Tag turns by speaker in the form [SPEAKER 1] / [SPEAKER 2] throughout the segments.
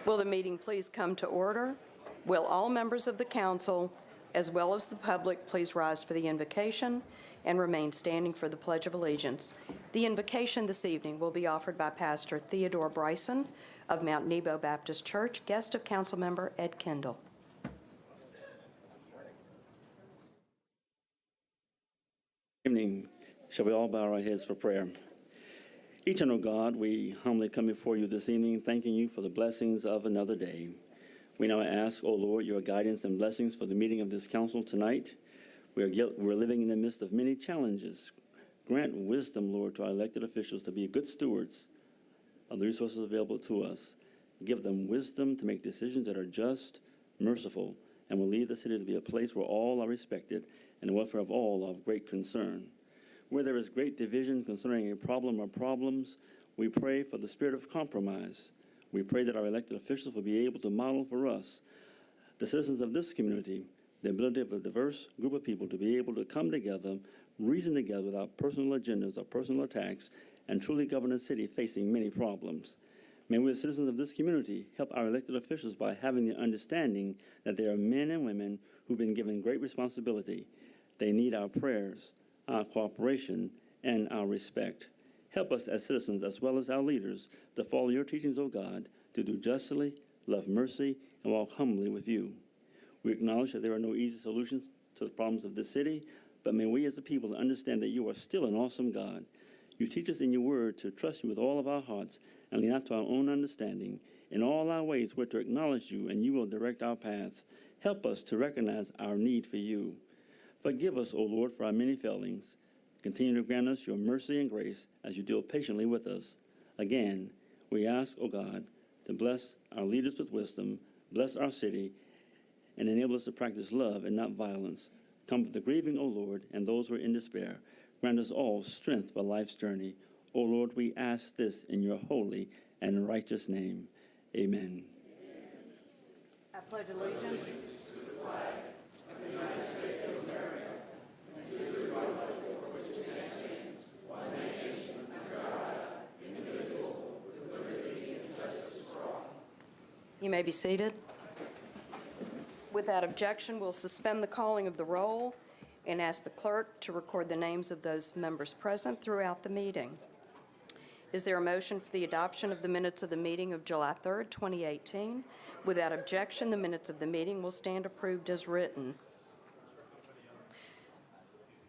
[SPEAKER 1] Will the meeting please come to order? Will all members of the council, as well as the public, please rise for the invocation and remain standing for the Pledge of Allegiance. The invocation this evening will be offered by Pastor Theodore Bryson of Mount Nebo Baptist Church, guest of Council Member Ed Kendall.
[SPEAKER 2] Good evening. Shall we all bow our heads for prayer? Eternal God, we humbly come before you this evening, thanking you for the blessings of another day. We now ask, O Lord, your guidance and blessings for the meeting of this council tonight. We're living in the midst of many challenges. Grant wisdom, Lord, to our elected officials to be good stewards of the resources available to us. Give them wisdom to make decisions that are just, merciful, and will lead the city to be a place where all are respected and the welfare of all are of great concern. Where there is great division concerning a problem or problems, we pray for the spirit of compromise. We pray that our elected officials will be able to model for us, the citizens of this community, the ability of a diverse group of people to be able to come together, reason together without personal agendas or personal attacks, and truly govern a city facing many problems. May we, as citizens of this community, help our elected officials by having the understanding that they are men and women who've been given great responsibility. They need our prayers, our cooperation, and our respect. Help us as citizens, as well as our leaders, to follow your teachings, O God, to do justly, love mercy, and walk humbly with you. We acknowledge that there are no easy solutions to the problems of this city, but may we as a people understand that you are still an awesome God. You teach us in your word to trust you with all of our hearts and lean not to our own understanding. In all our ways, we're to acknowledge you, and you will direct our path. Help us to recognize our need for you. Forgive us, O Lord, for our many failings. Continue to grant us your mercy and grace as you deal patiently with us. Again, we ask, O God, to bless our leaders with wisdom, bless our city, and enable us to practice love and not violence. Comfort the grieving, O Lord, and those who are in despair. Grant us all strength for life's journey. O Lord, we ask this in your holy and righteous name. Amen.
[SPEAKER 1] I pledge allegiance to the flag of the United States of America and to the republic for which it stands, one nation, under God, indivisible, with liberty and justice for all. You may be seated. Without objection, we'll suspend the calling of the roll and ask the clerk to record the names of those members present throughout the meeting. Is there a motion for the adoption of the minutes of the meeting of July 3rd, 2018? Without objection, the minutes of the meeting will stand approved as written.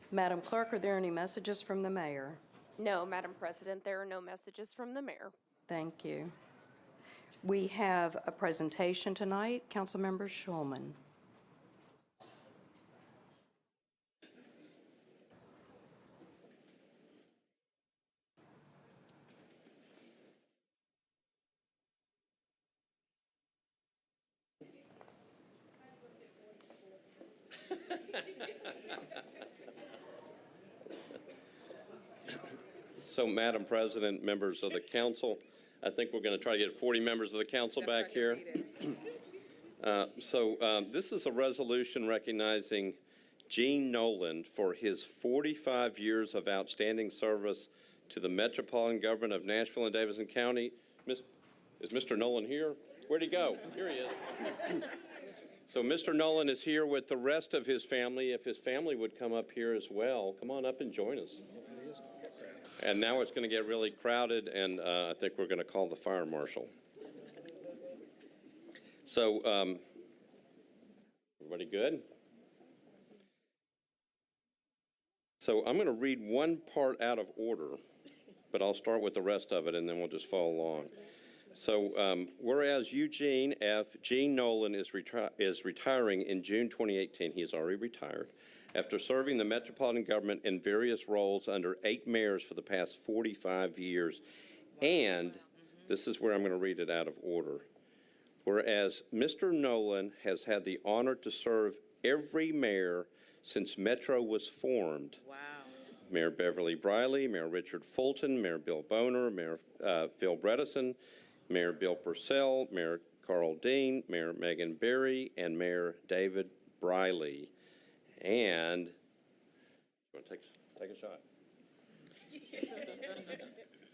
[SPEAKER 1] Madam Clerk, are there any messages from the mayor?
[SPEAKER 3] No, Madam President, there are no messages from the mayor.
[SPEAKER 1] Thank you. We have a presentation tonight. Councilmember Schulman.
[SPEAKER 4] So, Madam President, members of the council, I think we're going to try to get 40 members of the council back here. This is a resolution recognizing Gene Nolan for his 45 years of outstanding service to the metropolitan government of Nashville and Davidson County. Is Mr. Nolan here? Where'd he go? Here he is. So Mr. Nolan is here with the rest of his family. If his family would come up here as well, come on up and join us. And now it's going to get really crowded, and I think we're going to call the fire marshal. So, everybody good? So I'm going to read one part out of order, but I'll start with the rest of it, and then we'll just follow along. So, whereas Eugene F. Gene Nolan is retiring in June 2018, he is already retired, after serving the metropolitan government in various roles under 8 mayors for the past 45 years. And this is where I'm going to read it out of order. Whereas Mr. Nolan has had the honor to serve every mayor since Metro was formed.
[SPEAKER 5] Wow.
[SPEAKER 4] Mayor Beverly Briley, Mayor Richard Fulton, Mayor Bill Boner, Mayor Phil Bredesen, Mayor Bill Purcell, Mayor Carl Dean, Mayor Megan Berry, and Mayor David Briley. And you want to take a shot?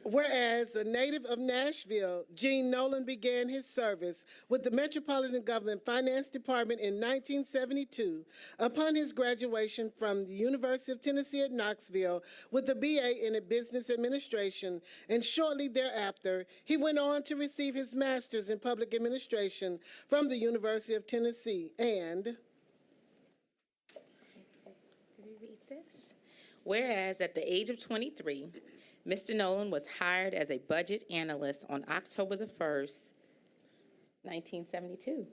[SPEAKER 5] Whereas a native of Nashville, Gene Nolan began his service with the Metropolitan Government Finance Department in 1972 upon his graduation from the University of Tennessee at Knoxville with a BA in Business Administration, and shortly thereafter, he went on to receive his master's in Public Administration from the University of Tennessee. And
[SPEAKER 6] Did we read this? Whereas at the age of 23, Mr. Nolan was hired as a budget analyst on October the 1st, 1972,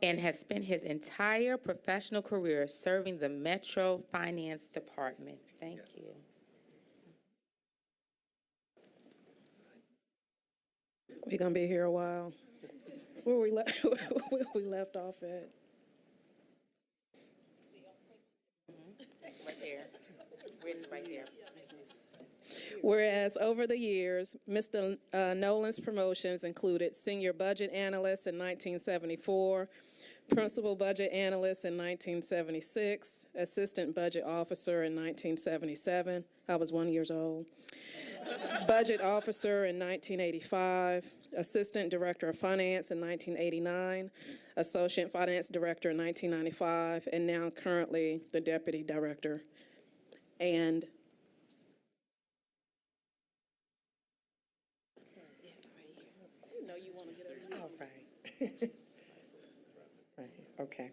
[SPEAKER 6] and has spent his entire professional career serving the Metro Finance Department. Thank you.
[SPEAKER 7] We're going to be here a while. Where we left off at?
[SPEAKER 6] Right there. Written right there.
[SPEAKER 7] Whereas over the years, Mr. Nolan's promotions included senior budget analyst in 1974, principal budget analyst in 1976, assistant budget officer in 1977. I was 1 year old. Budget officer in 1985, assistant director of finance in 1989, associate finance director in 1995, and now currently the deputy director. And
[SPEAKER 8] All right. Right, okay.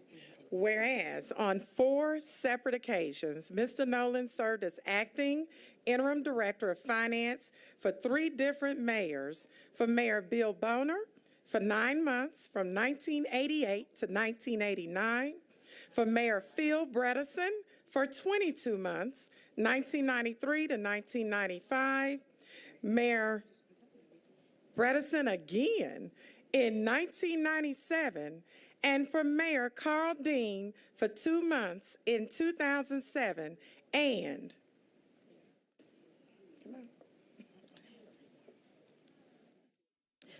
[SPEAKER 8] Whereas on 4 separate occasions, Mr. Nolan served as acting interim director of finance for 3 different mayors, for Mayor Bill Boner for 9 months from 1988 to 1989, for Mayor Phil Bredesen for 22 months, 1993 to 1995, Mayor Bredesen again in 1997, and for Mayor Carl Dean for 2 months in 2007, and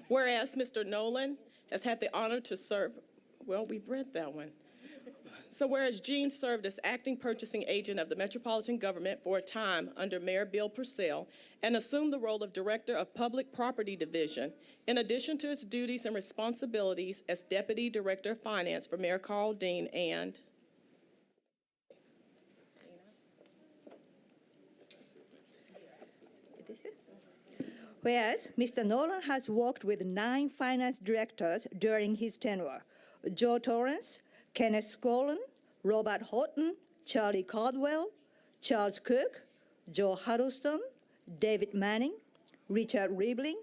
[SPEAKER 7] whereas Mr. Nolan has had the honor to serve, well, we've read that one. So whereas Gene served as acting purchasing agent of the Metropolitan Government for a time under Mayor Bill Purcell and assumed the role of Director of Public Property Division, in addition to his duties and responsibilities as Deputy Director of Finance for Mayor Carl Dean, and
[SPEAKER 9] Whereas Mr. Nolan has worked with 9 finance directors during his tenure: Joe Torrance, Kenneth Scollin, Robert Horton, Charlie Caldwell, Charles Cook, Joe Huddleston, David Manning, Richard Riebling,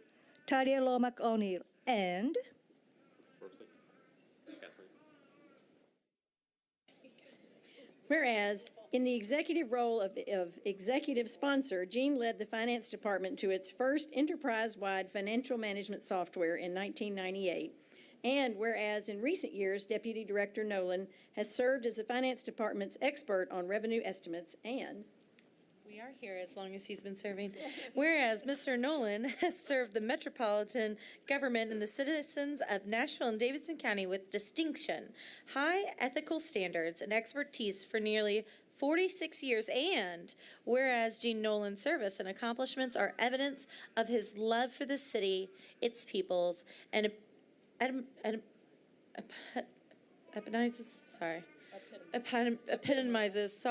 [SPEAKER 9] Talia Lomack O'Neill, and
[SPEAKER 10] whereas in the executive role of executive sponsor, Gene led the finance department to its first enterprise-wide financial management software in 1998. And whereas in recent years, Deputy Director Nolan has served as the finance department's expert on revenue estimates, and
[SPEAKER 11] we are here as long as he's been serving. Whereas Mr. Nolan has served the metropolitan government and the citizens of Nashville and Davidson County with distinction, high ethical standards, and expertise for nearly 46 years, and whereas Gene Nolan's service and accomplishments are evidence of his love for the city, its peoples, and epitomizes,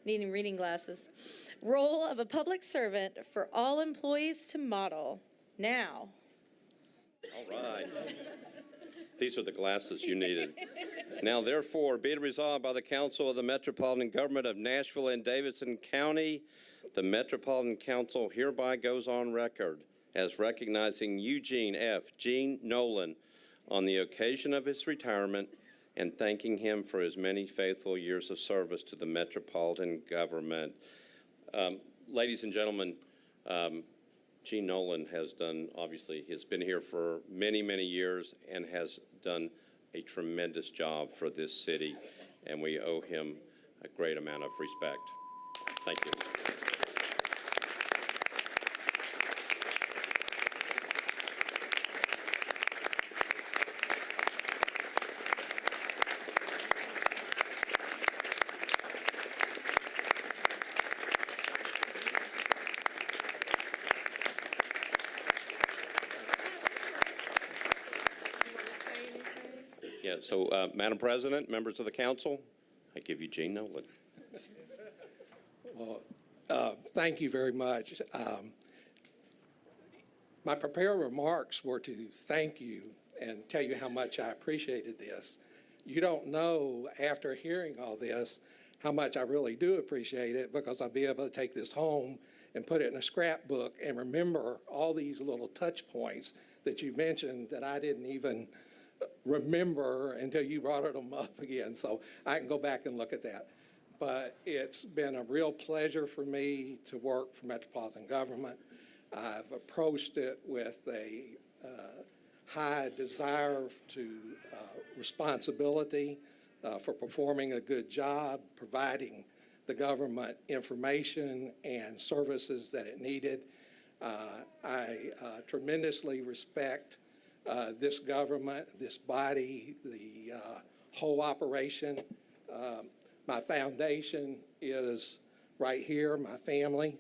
[SPEAKER 11] needing reading glasses, role of a public servant for all employees to model. Now.
[SPEAKER 4] All right. These are the glasses you needed. Now, therefore, be it resolved by the Council of the Metropolitan Government of Nashville and Davidson County, the Metropolitan Council hereby goes on record as recognizing Eugene F. Gene Nolan on the occasion of his retirement and thanking him for his many faithful years of service to the Metropolitan Government. Ladies and gentlemen, Gene Nolan has done, obviously, he's been here for many, many years and has done a tremendous job for this city, and we owe him a great amount of respect. Thank you. Yeah, so Madam President, members of the council, I give you Gene Nolan.
[SPEAKER 12] Thank you very much. My prepared remarks were to thank you and tell you how much I appreciated this. You don't know, after hearing all this, how much I really do appreciate it, because I'll be able to take this home and put it in a scrapbook and remember all these little touch points that you mentioned that I didn't even remember until you brought them up again. So I can go back and look at that. But it's been a real pleasure for me to work for Metropolitan Government. I've approached it with a high desire to responsibility for performing a good job, providing the government information and services that it needed. I tremendously respect this government, this body, the whole operation. My foundation is right here, my family,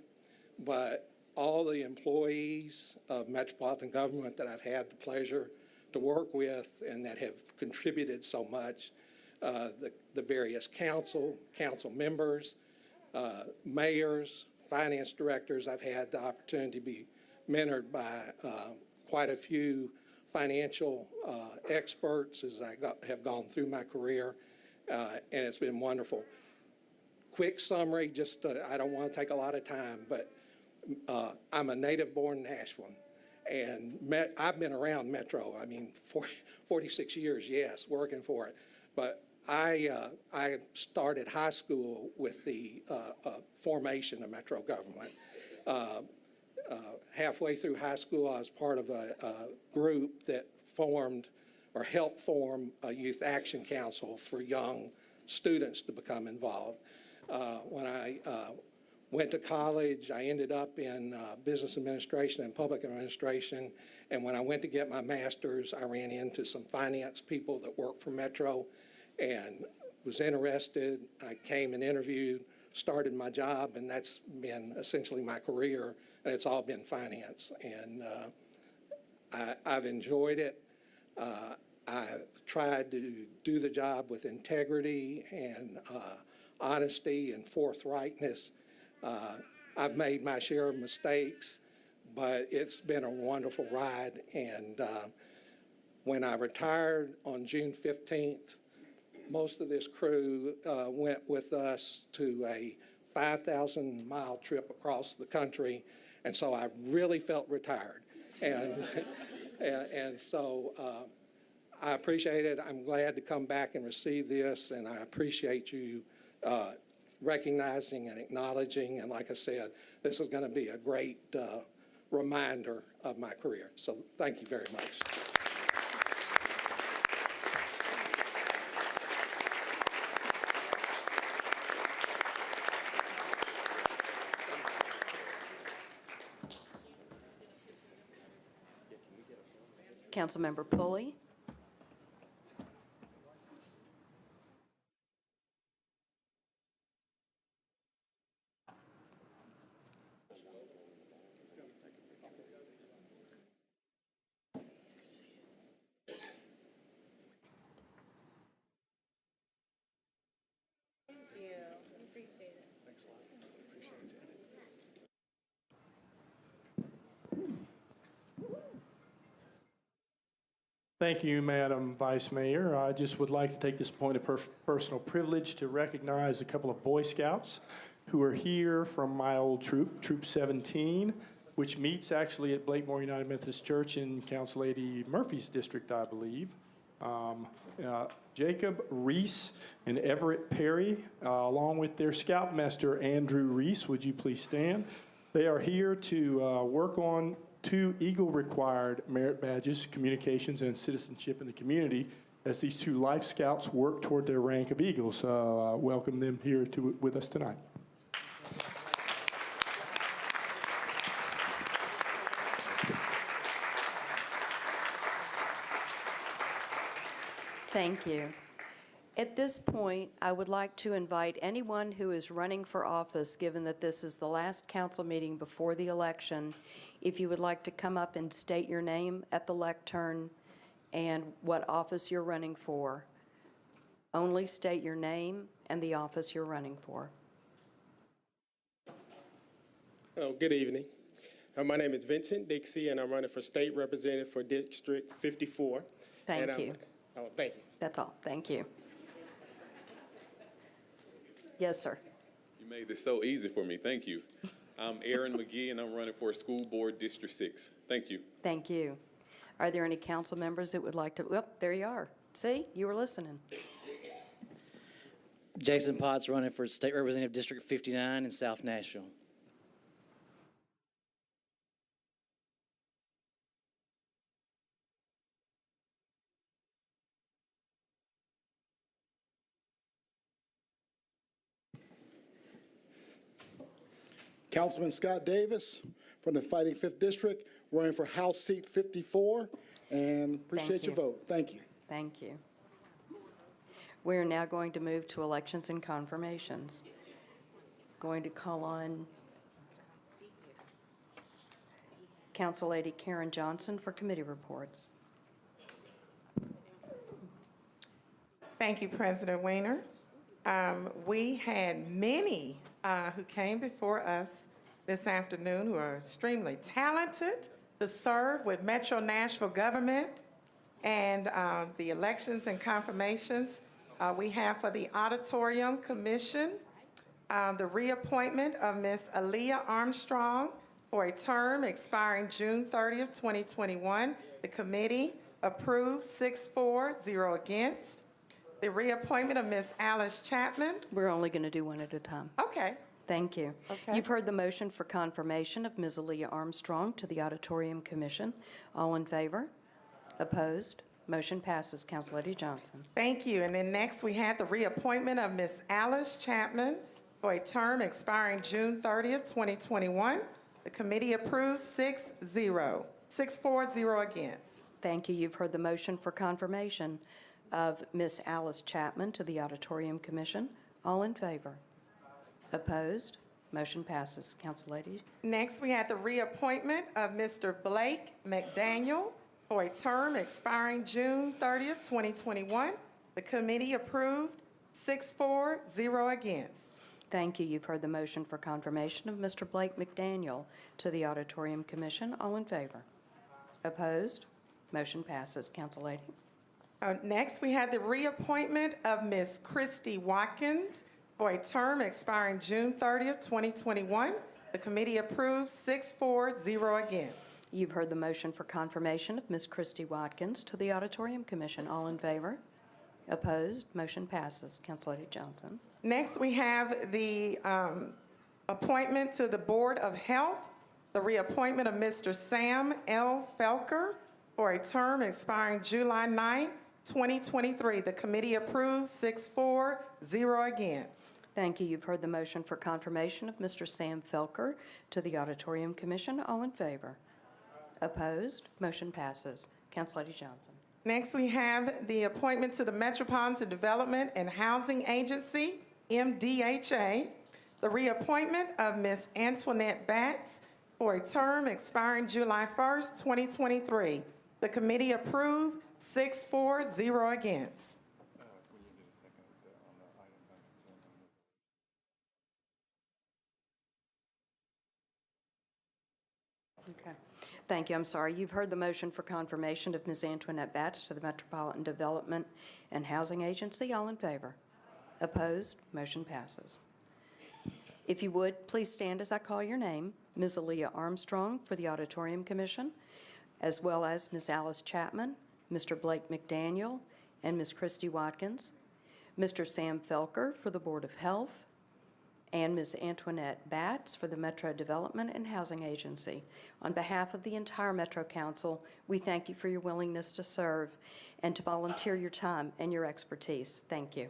[SPEAKER 12] but all the employees of Metropolitan Government that I've had the pleasure to work with and that have contributed so much, the various council members, mayors, finance directors. I've had the opportunity to be mentored by quite a few financial experts as I have gone through my career, and it's been wonderful. Quick summary, just I don't want to take a lot of time, but I'm a native-born Nashvillean, and I've been around Metro. I mean, 46 years, yes, working for it. But I started high school with the formation of Metro government. Halfway through high school, I was part of a group that formed or helped form a youth action council for young students to become involved. When I went to college, I ended up in business administration and public administration. And when I went to get my master's, I ran into some finance people that worked for Metro and was interested. I came and interviewed, started my job, and that's been essentially my career, and it's all been finance. And I've enjoyed it. I've tried to do the job with integrity and honesty and forthrightness. I've made my share of mistakes, but it's been a wonderful ride. And when I retired on June 15th, most of this crew went with us to a 5,000-mile trip across the country, and so I really felt retired. And, and so I appreciate it. I'm glad to come back and receive this, and I appreciate you recognizing and acknowledging. And like I said, this is going to be a great reminder of my career. So thank you very much.
[SPEAKER 1] Councilmember Pulley.
[SPEAKER 13] Thank you, Madam Vice Mayor. I just would like to take this point of personal privilege to recognize a couple of Boy Scouts who are here from my old troop, Troop 17, which meets actually at Blakemore United Methodist Church in Council Lady Murphy's district, I believe. Jacob Reese and Everett Perry, along with their Scoutmaster, Andrew Reese. Would you please stand? They are here to work on 2 Eagle-required merit badges, communications, and citizenship in the community, as these 2 Life Scouts work toward their rank of Eagles. Welcome them here with us tonight.
[SPEAKER 1] Thank you. At this point, I would like to invite anyone who is running for office, given that this is the last council meeting before the election, if you would like to come up and state your name at the lectern and what office you're running for. Only state your name and the office you're running for.
[SPEAKER 14] Oh, good evening. My name is Vincent Dixie, and I'm running for state representative for District 54.
[SPEAKER 1] Thank you.
[SPEAKER 14] Oh, thank you.
[SPEAKER 1] That's all. Thank you. Yes, sir.
[SPEAKER 15] You made this so easy for me. Thank you. I'm Aaron McGee, and I'm running for School Board District 6. Thank you.
[SPEAKER 1] Thank you. Are there any council members that would like to? Oh, there you are. See, you were listening.
[SPEAKER 16] Jason Potts running for State Representative District 59 in South Nashville.
[SPEAKER 17] Councilman Scott Davis from the Fighting 5th District, running for House Seat 54, and appreciate your vote. Thank you.
[SPEAKER 1] Thank you. We're now going to move to elections and confirmations. Going to call on Council Lady Karen Johnson for committee reports.
[SPEAKER 8] Thank you, President Weiner. We had many who came before us this afternoon who are extremely talented to serve with Metro Nashville government, and the elections and confirmations we have for the Auditorium Commission, the reappointment of Ms. Aaliyah Armstrong for a term expiring June 30th, 2021. The committee approved 6-4, 0 against. The reappointment of Ms. Alice Chapman.
[SPEAKER 1] We're only going to do one at a time.
[SPEAKER 8] Okay.
[SPEAKER 1] Thank you.
[SPEAKER 8] Okay.
[SPEAKER 1] You've heard the motion for confirmation of Ms. Aaliyah Armstrong to the Auditorium Commission. All in favor? Opposed? Motion passes. Council Lady Johnson.
[SPEAKER 8] Thank you. And then next we had the reappointment of Ms. Alice Chapman for a term expiring June 30th, 2021. The committee approves 6-0, 6-4, 0 against.
[SPEAKER 1] Thank you. You've heard the motion for confirmation of Ms. Alice Chapman to the Auditorium Commission. All in favor? Opposed? Motion passes. Council Lady.
[SPEAKER 8] Next, we had the reappointment of Mr. Blake McDaniel for a term expiring June 30th, 2021. The committee approved 6-4, 0 against.
[SPEAKER 1] Thank you. You've heard the motion for confirmation of Mr. Blake McDaniel to the Auditorium Commission. All in favor? Opposed? Motion passes. Council Lady.
[SPEAKER 8] Next, we had the reappointment of Ms. Christy Watkins for a term expiring June 30th, 2021. The committee approves 6-4, 0 against.
[SPEAKER 1] You've heard the motion for confirmation of Ms. Christy Watkins to the Auditorium Commission. All in favor? Opposed? Motion passes. Council Lady Johnson.
[SPEAKER 8] Next, we have the appointment to the Board of Health, the reappointment of Mr. Sam L. Felker for a term expiring July 9th, 2023. The committee approves 6-4, 0 against.
[SPEAKER 1] Thank you. You've heard the motion for confirmation of Mr. Sam Felker to the Auditorium Commission. All in favor? Opposed? Motion passes. Council Lady Johnson.
[SPEAKER 8] Next, we have the appointment to the Metropolitan Development and Housing Agency, MDHA, the reappointment of Ms. Antoinette Batts for a term expiring July 1st, 2023. The committee approved 6-4, 0 against.
[SPEAKER 1] Okay. Thank you. I'm sorry. You've heard the motion for confirmation of Ms. Antoinette Batts to the Metropolitan Development and Housing Agency. All in favor? Opposed? Motion passes. If you would, please stand as I call your name. Ms. Aaliyah Armstrong for the Auditorium Commission, as well as Ms. Alice Chapman, Mr. Blake McDaniel, and Ms. Christy Watkins, Mr. Sam Felker for the Board of Health, and Ms. Antoinette Batts for the Metro Development and Housing Agency. On behalf of the entire Metro Council, we thank you for your willingness to serve and to volunteer your time and your expertise. Thank you.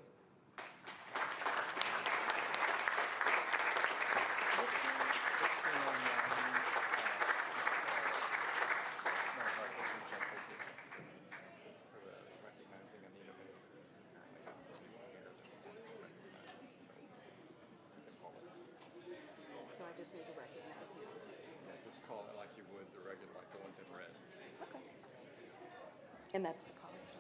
[SPEAKER 15] Just call it like you would the regular, like the ones in red.
[SPEAKER 1] And that's the cost.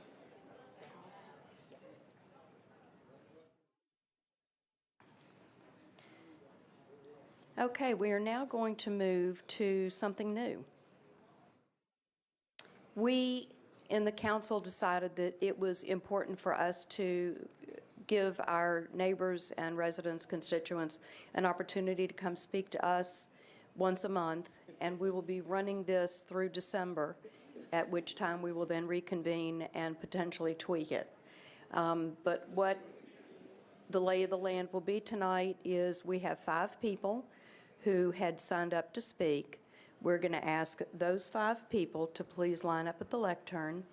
[SPEAKER 1] Okay, we are now going to move to something new. We, in the council, decided that it was important for us to give our neighbors and residents, constituents, an opportunity to come speak to us once a month, and we will be running this through December, at which time we will then reconvene and potentially tweak it. But what the lay of the land will be tonight is we have 5 people who had signed up to speak. We're going to ask those 5 people to please line up at the lectern.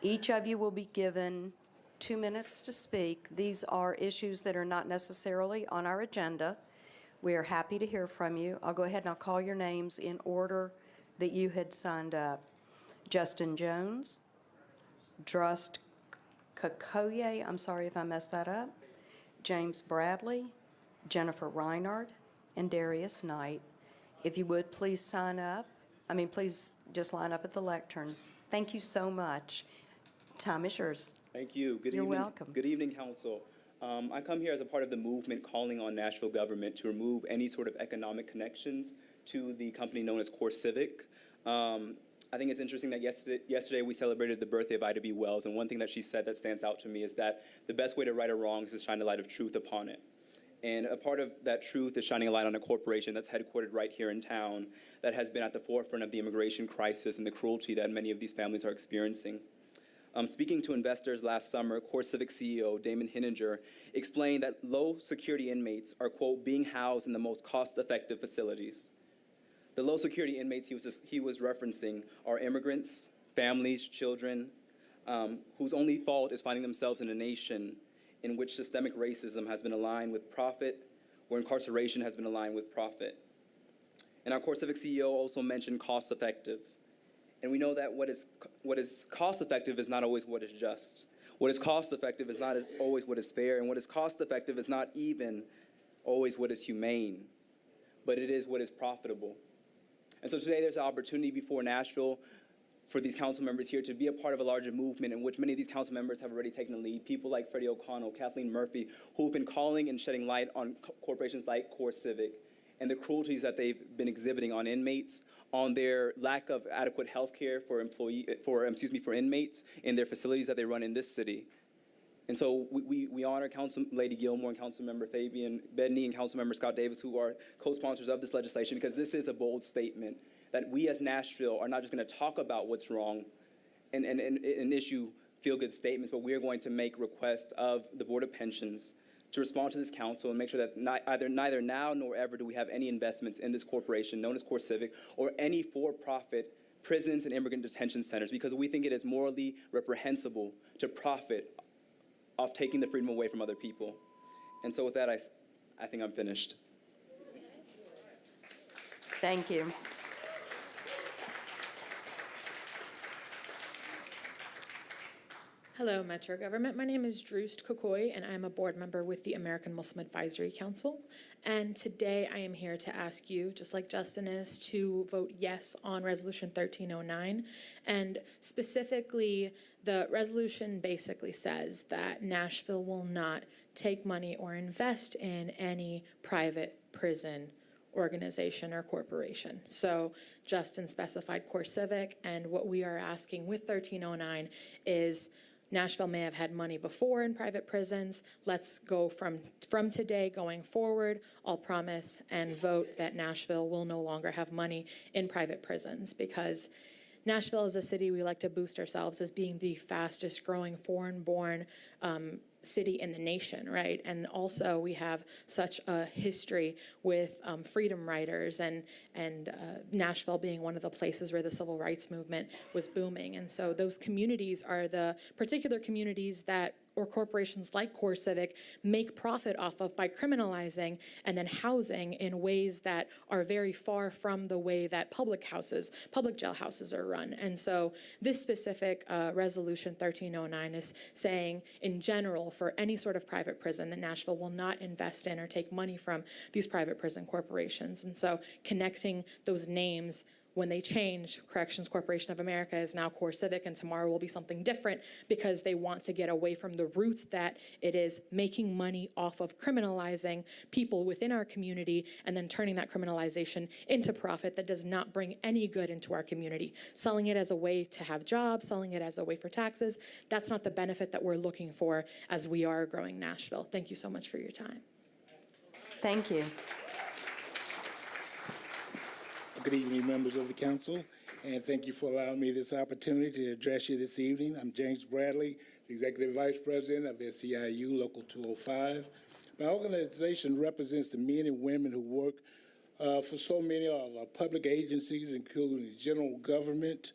[SPEAKER 1] Each of you will be given 2 minutes to speak. These are issues that are not necessarily on our agenda. We are happy to hear from you. I'll go ahead and I'll call your names in order that you had signed up. Justin Jones, Drust Kakoye, I'm sorry if I messed that up, James Bradley, Jennifer Reinhardt, and Darius Knight. If you would, please sign up. Please just line up at the lectern. Thank you so much. Time is yours.
[SPEAKER 18] Thank you. Good
[SPEAKER 1] You're
[SPEAKER 18] evening.
[SPEAKER 1] welcome.
[SPEAKER 18] Good evening, Council. I come here as a part of the movement calling on Nashville government to remove any sort of economic connections to the company known as CoreCivic. I think it's interesting that yesterday we celebrated the birthday of Ida B. Wells, and one thing that she said that stands out to me is that the best way to right a wrong is to shine the light of truth upon it. And a part of that truth is shining a light on a corporation that's headquartered right here in town that has been at the forefront of the immigration crisis and the cruelty that many of these families are experiencing. Speaking to investors last summer, CoreCivic CEO Damon Hinninger explained that low-security inmates are, quote, being housed in the most cost-effective facilities. The low-security inmates he was referencing are immigrants, families, children, whose only fault is finding themselves in a nation in which systemic racism has been aligned with profit, where incarceration has been aligned with profit. And our CoreCivic CEO also mentioned cost-effective. And we know that what is cost-effective is not always what is just. What is cost-effective is not always what is fair, and what is cost-effective is not even always what is humane, but it is what is profitable. And so today there's an opportunity before Nashville for these council members here to be a part of a larger movement in which many of these council members have already taken the lead. People like Freddie O'Connell, Kathleen Murphy, who have been calling and shedding light on corporations like CoreCivic and the cruelties that they've been exhibiting on inmates, on their lack of adequate health care for inmates in their facilities that they run in this city. And so we honor Council Lady Gilmore and Council Member Fabian Bedney and Council Member Scott Davis, who are co-sponsors of this legislation, because this is a bold statement that we as Nashville are not just going to talk about what's wrong and issue feel-good statements, but we are going to make requests of the Board of Pensions to respond to this council and make sure that neither now nor ever do we have any investments in this corporation known as CoreCivic or any for-profit prisons and immigrant detention centers, because we think it is morally reprehensible to profit off taking the freedom away from other people. And so with that, I think I'm finished.
[SPEAKER 1] Thank you.
[SPEAKER 19] Hello, Metro Government. My name is Drust Kokoy, and I'm a board member with the American Muslim Advisory Council. And today I am here to ask you, just like Justin is, to vote yes on Resolution 1309. And specifically, the resolution basically says that Nashville will not take money or invest in any private prison organization or corporation. So Justin specified CoreCivic, and what we are asking with 1309 is Nashville may have had money before in private prisons. Let's go from today going forward. I'll promise and vote that Nashville will no longer have money in private prisons, because Nashville is a city we like to boost ourselves as being the fastest growing foreign-born city in the nation, right? And also we have such a history with freedom riders and Nashville being one of the places where the civil rights movement was booming. And so those communities are the particular communities that or corporations like CoreCivic make profit off of by criminalizing and then housing in ways that are very far from the way that public jailhouses are run. And so this specific resolution 1309 is saying in general for any sort of private prison that Nashville will not invest in or take money from these private prison corporations. And so connecting those names when they change, Corrections Corporation of America is now Core Civic, and tomorrow will be something different because they want to get away from the roots that it is making money off of criminalizing people within our community and then turning that criminalization into profit that does not bring any good into our community. Selling it as a way to have jobs, selling it as a way for taxes, that's not the benefit that we're looking for as we are growing Nashville. Thank you so much for your time.
[SPEAKER 1] Thank you.
[SPEAKER 20] Good evening, members of the council, and thank you for allowing me this opportunity to address you this evening. I'm James Bradley, the Executive Vice President of SEIU Local 205. My organization represents the men and women who work for so many of our public agencies, including the general government,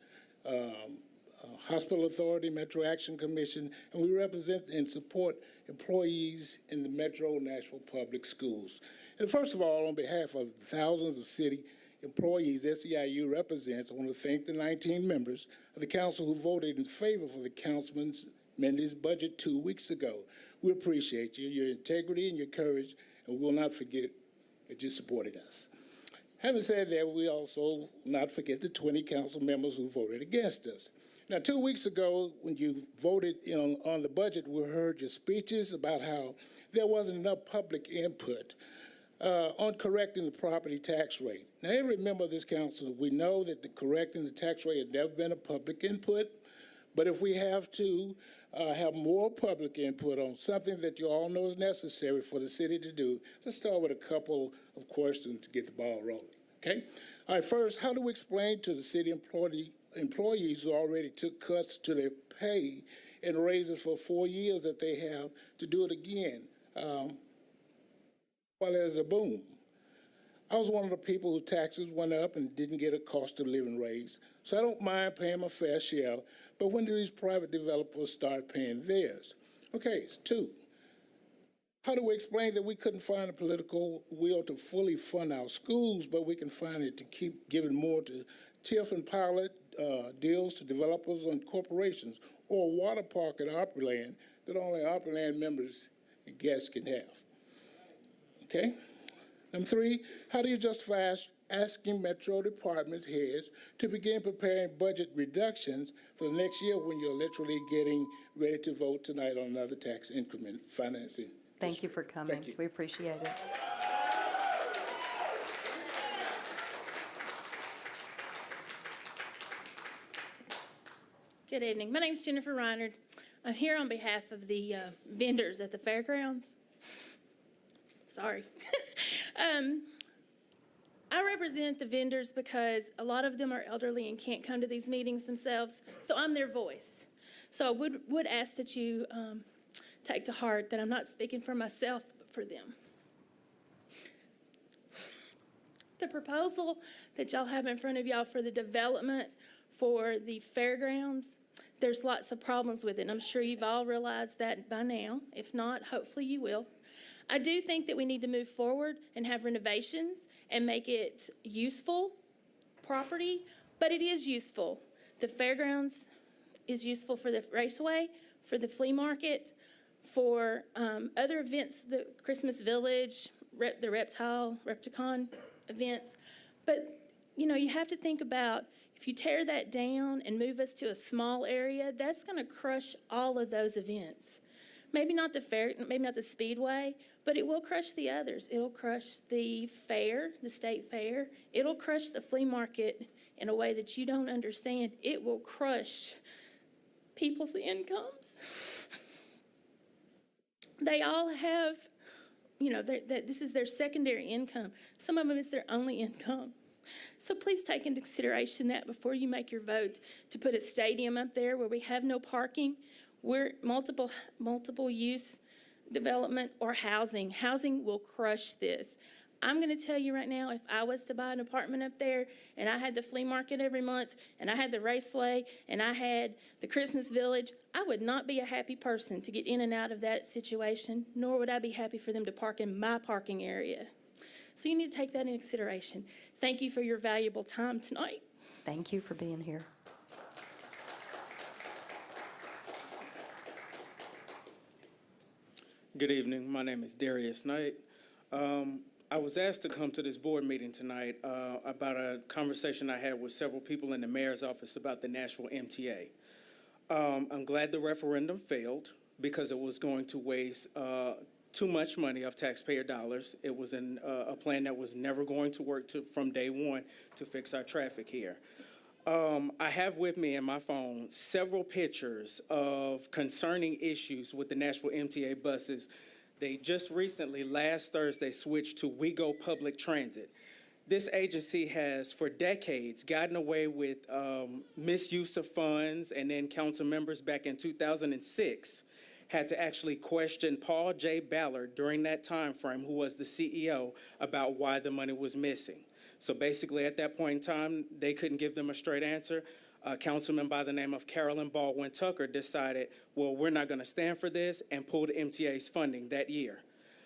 [SPEAKER 20] Hospital Authority, Metro Action Commission, and we represent and support employees in the Metro Nashville Public Schools. And first of all, on behalf of thousands of city employees SEIU represents, I want to thank the 19 members of the council who voted in favor for the Councilman's Mendes budget 2 weeks ago. We appreciate you, your integrity and your courage, and we will not forget that you supported us. Having said that, we also will not forget the 20 council members who voted against us. Now, 2 weeks ago, when you voted on the budget, we heard your speeches about how there wasn't enough public input on correcting the property tax rate. Now, every member of this council, we know that correcting the tax rate has never been a public input, but if we have to have more public input on something that you all know is necessary for the city to do, let's start with a couple of questions to get the ball rolling, okay? All right, first, how do we explain to the city employees who already took cuts to their pay and raises for 4 years that they have to do it again while there's a boom? I was one of the people whose taxes went up and didn't get a cost of living raise, so I don't mind paying my fair share, but when do these private developers start paying theirs? Okay, 2, how do we explain that we couldn't find a political will to fully fund our schools, but we can find it to keep giving more to TIF and pilot deals to developers and corporations, or a water park at Opryland that only Opryland members and guests can have? Okay? Number 3, how do you justify asking Metro department heads to begin preparing budget reductions for the next year when you're literally getting ready to vote tonight on another tax increment financing?
[SPEAKER 1] Thank you for coming.
[SPEAKER 20] Thank you.
[SPEAKER 1] We appreciate it.
[SPEAKER 21] Good evening. My name is Jennifer Reinard. I'm here on behalf of the vendors at the fairgrounds. Sorry. I represent the vendors because a lot of them are elderly and can't come to these meetings themselves, so I'm their voice. So I would ask that you take to heart that I'm not speaking for myself, but for them. The proposal that y'all have in front of y'all for the development for the fairgrounds, there's lots of problems with it, and I'm sure you've all realized that by now. If not, hopefully you will. I do think that we need to move forward and have renovations and make it useful property, but it is useful. The fairgrounds is useful for the raceway, for the flea market, for other events, the Christmas Village, the Repticon events. But, you know, you have to think about if you tear that down and move us to a small area, that's going to crush all of those events. Maybe not the fair, maybe not the Speedway, but it will crush the others. It'll crush the fair, the state fair. It'll crush the flea market in a way that you don't understand. It will crush people's incomes. They all have, you know, this is their secondary income. Some of them is their only income. So please take into consideration that before you make your vote to put a stadium up there where we have no parking. We're multiple use development or housing. Housing will crush this. I'm going to tell you right now, if I was to buy an apartment up there and I had the flea market every month and I had the raceway and I had the Christmas Village, I would not be a happy person to get in and out of that situation, nor would I be happy for them to park in my parking area. So you need to take that into consideration. Thank you for your valuable time tonight.
[SPEAKER 1] Thank you for being here.
[SPEAKER 22] Good evening. My name is Darius Knight.
[SPEAKER 2] I was asked to come to this board meeting tonight about a conversation I had with several people in the mayor's office about the Nashville MTA. I'm glad the referendum failed because it was going to waste too much money of taxpayer dollars. It was a plan that was never going to work from day one to fix our traffic here. I have with me in my phone several pictures of concerning issues with the Nashville MTA buses. They just recently, last Thursday, switched to We Go Public Transit. This agency has, for decades, gotten away with misuse of funds, and then council members back in 2006 had to actually question Paul J. Ballard during that time frame, who was the CEO, about why the money was missing. So basically, at that point in time, they couldn't give them a straight answer. A councilman by the name of Carolyn Baldwin Tucker decided, well, we're not going to stand for this, and pulled MTA's funding that year.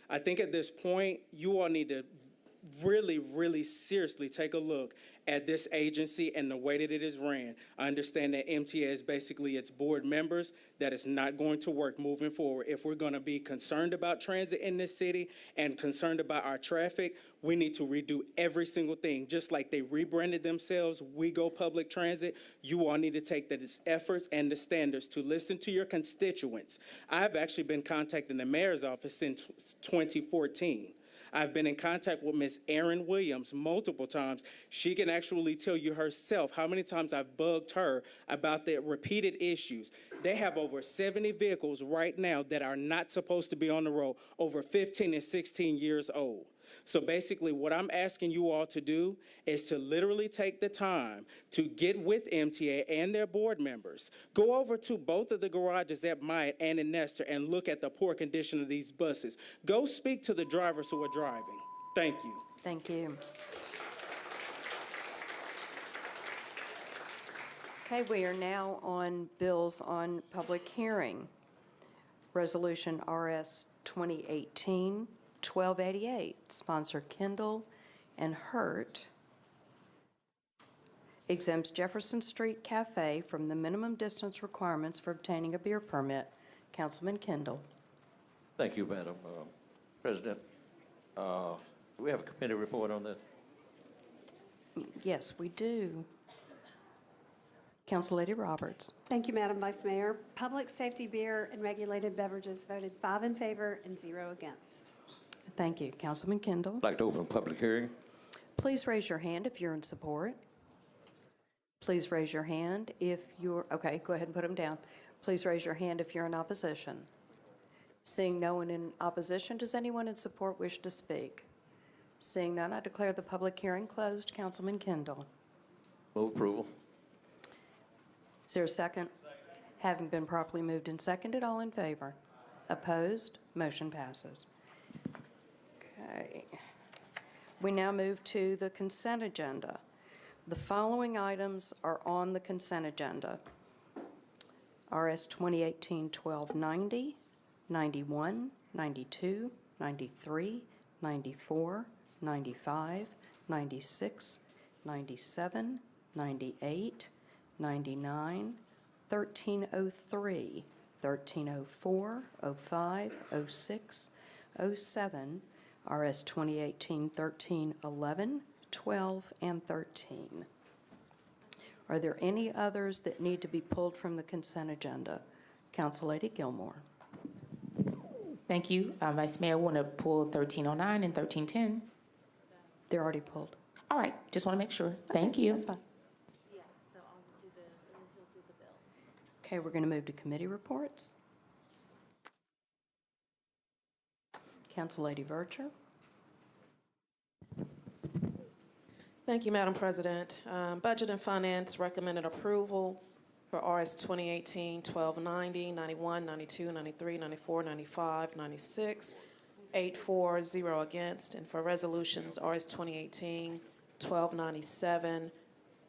[SPEAKER 2] I think at this point, you all need to really, really seriously take a look at this agency and the way that it is ran. I understand that MTA is basically its board members. That is not going to work moving forward. If we're going to be concerned about transit in this city and concerned about our traffic, we need to redo every single thing. Just like they rebranded themselves, We Go Public Transit, you all need to take the efforts and the standards to listen to your constituents. I've actually been contacting the mayor's office since 2014. I've been in contact with Ms. Erin Williams multiple times. She can actually tell you herself how many times I've bugged her about the repeated issues. They have over 70 vehicles right now that are not supposed to be on the road, over 15 and 16 years old. So basically what I'm asking you all to do is to literally take the time to get with MTA and their board members. Go over to both of the garages at Myatt and in Nestor and look at the poor condition of these buses. Go speak to the drivers who are driving. Thank you.
[SPEAKER 1] Thank you. Okay, we are now on bills on public hearing. Resolution RS 2018-1288, sponsor Kendall and Hurt, exempts Jefferson Street Cafe from the minimum distance requirements for obtaining a beer permit. Councilman Kendall.
[SPEAKER 22] Thank you, Madam President. Do we have a committee report on this?
[SPEAKER 1] Yes, we do. Council Lady Roberts.
[SPEAKER 23] Thank you, Madam Vice Mayor. Public safety beer and regulated beverages voted 5 in favor and 0 against.
[SPEAKER 1] Thank you. Councilman Kendall.
[SPEAKER 22] I'd like to open a public hearing.
[SPEAKER 1] Please raise your hand if you're in support. Please raise your hand if you're, okay, go ahead and put them down. Please raise your hand if you're in opposition. Seeing no one in opposition, does anyone in support wish to speak? Seeing none, I declare the public hearing closed. Councilman Kendall.
[SPEAKER 22] Move approval.
[SPEAKER 1] Is there a second? Having been properly moved and seconded, all in favor? Opposed? Motion passes. Okay. We now move to the consent agenda. The following items are on the consent agenda: RS 2018-1290, 91, 92, 93, 94, 95, 96, 97, 98, 99, 1303, 1304, 05, 06, 07, RS 2018-1311, 12, and 13. Are there any others that need to be pulled from the consent agenda? Council Lady Gilmore.
[SPEAKER 6] Thank you. Vice Mayor, want to pull 1309 and 1310.
[SPEAKER 1] They're already pulled.
[SPEAKER 6] All right. Just want to make sure. Thank you.
[SPEAKER 1] That's fine. Okay, we're going to move to committee reports. Council Lady Vercher.
[SPEAKER 7] Thank you, Madam President. Budget and Finance recommended approval for RS 2018-1290, 91, 92, 93, 94, 95, 96, 84, 0 against, and for resolutions RS 2018-1297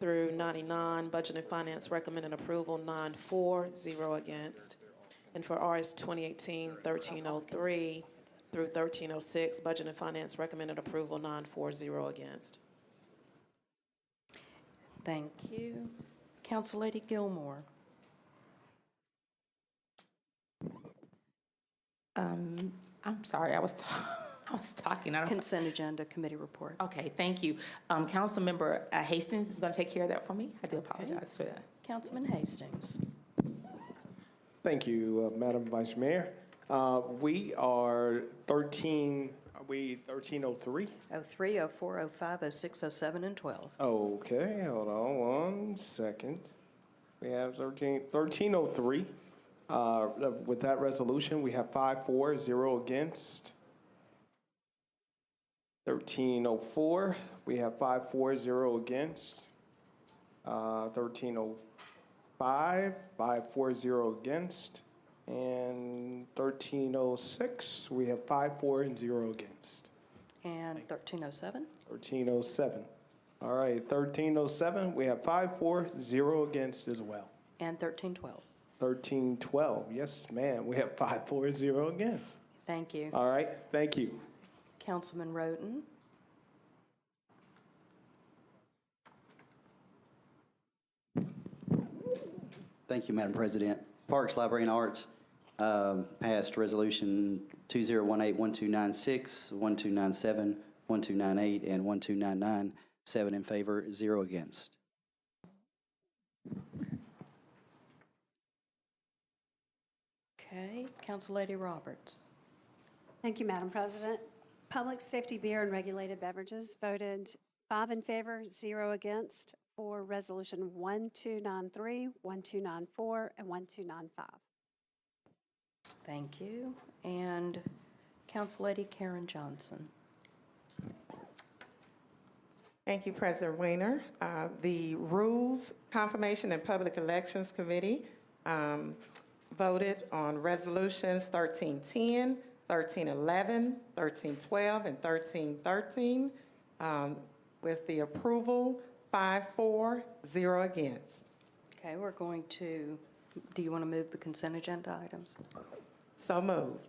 [SPEAKER 7] through 99, Budget and Finance recommended approval 9-4, 0 against, and for RS 2018-1303 through 1306, Budget and Finance recommended approval 9-4, 0 against.
[SPEAKER 1] Thank you. Council Lady Gilmore.
[SPEAKER 6] I'm sorry, I was I was talking. I don't.
[SPEAKER 1] Consent agenda committee report.
[SPEAKER 6] Okay, thank you. Councilmember Hastings is going to take care of that for me. I do apologize for that.
[SPEAKER 1] Councilman Hastings.
[SPEAKER 3] Thank you, Madam Vice Mayor. We are 1303?
[SPEAKER 1] 03, 04, 05, 06, 07, and 12.
[SPEAKER 3] Okay, hold on one second. We have 1303. With that resolution, we have 5 for, 0 against. 1304, we have 5 for, 0 against. 1305, 5 for, 0 against. And 1306, we have 5 for and 0 against.
[SPEAKER 1] And 1307?
[SPEAKER 3] 1307. All right, 1307, we have 5 for, 0 against as well.
[SPEAKER 1] And 1312.
[SPEAKER 3] 1312, yes, ma'am, we have 5 for, 0 against.
[SPEAKER 1] Thank you.
[SPEAKER 3] All right, thank you.
[SPEAKER 1] Councilman Roden.
[SPEAKER 5] Thank you, Madam President. Parks, Library, and Arts passed Resolution 2018-1296, 1297, 1298, and 1299. 7 in favor, 0 against.
[SPEAKER 1] Okay, Council Lady Roberts.
[SPEAKER 23] Thank you, Madam President. Public Safety Beer and Regulated Beverages voted 5 in favor, 0 against for Resolution 1293, 1294, and 1295.
[SPEAKER 1] Thank you. And Council Lady Karen Johnson.
[SPEAKER 8] Thank you, President Weiner. The Rules, Confirmation, and Public Elections Committee voted on resolutions 1310, 1311, 1312, and 1313 with the approval 5 for, 0 against.
[SPEAKER 1] Okay, we're going to, do you want to move the consent agenda items?
[SPEAKER 8] So moved.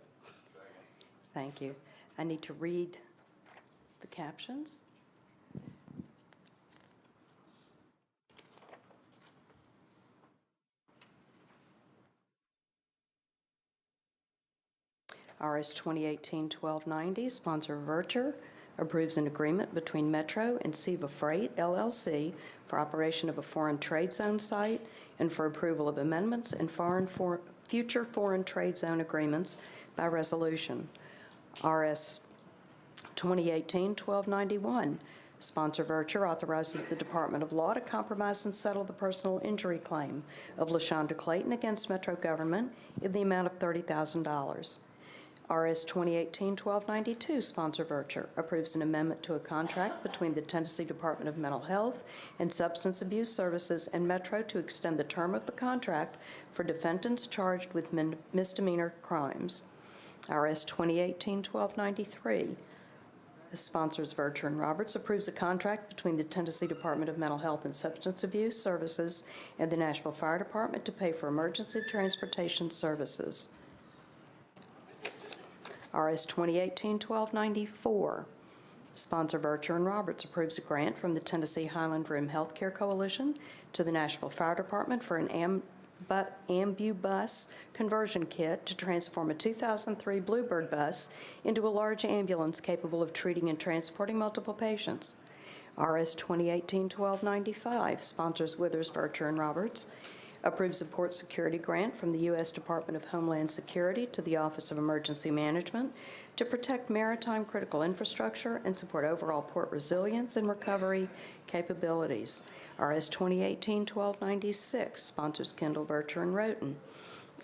[SPEAKER 1] Thank you. I need to read the captions. RS 2018-1290, sponsor Vercher, approves an agreement between Metro and Seva Freight, LLC, for operation of a foreign trade zone site and for approval of amendments and future foreign trade zone agreements by resolution. RS 2018-1291, sponsor Vercher authorizes the Department of Law to compromise and settle the personal injury claim of LaShonda Clayton against Metro government in the amount of $30,000. RS 2018-1292, sponsor Vercher, approves an amendment to a contract between the Tennessee Department of Mental Health and Substance Abuse Services and Metro to extend the term of the contract for defendants charged with misdemeanor crimes. RS 2018-1293, sponsors Vercher and Roberts, approves a contract between the Tennessee Department of Mental Health and Substance Abuse Services and the Nashville Fire Department to pay for emergency transportation services. RS 2018-1294, sponsor Vercher and Roberts, approves a grant from the Tennessee Highland Rim Healthcare Coalition to the Nashville Fire Department for an ambubus conversion kit to transform a 2003 Bluebird bus into a large ambulance capable of treating and transporting multiple patients. RS 2018-1295, sponsors Withers, Vercher, and Roberts, approves a port security grant from the U.S. Department of Homeland Security to the Office of Emergency Management to protect maritime critical infrastructure and support overall port resilience and recovery capabilities. RS 2018-1296, sponsors Kendall, Vercher, and Roten,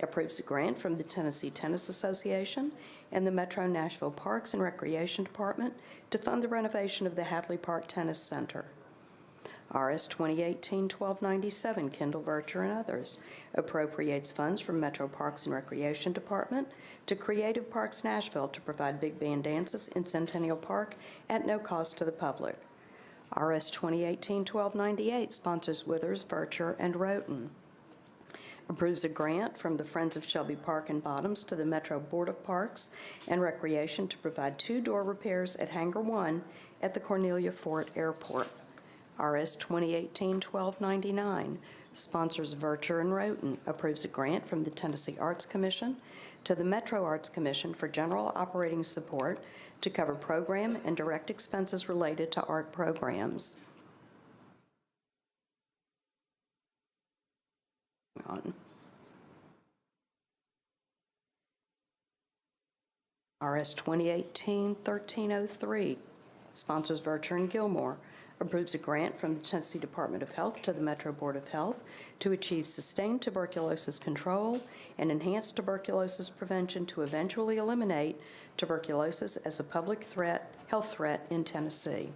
[SPEAKER 1] approves a grant from the Tennessee Tennis Association and the Metro Nashville Parks and Recreation Department to fund the renovation of the Hadley Park Tennis Center. RS 2018-1297, Kendall, Vercher, and others, appropriates funds from Metro Parks and Recreation Department to Creative Parks Nashville to provide big band dances in Centennial Park at no cost to the public. RS 2018-1298, sponsors Withers, Vercher, and Roten, approves a grant from the Friends of Shelby Park and Bottoms to the Metro Board of Parks and Recreation to provide 2 door repairs at Hangar 1 at the Cornelia Fort Airport. RS 2018-1299, sponsors Vercher and Roten, approves a grant from the Tennessee Arts Commission to the Metro Arts Commission for general operating support to cover program and direct expenses related to art programs. Hang on. RS 2018-1303, sponsors Vercher and Gilmore, approves a grant from the Tennessee Department of Health to the Metro Board of Health to achieve sustained tuberculosis control and enhanced tuberculosis prevention to eventually eliminate tuberculosis as a public health threat in Tennessee.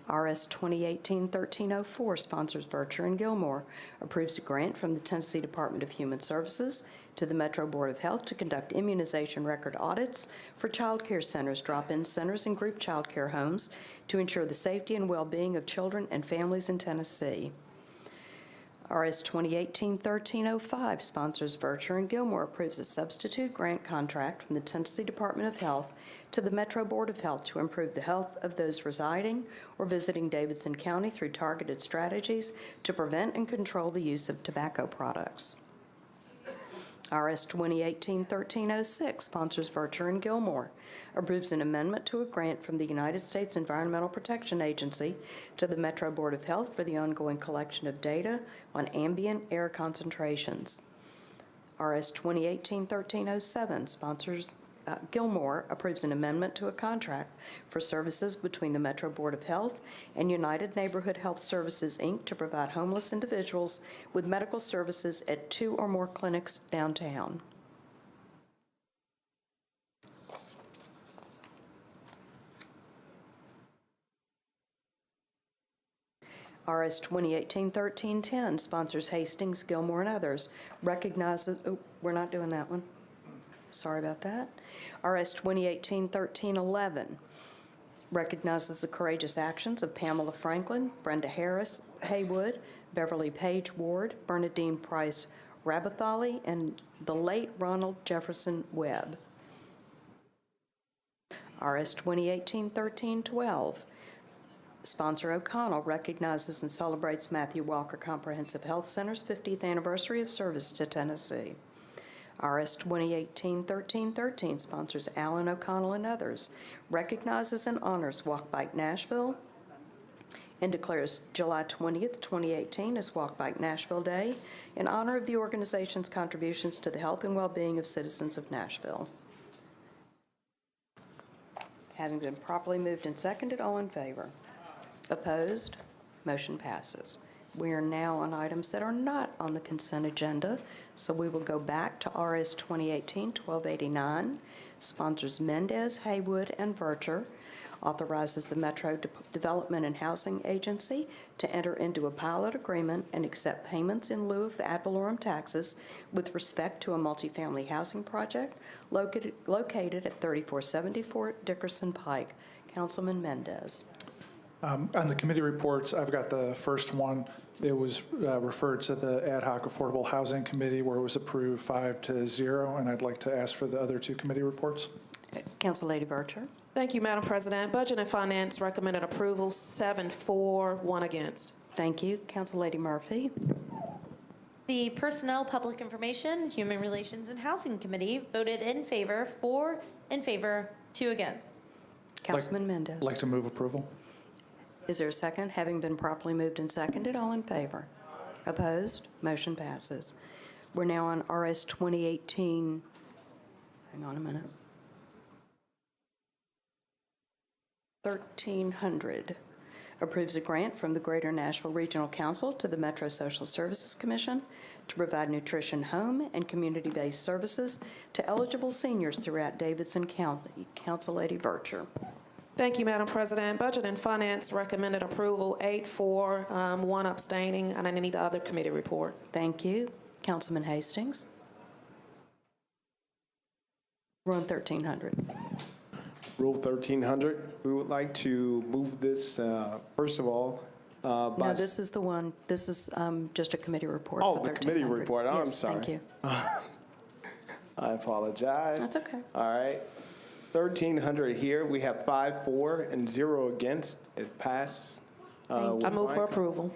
[SPEAKER 1] RS 2018-1304, sponsors Vercher and Gilmore, approves a grant from the Tennessee Department of Human Services to the Metro Board of Health to conduct immunization record audits for child care centers, drop-in centers, and group child care homes to ensure the safety and well-being of children and families in Tennessee. RS 2018-1305, sponsors Vercher and Gilmore, approves a substitute grant contract from the Tennessee Department of Health to the Metro Board of Health to improve the health of those residing or visiting Davidson County through targeted strategies to prevent and control the use of tobacco products. RS 2018-1306, sponsors Vercher and Gilmore, approves an amendment to a grant from the United States Environmental Protection Agency to the Metro Board of Health for the ongoing collection of data on ambient air concentrations. RS 2018-1307, sponsors Gilmore, approves an amendment to a contract for services between the Metro Board of Health and United Neighborhood Health Services, Inc. to provide homeless individuals with medical services at 2 or more clinics downtown. RS 2018-1310, sponsors Hastings, Gilmore, and others, recognizes, oh, we're not doing that one. Sorry about that. RS 2018-1311 recognizes the courageous actions of Pamela Franklin, Brenda Harris Haywood, Beverly Page Ward, Bernadine Price Rabathali, and the late Ronald Jefferson Webb. RS 2018-1312, sponsor O'Connell recognizes and celebrates Matthew Walker Comprehensive Health Center's 50th anniversary of service to Tennessee. RS 2018-1313, sponsors Alan O'Connell and others, recognizes and honors Walk Bike Nashville and declares July 20th, 2018 as Walk Bike Nashville Day in honor of the organization's contributions to the health and well-being of citizens of Nashville. Having been properly moved and seconded, all in favor? Opposed? Motion passes. We are now on items that are not on the consent agenda, so we will go back to RS 2018-1289, sponsors Mendez, Haywood, and Vercher, authorizes the Metro Development and Housing Agency to enter into a pilot agreement and accept payments in lieu of ad valorem taxes with respect to a multifamily housing project located at 3474 Dickerson Pike. Councilman Mendez.
[SPEAKER 9] On the committee reports, I've got the first one. It was referred to the Ad Hoc Affordable Housing Committee where it was approved 5-0, and I'd like to ask for the other two committee reports.
[SPEAKER 1] Council Lady Vercher.
[SPEAKER 7] Thank you, Madam President. Budget and Finance recommended approval, 7-4, 1 against.
[SPEAKER 1] Thank you. Council Lady Murphy.
[SPEAKER 10] The Personnel, Public Information, Human Relations, and Housing Committee voted in favor, 4 in favor, 2 against.
[SPEAKER 1] Councilman Mendez.
[SPEAKER 9] I'd like to move approval.
[SPEAKER 1] Is there a second? Having been properly moved and seconded, all in favor? Opposed? Motion passes. We're now on RS 2018. Hang on a minute. 1300 approves a grant from the Greater Nashville Regional Council to the Metro Social Services Commission to provide nutrition, home, and community-based services to eligible seniors throughout Davidson County. Council Lady Vercher.
[SPEAKER 7] Thank you, Madam President. Budget and Finance recommended approval, 8-4, 1 abstaining, and I need the other committee report.
[SPEAKER 1] Thank you. Councilman Hastings. We're on 1300.
[SPEAKER 3] Rule 1300, we would like to move this, first of all,
[SPEAKER 1] No, this is the one, this is just a committee report.
[SPEAKER 3] Oh,
[SPEAKER 1] for
[SPEAKER 3] the committee
[SPEAKER 1] 1300.
[SPEAKER 3] report. Oh, I'm
[SPEAKER 1] Yes,
[SPEAKER 3] sorry.
[SPEAKER 1] thank you.
[SPEAKER 3] I apologize.
[SPEAKER 1] That's okay.
[SPEAKER 3] All right. 1300 here. We have 5 for and 0 against. It passed.
[SPEAKER 7] I move for approval.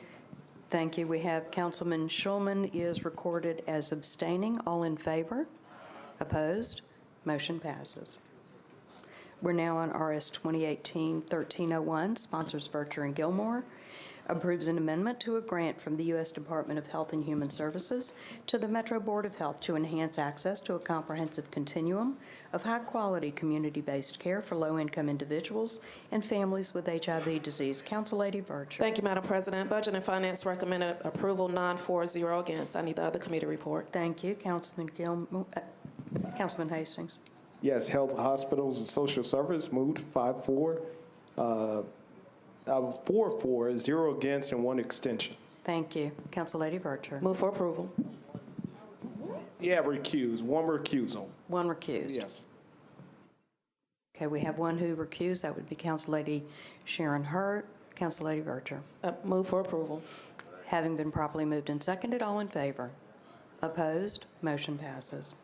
[SPEAKER 1] Thank you. We have Councilman Schulman is recorded as abstaining. All in favor? Opposed? Motion passes. We're now on RS 2018-1301, sponsors Vercher and Gilmore. Approves an amendment to a grant from the U.S. Department of Health and Human Services to the Metro Board of Health to enhance access to a comprehensive continuum of high-quality community-based care for low-income individuals and families with HIV disease. Council Lady Vercher.
[SPEAKER 7] Thank you, Madam President. Budget and Finance recommended approval, 9-4-0 against. I need the other committee report.
[SPEAKER 1] Thank you. Councilman Hastings.
[SPEAKER 3] Yes, Health, Hospitals, and Social Service moved 5-4. 4-4, 0 against, and 1 extension.
[SPEAKER 1] Thank you. Council Lady Vercher.
[SPEAKER 7] Move for approval.
[SPEAKER 3] Yeah, recuse, 1 recusal.
[SPEAKER 1] 1 recused.
[SPEAKER 3] Yes.
[SPEAKER 1] Okay, we have 1 who recused. That would be Council Lady Sharon Hurt. Council Lady Vercher.
[SPEAKER 7] Move for approval.
[SPEAKER 1] Having been properly moved and seconded, all in favor? Opposed? Motion passes.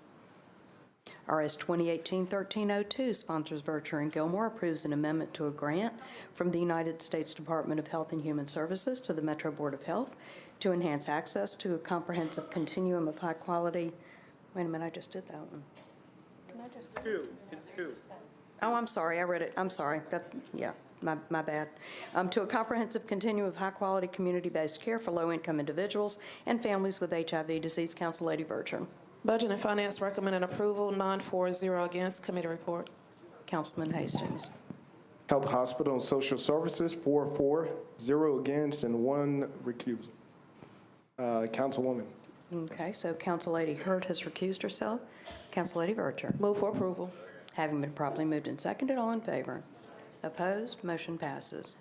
[SPEAKER 1] RS 2018-1302, sponsors Vercher and Gilmore, approves an amendment to a grant from the United States Department of Health and Human Services to the Metro Board of Health to enhance access to a comprehensive continuum of high quality. Wait a minute, I just did that one. Did I just?
[SPEAKER 3] It's 2.
[SPEAKER 1] Oh, I'm sorry, I read it. I'm sorry. My bad. To a comprehensive continuum of high quality community-based care for low-income individuals and families with HIV disease. Council Lady Vercher.
[SPEAKER 7] Budget and Finance recommended approval, 9-4-0 against. Committee report.
[SPEAKER 1] Councilman Hastings.
[SPEAKER 3] Health, Hospital, and Social Services, 4-4, 0 against, and 1 recusal. Councilwoman.
[SPEAKER 1] Okay, so Council Lady Hurt has recused herself. Council Lady Vercher.
[SPEAKER 7] Move for approval.
[SPEAKER 1] Having been properly moved and seconded, all in favor? Opposed? Motion passes.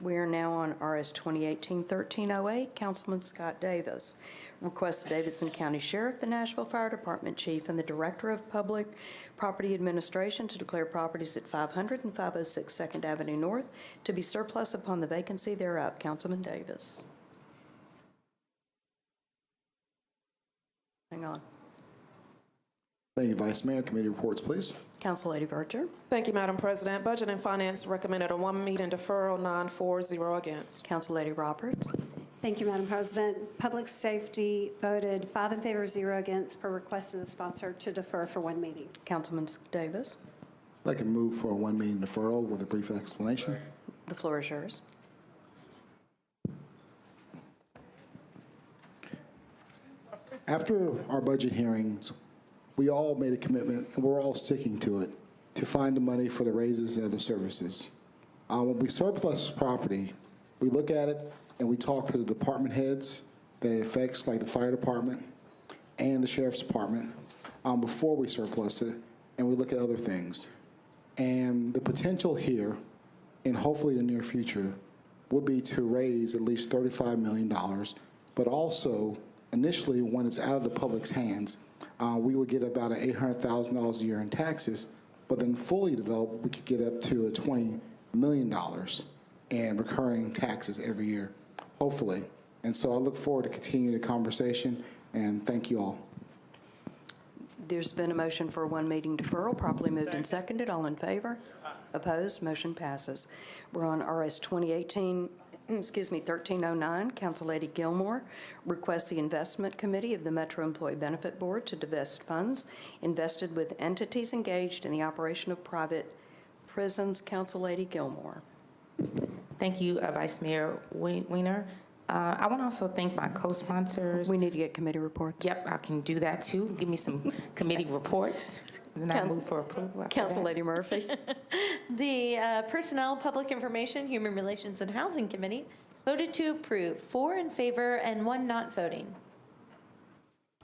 [SPEAKER 1] We are now on RS 2018-1308. Councilman Scott Davis requests the Davidson County Sheriff, the Nashville Fire Department Chief, and the Director of Public Property Administration to declare properties at 500 and 506 2nd Avenue North to be surplus upon the vacancy thereof. Councilman Davis. Hang on.
[SPEAKER 17] Thank you, Vice Mayor. Committee reports, please.
[SPEAKER 1] Council Lady Vercher.
[SPEAKER 7] Thank you, Madam President. Budget and Finance recommended a 1 meeting deferral, 9-4-0 against.
[SPEAKER 1] Council Lady Roberts.
[SPEAKER 23] Thank you, Madam President. Public Safety voted 5 in favor, 0 against, per request of the sponsor to defer for 1 meeting.
[SPEAKER 1] Councilman Davis.
[SPEAKER 17] I'd like to move for a 1 meeting deferral with a brief explanation.
[SPEAKER 1] The floor is yours.
[SPEAKER 17] After our budget hearings, we all made a commitment, and we're all sticking to it, to find the money for the raises and other services. When we surplus property, we look at it and we talk to the department heads that it affects, like the fire department and the sheriff's department, before we surplus it, and we look at other things. And the potential here, and hopefully in the near future, would be to raise at least $35 million, but also initially when it's out of the public's hands, we would get about $800,000 a year in taxes, but then fully developed, we could get up to $20 million in recurring taxes every year, hopefully. And so I look forward to continuing the conversation, and thank you all.
[SPEAKER 1] There's been a motion for a 1 meeting deferral, properly moved and seconded. All in favor? Opposed? Motion passes. We're on RS 1309. Council Lady Gilmore requests the Investment Committee of the Metro Employee Benefit Board to divest funds invested with entities engaged in the operation of private prisons. Council Lady Gilmore.
[SPEAKER 6] Thank you, Vice Mayor Weiner. I want to also thank my co-sponsors.
[SPEAKER 1] We need to get committee reports.
[SPEAKER 6] Yep, I can do that too. Give me some committee reports. Then I move for approval.
[SPEAKER 1] Council Lady Murphy.
[SPEAKER 10] The Personnel, Public Information, Human Relations, and Housing Committee voted to approve, 4 in favor and 1 not voting.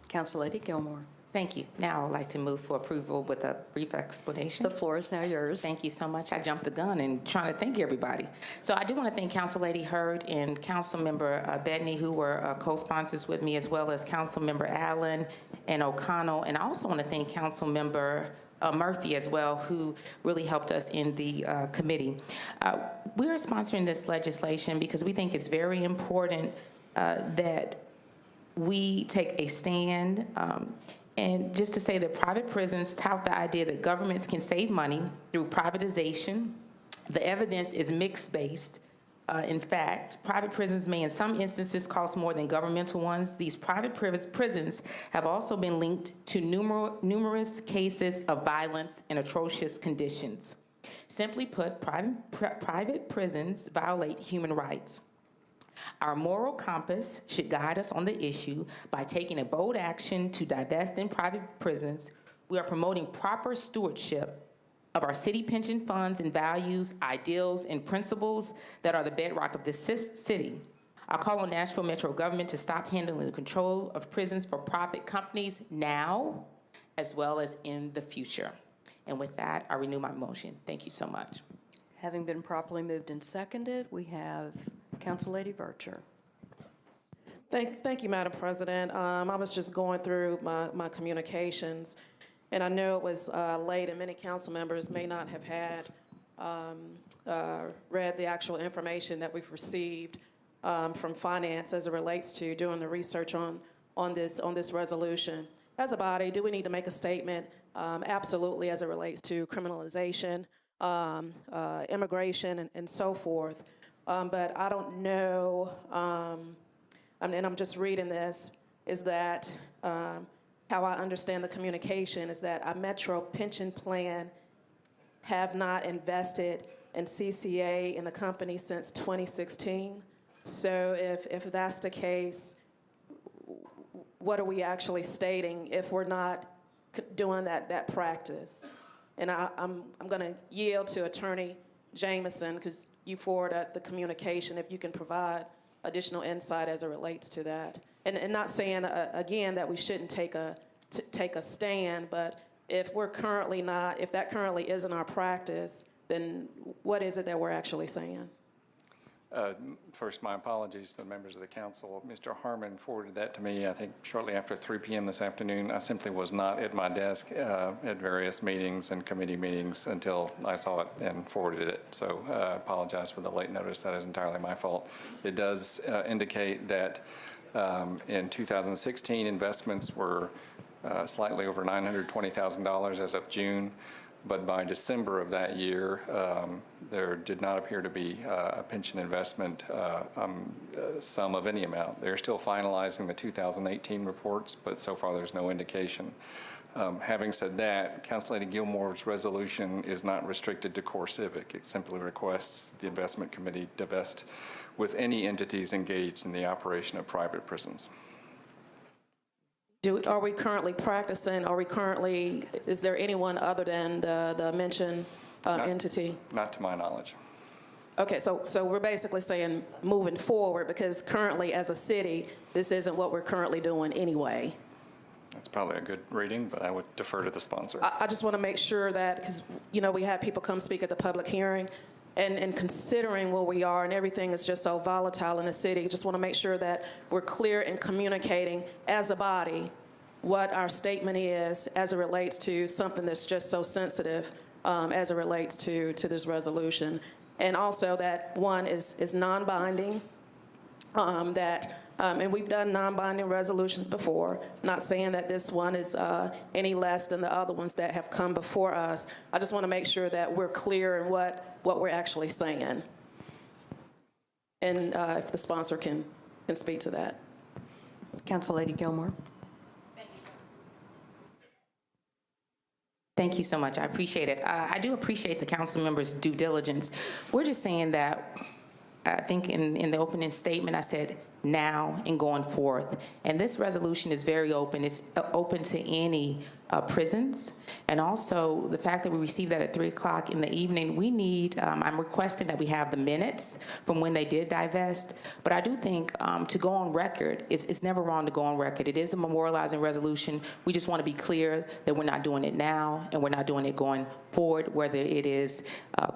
[SPEAKER 1] Council Lady Gilmore.
[SPEAKER 6] Thank you. Now I'd like to move for approval with a brief explanation.
[SPEAKER 1] The floor is now yours.
[SPEAKER 6] Thank you so much. I jumped the gun and trying to thank everybody. So I do want to thank Council Lady Hurd and Council Member Bedney, who were co-sponsors with me, as well as Council Member Allen and O'Connell. And I also want to thank Council Member Murphy as well, who really helped us in the committee. We're sponsoring this legislation because we think it's very important that we take a stand. And just to say that private prisons tout the idea that governments can save money through privatization. The evidence is mixed-based. In fact, private prisons may in some instances cost more than governmental ones. These private prisons have also been linked to numerous cases of violence and atrocious conditions. Simply put, private prisons violate human rights. Our moral compass should guide us on the issue by taking a bold action to divest in private prisons. We are promoting proper stewardship of our city pension funds and values, ideals, and principles that are the bedrock of this city. I call on Nashville Metro government to stop handling the control of prisons for profit companies now, as well as in the future. And with that, I renew my motion. Thank you so much.
[SPEAKER 1] Having been properly moved and seconded, we have Council Lady Bircher.
[SPEAKER 7] Thank you, Madam President. I was just going through my communications, and I know it was late, and many council members may not have had read the actual information that we've received from finance as it relates to doing the research on this resolution. As a body, do we need to make a statement? Absolutely, as it relates to criminalization, immigration, and so forth. But I don't know, and I'm just reading this, is that how I understand the communication is that a Metro pension plan have not invested in CCA in the company since 2016. So if that's the case, what are we actually stating if we're not doing that practice? And I'm going to yield to Attorney Jameson, because you forwarded the communication, if you can provide additional insight as it relates to that. And not saying, again, that we shouldn't take a stand, but if we're currently not, if that currently isn't our practice, then what is it that we're actually saying?
[SPEAKER 4] First, my apologies to the members of the council. Mr. Harmon forwarded that to me, I think, shortly after 3 p.m. this afternoon. I simply was not at my desk at various meetings and committee meetings until I saw it and forwarded it. So I apologize for the late notice. That is entirely my fault. It does indicate that in 2016, investments were slightly over $920,000 as of June. But by December of that year, there did not appear to be a pension investment sum of any amount. They're still finalizing the 2018 reports, but so far there's no indication. Having said that, Council Lady Gilmore's resolution is not restricted to core civic. It simply requests the investment committee divest with any entities engaged in the operation of private prisons.
[SPEAKER 7] Are we currently practicing, is there anyone other than the mentioned entity?
[SPEAKER 4] Not to my knowledge.
[SPEAKER 7] Okay, so we're basically saying moving forward, because currently as a city, this isn't what we're currently doing anyway.
[SPEAKER 4] That's probably a good reading, but I would defer to the sponsor.
[SPEAKER 7] I just want to make sure that, because, we had people come speak at the public hearing, and considering where we are and everything is just so volatile in the city, just want to make sure that we're clear in communicating as a body what our statement is as it relates to something that's just so sensitive as it relates to this resolution. And also that one is non-binding, and we've done non-binding resolutions before, not saying that this one is any less than the other ones that have come before us. I just want to make sure that we're clear in what we're actually saying. And if the sponsor can speak to that.
[SPEAKER 1] Council Lady Gilmore.
[SPEAKER 6] Thank you so much. I appreciate it. I do appreciate the council members' due diligence. We're just saying that, I think in the opening statement, I said now and going forth. And this resolution is very open. It's open to any prisons. And also the fact that we received that at 3 o'clock in the evening, we need, I'm requesting that we have the minutes from when they did divest. But I do think to go on record, it's never wrong to go on record. It is a memorializing resolution. We just want to be clear that we're not doing it now and we're not doing it going forward, whether it is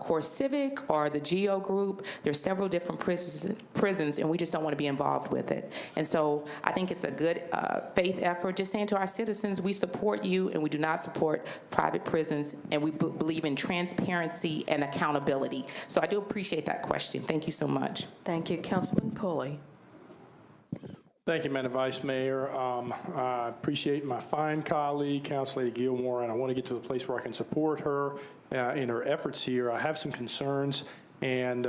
[SPEAKER 6] Core Civic or the GEO group. There's several different prisons, and we just don't want to be involved with it. And so I think it's a good faith effort, just saying to our citizens, we support you and we do not support private prisons, and we believe in transparency and accountability. So I do appreciate that question. Thank you so much.
[SPEAKER 1] Thank you. Councilman Pulley.
[SPEAKER 13] Thank you, Madam Vice Mayor. I appreciate my fine colleague, Council Lady Gilmore, and I want to get to a place where I can support her in her efforts here. I have some concerns, and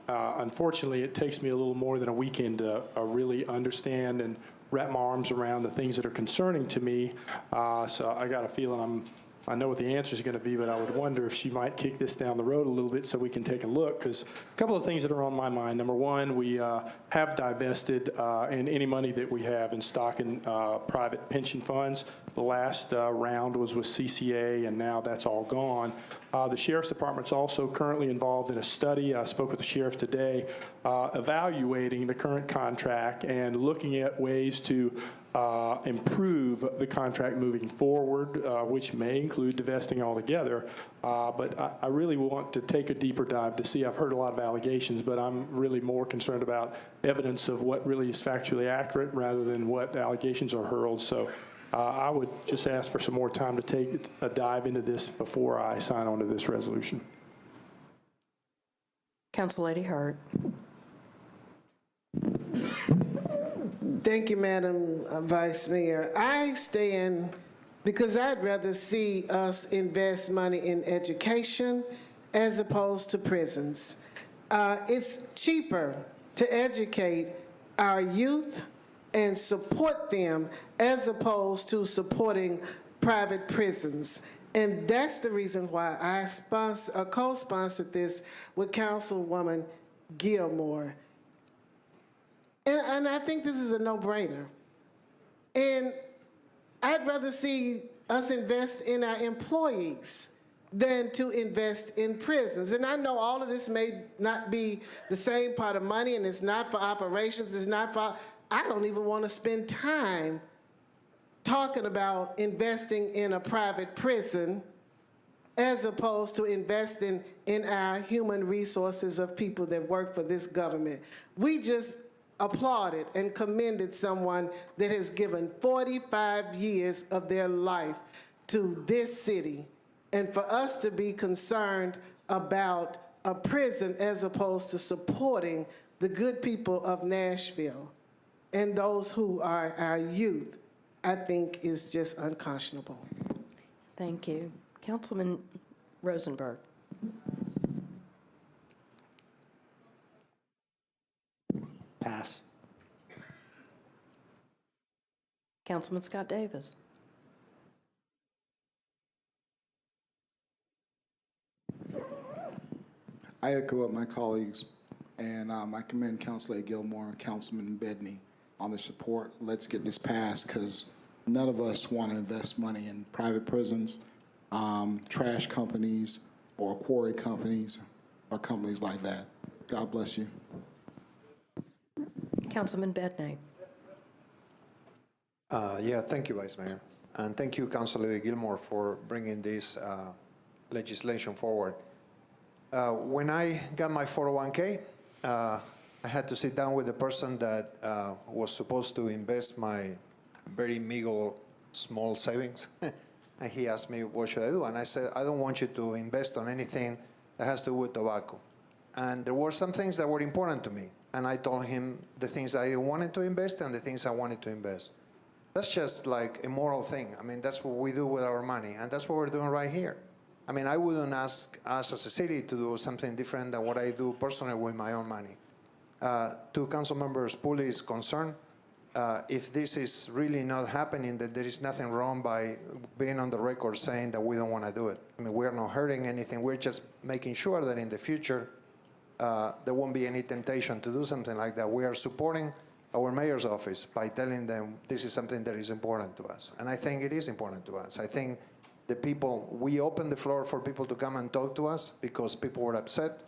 [SPEAKER 13] unfortunately, it takes me a little more than a weekend to really understand and wrap my arms around the things that are concerning to me. So I got a feeling I'm I know what the answer is going to be, but I would wonder if she might kick this down the road a little bit so we can take a look, because a couple of things that are on my mind. Number one, we have divested in any money that we have in stock and private pension funds. The last round was with CCA, and now that's all gone. The Sheriff's Department's also currently involved in a study. I spoke with the sheriff today, evaluating the current contract and looking at ways to improve the contract moving forward, which may include divesting altogether. But I really want to take a deeper dive to see. I've heard a lot of allegations, but I'm really more concerned about evidence of what really is factually accurate rather than what allegations are hurled. So I would just ask for some more time to take a dive into this before I sign on to this resolution.
[SPEAKER 1] Council Lady Hurt.
[SPEAKER 11] Thank you, Madam Vice Mayor. I stand because I'd rather see us invest money in education as opposed to prisons. It's cheaper to educate our youth and support them as opposed to supporting private prisons. And that's the reason why I co-sponsored this with Councilwoman Gilmore. And I think this is a no-brainer. And I'd rather see us invest in our employees than to invest in prisons. And I know all of this may not be the same pot of money, and it's not for operations, it's not for, I don't even want to spend time talking about investing in a private prison as opposed to investing in our human resources of people that work for this government. We just applauded and commended someone that has given 45 years of their life to this city. And for us to be concerned about a prison as opposed to supporting the good people of Nashville and those who are our youth, I think is just unconscionable.
[SPEAKER 1] Thank you. Councilman Rosenberg.
[SPEAKER 12] Pass.
[SPEAKER 1] Councilman Scott Davis.
[SPEAKER 17] I echo what my colleagues, and I commend Councilor Gilmore and Councilman Bedney on their support. Let's get this passed, because none of us want to invest money in private prisons, trash companies, or quarry companies, or companies like that. God bless you.
[SPEAKER 1] Councilman Bedney.
[SPEAKER 14] Yeah, thank you, Vice Mayor. And thank you, Councilor Gilmore, for bringing this legislation forward. When I got my 401k, I had to sit down with the person that was supposed to invest my very meager small savings. And he asked me, what should I do? And I said, I don't want you to invest on anything that has to do with tobacco. And there were some things that were important to me. And I told him the things I wanted to invest and the things I wanted to invest. That's just like a moral thing. I mean, that's what we do with our money. And that's what we're doing right here. I mean, I wouldn't ask us as a city to do something different than what I do personally with my own money. To Councilmember Spooley's concern, if this is really not happening, that there is nothing wrong by being on the record saying that we don't want to do it. I mean, we're not hurting anything. We're just making sure that in the future, there won't be any temptation to do something like that. We are supporting our mayor's office by telling them this is something that is important to us. And I think it is important to us. I think the people, we opened the floor for people to come and talk to us because people were upset.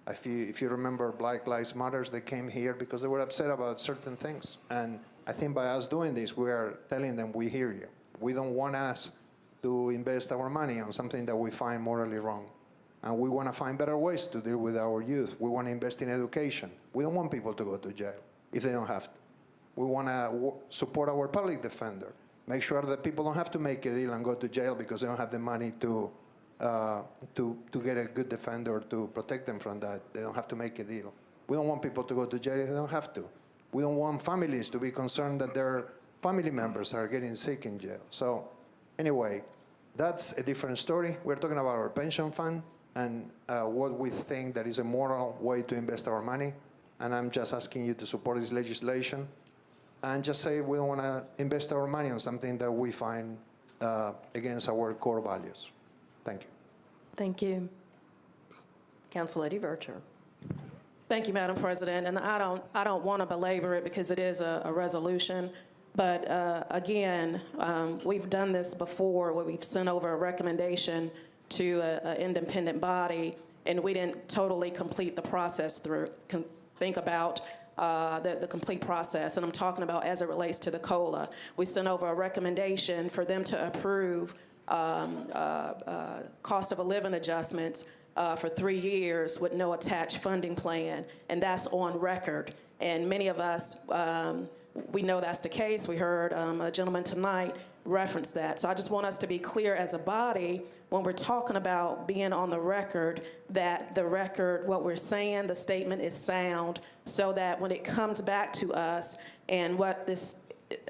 [SPEAKER 14] If you remember Black Lives Matter, they came here because they were upset about certain things. And I think by us doing this, we are telling them we hear you. We don't want us to invest our money on something that we find morally wrong. And we want to find better ways to deal with our youth. We want to invest in education. We don't want people to go to jail if they don't have to. We want to support our public defender. Make sure that people don't have to make a deal and go to jail because they don't have the money to get a good defender to protect them from that. They don't have to make a deal. We don't want people to go to jail if they don't have to. We don't want families to be concerned that their family members are getting sick in jail. So anyway, that's a different story. We're talking about our pension fund and what we think that is a moral way to invest our money. And I'm just asking you to support this legislation and just say we don't want to invest our money on something that we find against our core values. Thank you.
[SPEAKER 1] Thank you. Councilor Vercher.
[SPEAKER 15] Thank you, Madam President. And I don't want to belabor it because it is a resolution. But again, we've done this before where we've sent over a recommendation to an independent body, and we didn't totally complete the process through. Think about the complete process, and I'm talking about as it relates to the COLA. We sent over a recommendation for them to approve cost of a living adjustments for 3 years with no attached funding plan, and that's on record. And many of us, we know that's the case. We heard a gentleman tonight reference that. So I just want us to be clear as a body when we're talking about being on the record, that the record, what we're saying, the statement is sound, so that when it comes back to us and what this,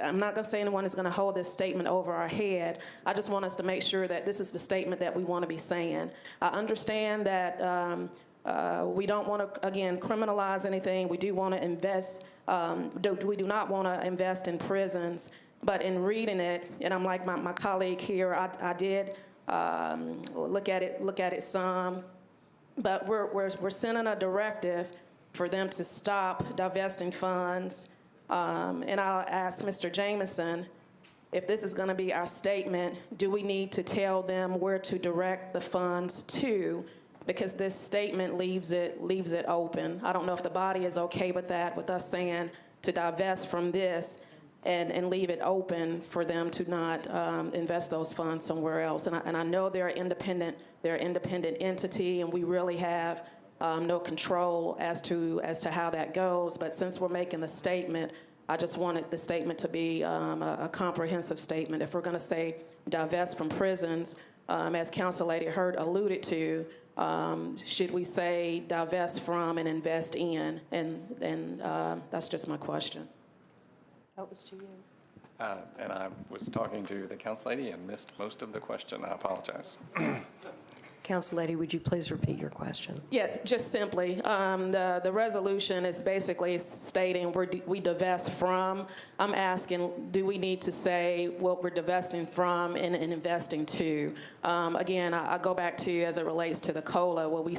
[SPEAKER 15] I'm not going to say anyone is going to hold this statement over our head. I just want us to make sure that this is the statement that we want to be saying. I understand that we don't want to, again, criminalize anything. We do want to invest. We do not want to invest in prisons. But in reading it, and I'm like my colleague here, I did look at it some. But we're sending a directive for them to stop divesting funds. And I'll ask Mr. Jameson, if this is going to be our statement, do we need to tell them where to direct the funds to? Because this statement leaves it open. I don't know if the body is okay with that, with us saying to divest from this and leave it open for them to not invest those funds somewhere else. And I know they're an independent entity, and we really have no control as to how that goes. But since we're making the statement, I just wanted the statement to be a comprehensive statement. If we're going to say divest from prisons, as Council Lady Hurt alluded to, should we say divest from and invest in? And that's just my question.
[SPEAKER 23] That was to you.
[SPEAKER 4] And I was talking to the council lady and missed most of the question. I apologize.
[SPEAKER 1] Council Lady, would you please repeat your question?
[SPEAKER 15] Yeah, just simply, the resolution is basically stating we divest from. I'm asking, do we need to say what we're divesting from and investing to? Again, I go back to, as it relates to the COLA, where we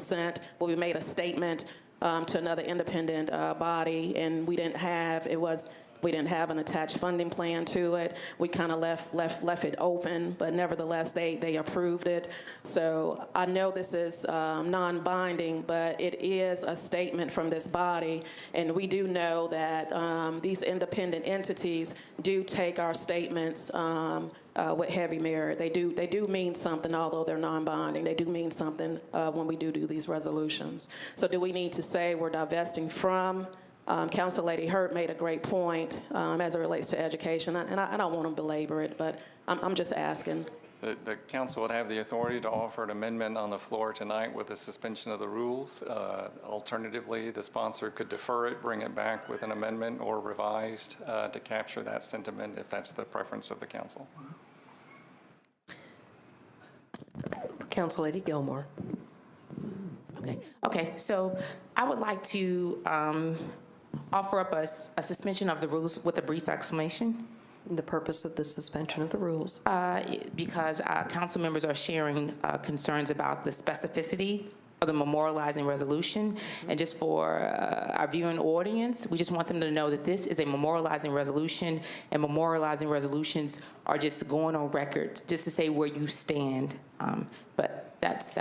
[SPEAKER 15] made a statement to another independent body, and we didn't have an attached funding plan to it. We kind of left it open, but nevertheless, they approved it. So I know this is non-binding, but it is a statement from this body, and we do know that these independent entities do take our statements with heavy merit. They do mean something, although they're non-binding. They do mean something when we do these resolutions. So do we need to say we're divesting from? Council Lady Hurt made a great point as it relates to education, and I don't want to belabor it, but I'm just asking.
[SPEAKER 4] The council would have the authority to offer an amendment on the floor tonight with a suspension of the rules. Alternatively, the sponsor could defer it, bring it back with an amendment or revised to capture that sentiment if that's the preference of the council.
[SPEAKER 1] Council Lady Gilmore.
[SPEAKER 6] Okay, so I would like to offer up a suspension of the rules with a brief explanation.
[SPEAKER 1] The purpose of the suspension of the rules?
[SPEAKER 6] Because council members are sharing concerns about the specificity of the memorializing resolution. And just for our viewing audience, we just want them to know that this is a memorializing resolution, and memorializing resolutions are just going on record, just to say where you stand. But that's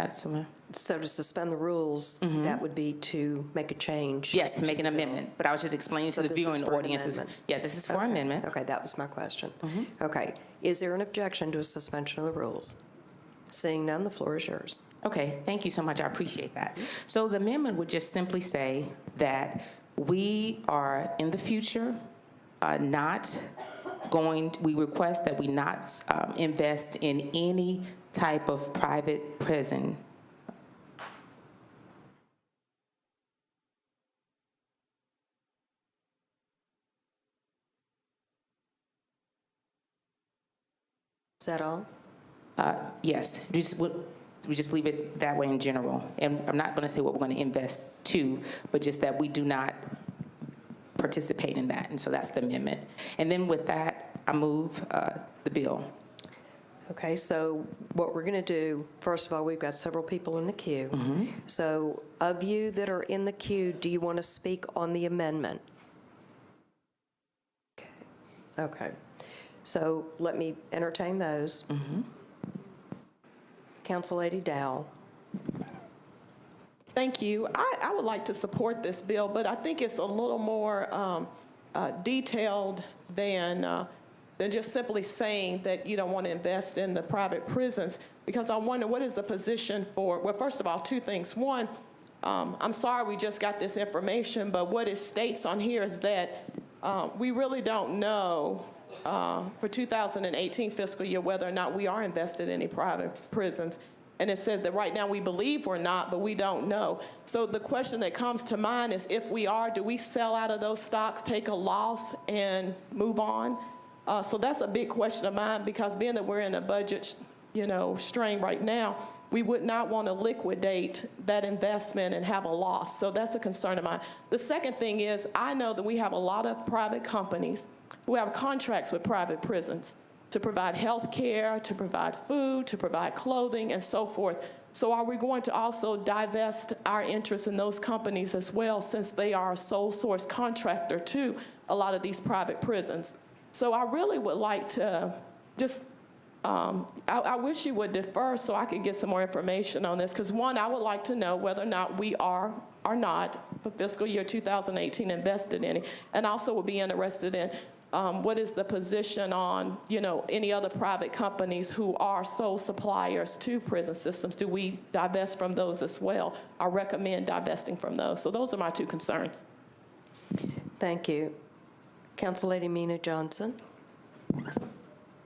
[SPEAKER 1] So to suspend the rules, that would be to make a change?
[SPEAKER 6] Yes, to make an amendment. But I was just explaining to the viewing audiences. Yes, this is for amendment.
[SPEAKER 1] Okay, that was my question. Okay, is there an objection to a suspension of the rules? Seeing none, the floor is yours.
[SPEAKER 6] Okay, thank you so much. I appreciate that. So the amendment would just simply say that we are in the future we request that we not invest in any type of private prison.
[SPEAKER 1] Is that all?
[SPEAKER 6] Yes, we just leave it that way in general. And I'm not going to say what we're going to invest to, but just that we do not participate in that. And so that's the amendment. And then with that, I move the bill.
[SPEAKER 1] Okay, so what we're going to do, first of all, we've got several people in the queue. So of you that are in the queue, do you want to speak on the amendment? Okay. So let me entertain those. Council Lady Dowell.
[SPEAKER 16] Thank you. I would like to support this bill, but I think it's a little more detailed than just simply saying that you don't want to invest in the private prisons, because I wonder what is the position for, well, first of all, two things. One, I'm sorry we just got this information, but what it states on here is that we really don't know for 2018 fiscal year whether or not we are invested in any private prisons. And it said that right now we believe we're not, but we don't know. So the question that comes to mind is, if we are, do we sell out of those stocks, take a loss, and move on? So that's a big question of mine, because being that we're in a budget, strain right now, we would not want to liquidate that investment and have a loss. So that's a concern of mine. The second thing is, I know that we have a lot of private companies who have contracts with private prisons to provide health care, to provide food, to provide clothing, and so forth. So are we going to also divest our interest in those companies as well, since they are a sole source contractor to a lot of these private prisons? So I really would like to just, I wish you would defer so I could get some more information on this, because one, I would like to know whether or not we are or not for fiscal year 2018 invested in it, and also would be interested in what is the position on, any other private companies who are sole suppliers to prison systems? Do we divest from those as well? I recommend divesting from those. So those are my two concerns.
[SPEAKER 1] Thank you. Council Lady Mina Johnson.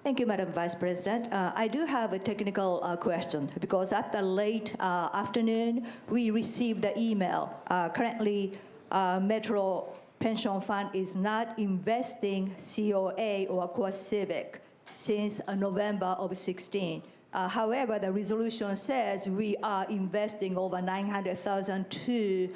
[SPEAKER 18] Thank you, Madam Vice President. I do have a technical question, because at the late afternoon, we received the email. Currently, Metro Pension Fund is not investing COA or Core Civic since November of 16. However, the resolution says we are investing over $900,000 to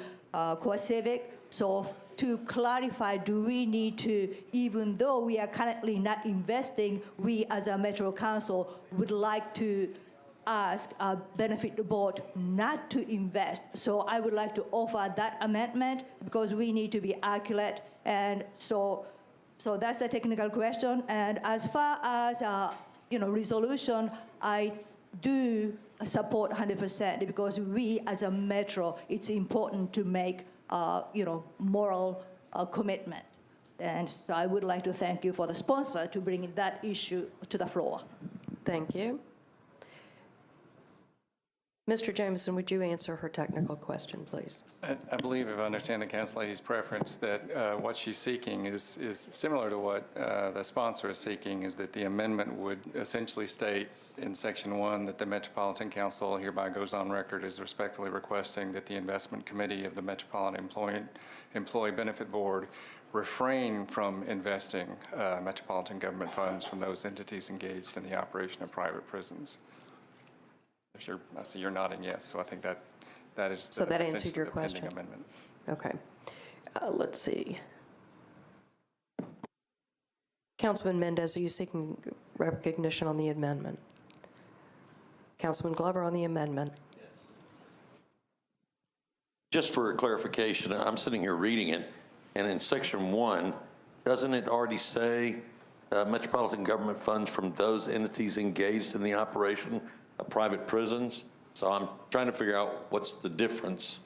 [SPEAKER 18] Core Civic. So to clarify, do we need to, even though we are currently not investing, we as a Metro Council would like to ask our benefit board not to invest? So I would like to offer that amendment, because we need to be accurate. And so that's a technical question. And as far as resolution, I do support 100%, because we as a Metro, it's important to make moral commitment. And so I would like to thank you for the sponsor to bring that issue to the floor.
[SPEAKER 1] Thank you. Mr. Jameson, would you answer her technical question, please?
[SPEAKER 4] I believe, if I understand the council lady's preference, that what she's seeking is similar to what the sponsor is seeking, is that the amendment would essentially state in Section 1 that the Metropolitan Council hereby goes on record as respectfully requesting that the Investment Committee of the Metropolitan Employee Benefit Board refrain from investing metropolitan government funds from those entities engaged in the operation of private prisons. I see you're nodding yes, so I think that is
[SPEAKER 1] so that answered your question.
[SPEAKER 4] Amendment.
[SPEAKER 1] Okay. Let's see. Councilman Mendez, are you seeking recognition on the amendment? Councilman Glover on the amendment.
[SPEAKER 22] Just for clarification, I'm sitting here reading it, and in Section 1, doesn't it already say metropolitan government funds from those entities engaged in the operation of private prisons? So I'm trying to figure out what's the difference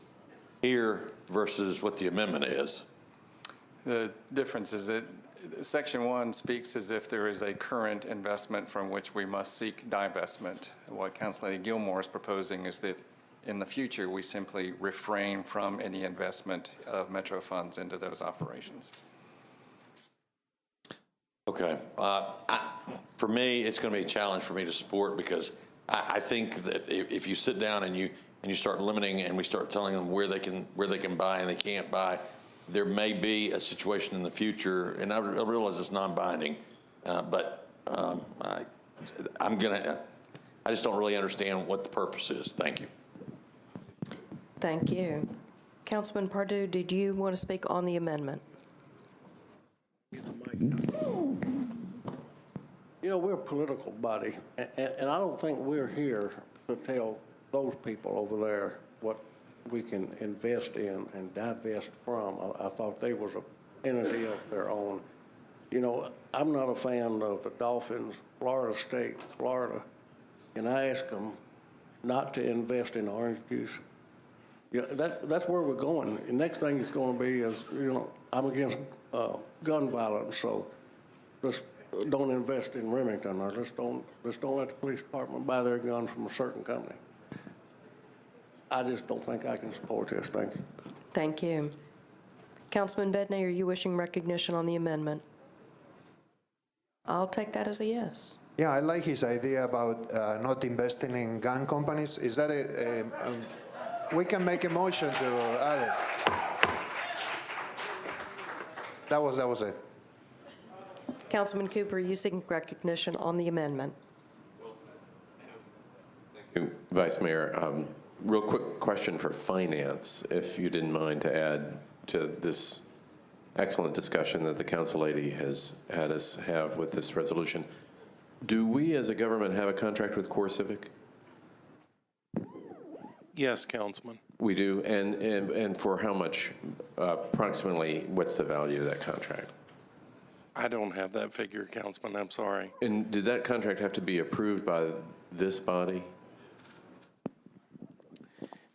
[SPEAKER 22] here versus what the amendment is.
[SPEAKER 4] The difference is that Section 1 speaks as if there is a current investment from which we must seek divestment. What Council Lady Gilmore is proposing is that in the future we simply refrain from any investment of Metro funds into those operations.
[SPEAKER 22] Okay. For me, it's going to be a challenge for me to support, because I think that if you sit down and you start limiting, and we start telling them where they can buy and they can't buy, there may be a situation in the future, and I realize it's non-binding, but I just don't really understand what the purpose is. Thank you.
[SPEAKER 1] Thank you. Councilman Pardue, did you want to speak on the amendment?
[SPEAKER 19] You know, we're a political body, and I don't think we're here to tell those people over there what we can invest in and divest from. I thought they was an entity of their own. You know, I'm not a fan of the Dolphins, Florida State, Florida, and I asked them not to invest in orange juice. Yeah, that's where we're going. The next thing it's going to be is, you know, I'm against gun violence, so let's don't invest in Remington, or let's don't let the police department buy their guns from a certain company. I just don't think I can support this. Thank you.
[SPEAKER 1] Thank you. Councilman Bedney, are you wishing recognition on the amendment? I'll take that as a yes.
[SPEAKER 14] Yeah, I like his idea about not investing in gun companies. Is that we can make a motion to add it. That was it.
[SPEAKER 1] Councilman Cooper, are you seeking recognition on the amendment?
[SPEAKER 20] Thank you, Vice Mayor. Real quick question for finance, if you didn't mind to add to this excellent discussion that the council lady has had us have with this resolution. Do we as a government have a contract with Core Civic?
[SPEAKER 21] Yes, Councilman.
[SPEAKER 20] We do, and for how much, approximately, what's the value of that contract?
[SPEAKER 21] I don't have that figure, Councilman, I'm sorry.
[SPEAKER 20] And did that contract have to be approved by this body?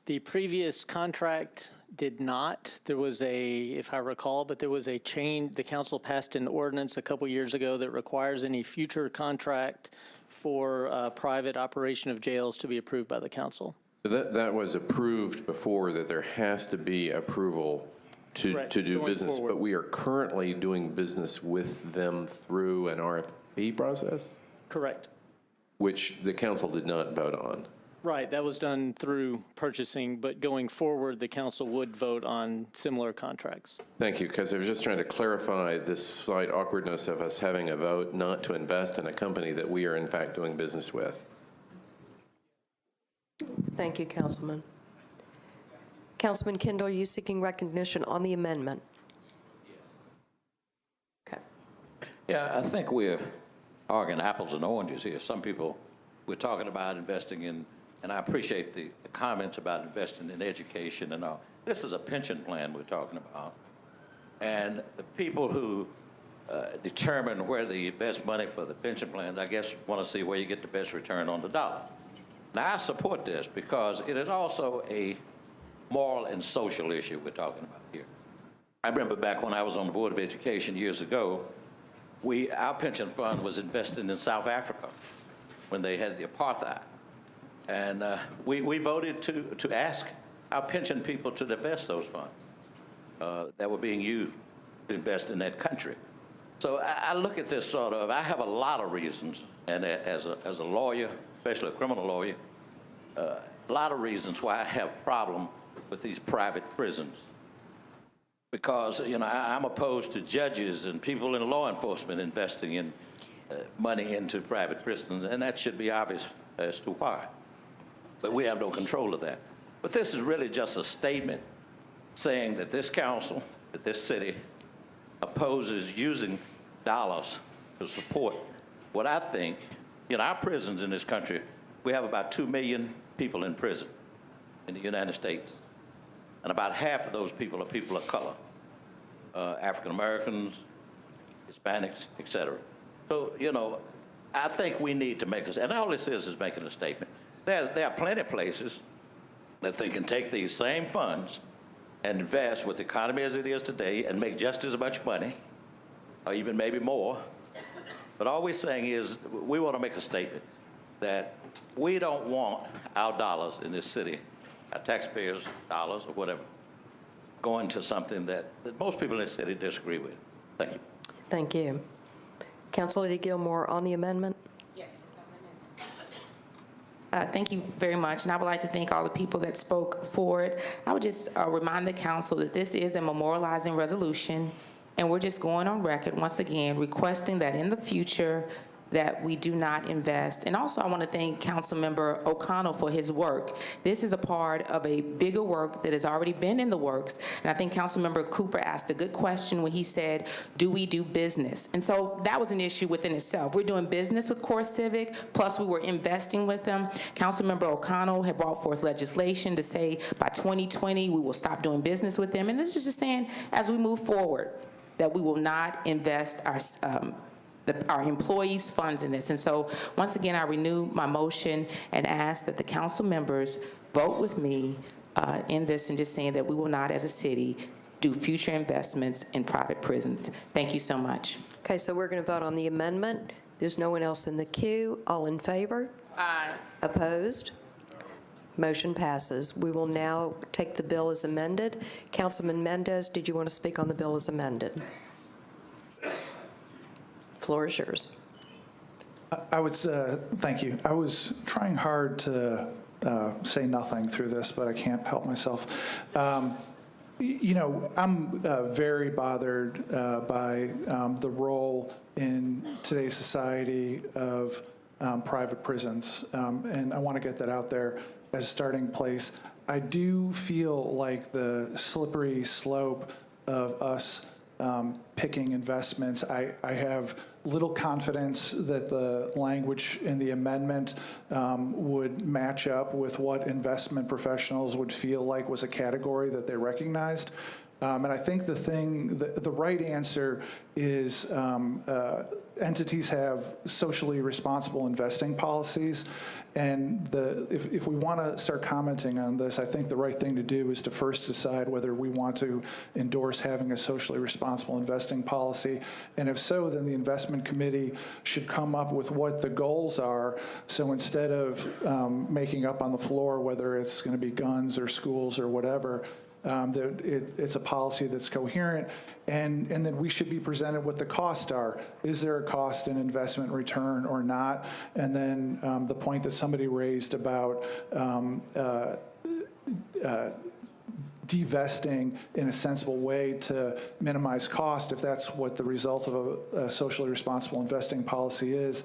[SPEAKER 24] The previous contract did not. There was if I recall, but there was a change. The council passed an ordinance a couple years ago that requires any future contract for private operation of jails to be approved by the council.
[SPEAKER 20] So that was approved before, that there has to be approval to do
[SPEAKER 24] Going
[SPEAKER 20] business,
[SPEAKER 24] forward.
[SPEAKER 20] but we are currently doing business with them through an RFP process?
[SPEAKER 24] Correct.
[SPEAKER 20] Which the council did not vote on.
[SPEAKER 24] Right, that was done through purchasing, but going forward, the council would vote on similar contracts.
[SPEAKER 20] Thank you, because I was just trying to clarify this slight awkwardness of us having a vote not to invest in a company that we are in fact doing business with.
[SPEAKER 1] Thank you, Councilman. Councilman Kendall, are you seeking recognition on the amendment? Okay.
[SPEAKER 25] Yeah, I think we're arguing apples and oranges here. Some people, we're talking about investing in, and I appreciate the comments about investing in education and all. This is a pension plan we're talking about. And the people who determine where they invest money for the pension plans, I guess, want to see where you get the best return on the dollar. Now, I support this because it is also a moral and social issue we're talking about here. I remember back when I was on the Board of Education years ago, our pension fund was invested in South Africa when they had the apartheid. And we voted to ask our pension people to divest those funds that were being used to invest in that country. So I look at this sort of, I have a lot of reasons, and as a lawyer, especially a criminal lawyer, a lot of reasons why I have a problem with these private prisons. Because, you know, I'm opposed to judges and people in law enforcement investing in money into private prisons, and that should be obvious as to why. But we have no control of that. But this is really just a statement saying that this council, that this city, opposes using dollars to support what I think, you know, our prisons in this country, we have about 2 million people in prison in the United States. And about half of those people are people of color, African Americans, Hispanics, et cetera. So, you know, I think we need to make and all this is making a statement. There are plenty of places that they can take these same funds and invest with the economy as it is today and make just as much money, or even maybe more. But all we're saying is we want to make a statement that we don't want our dollars in this city, our taxpayers' dollars or whatever, going to something that most people in this city disagree with. Thank you.
[SPEAKER 1] Thank you. Councilor Lady Gilmore, on the amendment?
[SPEAKER 6] Yes. Thank you very much, and I would like to thank all the people that spoke for it. I would just remind the council that this is a memorializing resolution, and we're just going on record once again requesting that in the future, that we do not invest. And also, I want to thank Councilmember O'Connell for his work. This is a part of a bigger work that has already been in the works. And I think Councilmember Cooper asked a good question when he said, do we do business? And so that was an issue within itself. We're doing business with Core Civic, plus we were investing with them. Councilmember O'Connell had brought forth legislation to say by 2020 we will stop doing business with them. And this is just saying, as we move forward, that we will not invest our employees' funds in this. And so, once again, I renew my motion and ask that the council members vote with me in this, and just saying that we will not, as a city, do future investments in private prisons. Thank you so much.
[SPEAKER 1] Okay, so we're going to vote on the amendment. There's no one else in the queue. All in favor?
[SPEAKER 6] Aye.
[SPEAKER 1] Opposed? Motion passes. We will now take the bill as amended. Councilman Mendez, did you want to speak on the bill as amended? Floor is yours.
[SPEAKER 2] Thank you. I was trying hard to say nothing through this, but I can't help myself. You know, I'm very bothered by the role in today's society of private prisons, and I want to get that out there as a starting place. I do feel like the slippery slope of us picking investments, I have little confidence that the language in the amendment would match up with what investment professionals would feel like was a category that they recognized. And I think the right answer is entities have socially responsible investing policies. And if we want to start commenting on this, I think the right thing to do is to first decide whether we want to endorse having a socially responsible investing policy. And if so, then the investment committee should come up with what the goals are. So instead of making up on the floor whether it's going to be guns or schools or whatever, it's a policy that's coherent, and then we should be presented what the costs are. Is there a cost in investment return or not? And then the point that somebody raised about divesting in a sensible way to minimize cost, if that's what the result of a socially responsible investing policy is.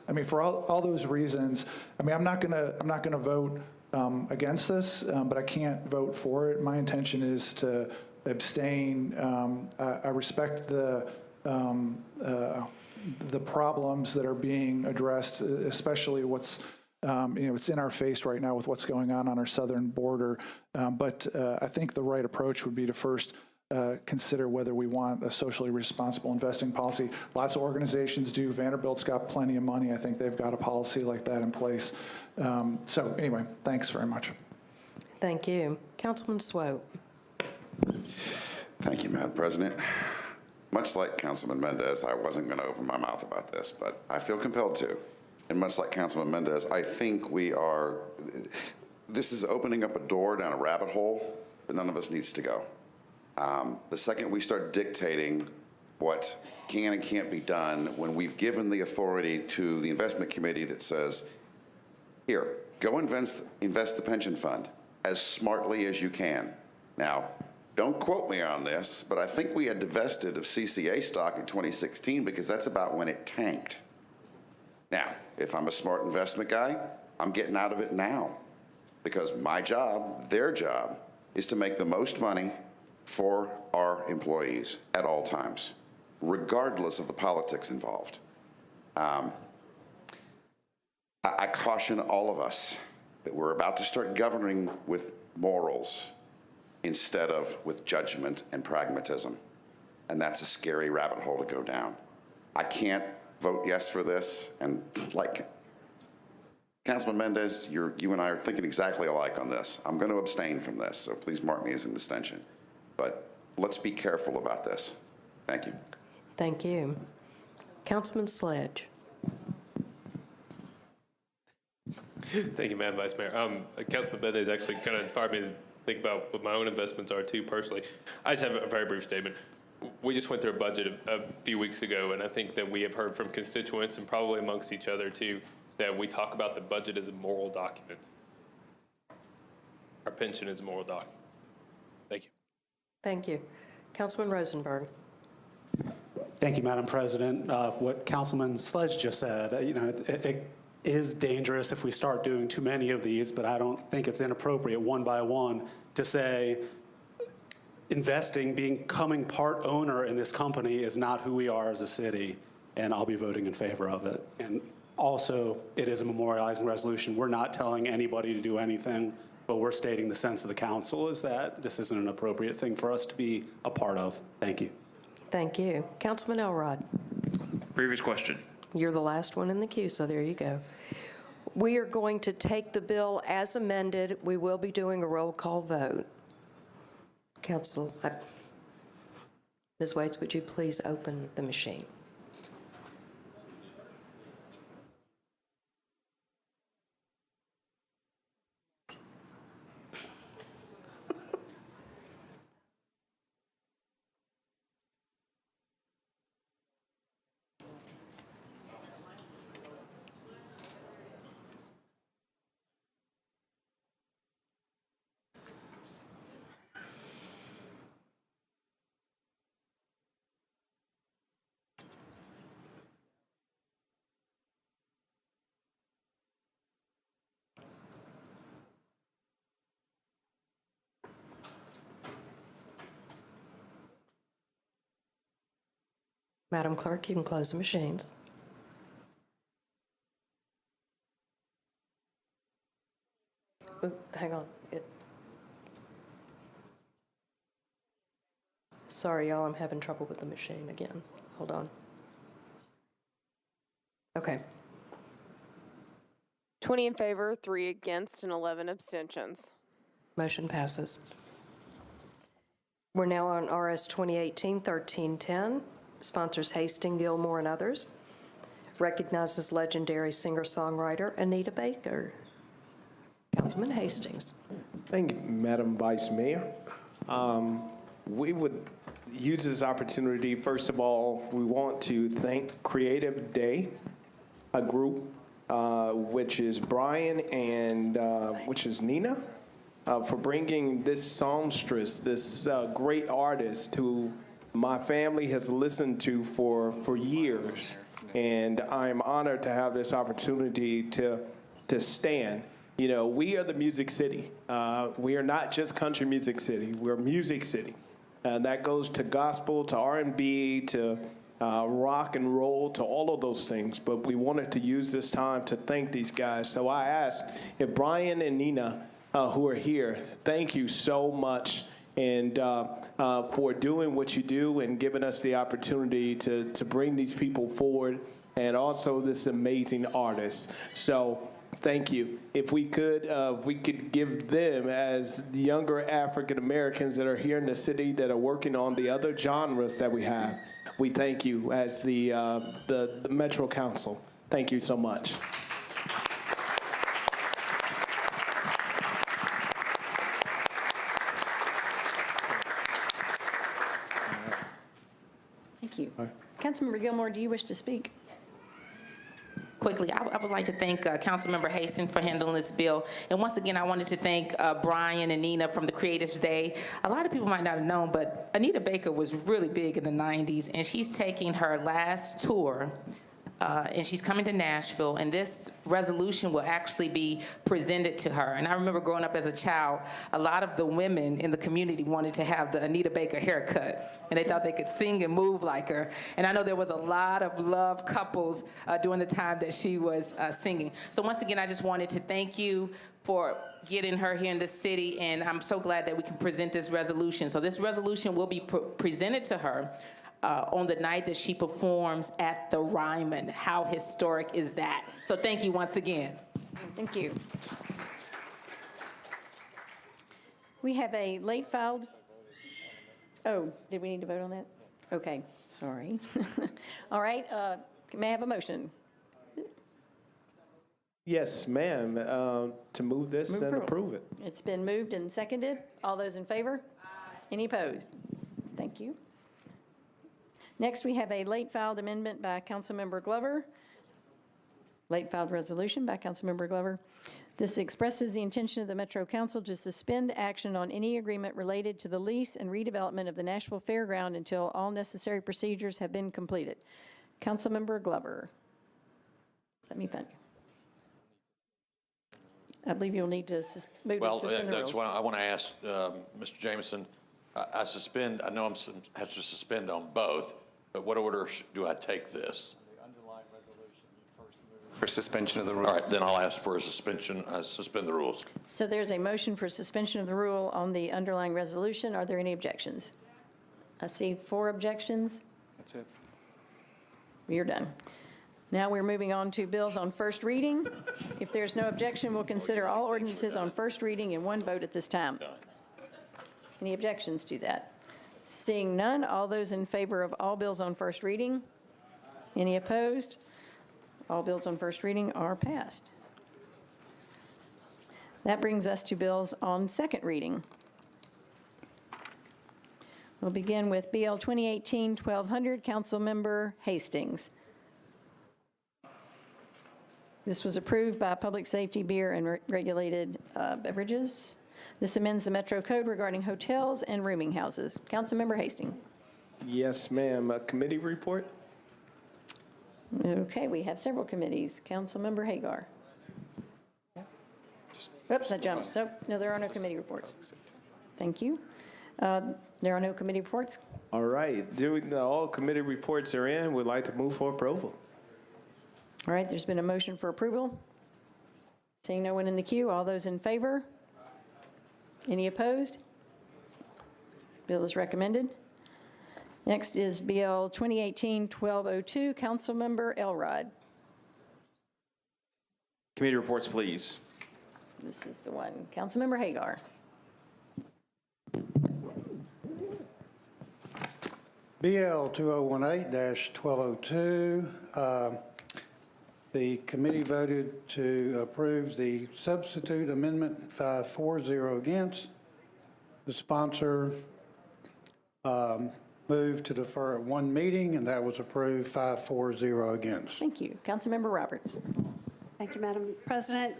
[SPEAKER 2] I mean, for all those reasons, I mean, I'm not gonna vote against this, but I can't vote for it. My intention is to abstain. I respect the problems that are being addressed, especially what's it's in our face right now with what's going on our southern border. But I think the right approach would be to first consider whether we want a socially responsible investing policy. Lots of organizations do. Vanderbilt's got plenty of money. I think they've got a policy like that in place. So anyway, thanks very much.
[SPEAKER 1] Thank you. Councilman Swope.
[SPEAKER 3] Thank you, Madam President. Much like Councilman Mendez, I wasn't going to open my mouth about this, but I feel compelled to. And much like Councilman Mendez, I think this is opening up a door down a rabbit hole that none of us needs to go. The second we start dictating what can and can't be done, when we've given the authority to the investment committee that says, here, go invest the pension fund as smartly as you can. Now, don't quote me on this, but I think we had divested of CCA stock in 2016 because that's about when it tanked. Now, if I'm a smart investment guy, I'm getting out of it now because my job, their job, is to make the most money for our employees at all times, regardless of the politics involved. I caution all of us that we're about to start governing with morals instead of with judgment and pragmatism. And that's a scary rabbit hole to go down. I can't vote yes for this. And like Councilman Mendez, you and I are thinking exactly alike on this. I'm going to abstain from this, so please mark me as an abstention. But let's be careful about this. Thank you.
[SPEAKER 1] Thank you. Councilman Sledge.
[SPEAKER 5] Thank you, Madam Vice Mayor. Councilman Mendez actually kind of inspired me to think about what my own investments are too personally. I just have a very brief statement. We just went through a budget a few weeks ago, and I think that we have heard from constituents and probably amongst each other too, that we talk about the budget as a moral document. Our pension is a moral document. Thank you.
[SPEAKER 1] Thank you. Councilman Rosenberg.
[SPEAKER 12] Thank you, Madam President. What Councilman Sledge just said, it is dangerous if we start doing too many of these, but I don't think it's inappropriate one by one to say investing, becoming part owner in this company is not who we are as a city, and I'll be voting in favor of it. And also, it is a memorializing resolution. We're not telling anybody to do anything, but we're stating the sense of the council is that this isn't an appropriate thing for us to be a part of. Thank you.
[SPEAKER 1] Thank you. Councilman Elrod.
[SPEAKER 7] Previous question.
[SPEAKER 1] You're the last one in the queue, so there you go. We are going to take the bill as amended. We will be doing a roll call vote. Ms. Waits, would you please open the machine? Madam Clerk, you can close the machines. Ooh, hang on. Sorry, y'all, I'm having trouble with the machine again. Hold on. Okay.
[SPEAKER 8] 20 in favor, 3 against, and 11 abstentions.
[SPEAKER 1] Motion passes. We're now on RS 2018-1310. Sponsors Hastings, Gilmore, and others. Recognizes legendary singer-songwriter Anita Baker. Councilman Hastings.
[SPEAKER 9] Thank you, Madam Vice Mayor. We would use this opportunity, first of all, we want to thank Creative Day, a group which is Brian and which is Nina, for bringing this songstress, this great artist who my family has listened to for years. And I'm honored to have this opportunity to stand. You know, we are the Music City. We are not just country music city, we're Music City. And that goes to gospel, to R&B, to rock and roll, to all of those things. But we wanted to use this time to thank these guys. So I asked if Brian and Nina, who are here, thank you so much and for doing what you do and giving us the opportunity to bring these people forward and also this amazing artist. So thank you. If we could give them, as the younger African Americans that are here in the city that are working on the other genres that we have, we thank you as the Metro Council. Thank you so much.
[SPEAKER 10] Thank you. Councilmember Gilmore, do you wish to speak?
[SPEAKER 6] Quickly, I would like to thank Councilmember Hastings for handling this bill. And once again, I wanted to thank Brian and Nina from the Creatives Day. A lot of people might not have known, but Anita Baker was really big in the 90s, and she's taking her last tour, and she's coming to Nashville, and this resolution will actually be presented to her. And I remember growing up as a child, a lot of the women in the community wanted to have the Anita Baker haircut, and they thought they could sing and move like her. And I know there was a lot of love couples during the time that she was singing. So once again, I just wanted to thank you for getting her here in the city, and I'm so glad that we can present this resolution. So this resolution will be presented to her on the night that she performs at the Ryman. How historic is that? So thank you once again.
[SPEAKER 10] Thank you. We have a late filed. Oh, did we need to vote on that? Okay, sorry. All right, may I have a motion?
[SPEAKER 9] Yes, ma'am, to move this and approve it.
[SPEAKER 10] It's been moved and seconded. All those in favor? Any opposed? Thank you. Next, we have a late filed amendment by Councilmember Glover. Late filed resolution by Councilmember Glover. This expresses the intention of the Metro Council to suspend action on any agreement related to the lease and redevelopment of the Nashville Fairground until all necessary procedures have been completed. Councilmember Glover. Let me find you. I believe you'll need to move to suspend the rules.
[SPEAKER 22] That's why I want to ask Mr. Jameson. I know have to suspend on both, but what order do I take this?
[SPEAKER 4] For suspension of the rules.
[SPEAKER 22] All right, then I'll ask for a suspension, suspend the rules.
[SPEAKER 10] So there's a motion for suspension of the rule on the underlying resolution. Are there any objections? I see 4 objections.
[SPEAKER 4] That's it.
[SPEAKER 10] You're done. Now we're moving on to bills on first reading. If there's no objection, we'll consider all ordinances on first reading in one vote at this time. Any objections to that? Seeing none, all those in favor of all bills on first reading? Any opposed? All bills on first reading are passed. That brings us to bills on second reading. We'll begin with BL 2018-1200, Councilmember Hastings. This was approved by Public Safety, Beer, and Regulated Beverages. This amends the Metro Code regarding hotels and rooming houses. Councilmember Hastings.
[SPEAKER 9] Yes, ma'am. A committee report?
[SPEAKER 10] Okay, we have several committees. Councilmember Hagar. Oops, I jumped. So, no, there are no committee reports. Thank you. There are no committee reports.
[SPEAKER 9] All right. All committee reports are in. We'd like to move for approval.
[SPEAKER 10] All right, there's been a motion for approval. Seeing no one in the queue, all those in favor? Any opposed? Bill is recommended. Next is BL 2018-1202, Councilmember Elrod.
[SPEAKER 7] Committee reports, please.
[SPEAKER 10] This is the one. Councilmember Hagar.
[SPEAKER 11] BL 2018-1202, the committee voted to approve the substitute amendment 5-4-0 against. The sponsor moved to defer at one meeting, and that was approved 5-4-0 against.
[SPEAKER 10] Thank you. Councilmember Roberts.
[SPEAKER 13] Thank you, Madam President.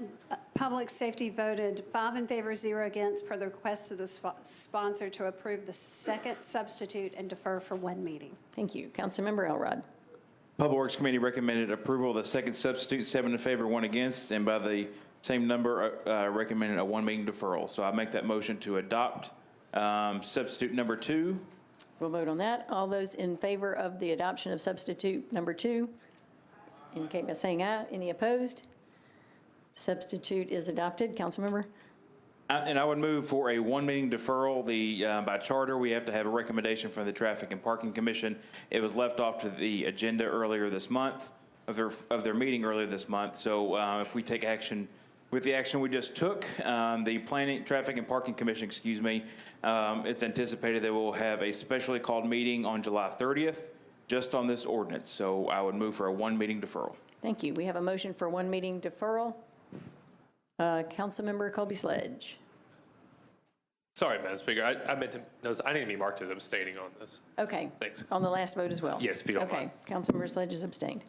[SPEAKER 13] Public Safety voted 5 in favor, 0 against, per the request of the sponsor to approve the second substitute and defer for one meeting.
[SPEAKER 10] Thank you. Councilmember Elrod.
[SPEAKER 7] Public Works Committee recommended approval of the second substitute, 7 in favor, 1 against, and by the same number recommended a 1 meeting deferral. So I make that motion to adopt substitute number 2.
[SPEAKER 10] We'll vote on that. All those in favor of the adoption of substitute number 2, indicate by saying aye. Any opposed? Substitute is adopted. Councilmember?
[SPEAKER 7] And I would move for a 1 meeting deferral. By charter, we have to have a recommendation from the Traffic and Parking Commission. It was left off to the agenda earlier this month, of their meeting earlier this month. So if we take action, with the action we just took, the Traffic and Parking Commission, it's anticipated that we'll have a specially called meeting on July 30th, just on this ordinance. So I would move for a 1 meeting deferral.
[SPEAKER 10] Thank you. We have a motion for 1 meeting deferral. Councilmember Colby Sledge.
[SPEAKER 5] Sorry, Madam Speaker. I meant to notice I need to be marked as abstaining on this.
[SPEAKER 10] Okay.
[SPEAKER 5] Thanks.
[SPEAKER 10] On the last vote as well?
[SPEAKER 5] Yes, if you don't mind.
[SPEAKER 10] Okay. Councilmember Sledge is abstained.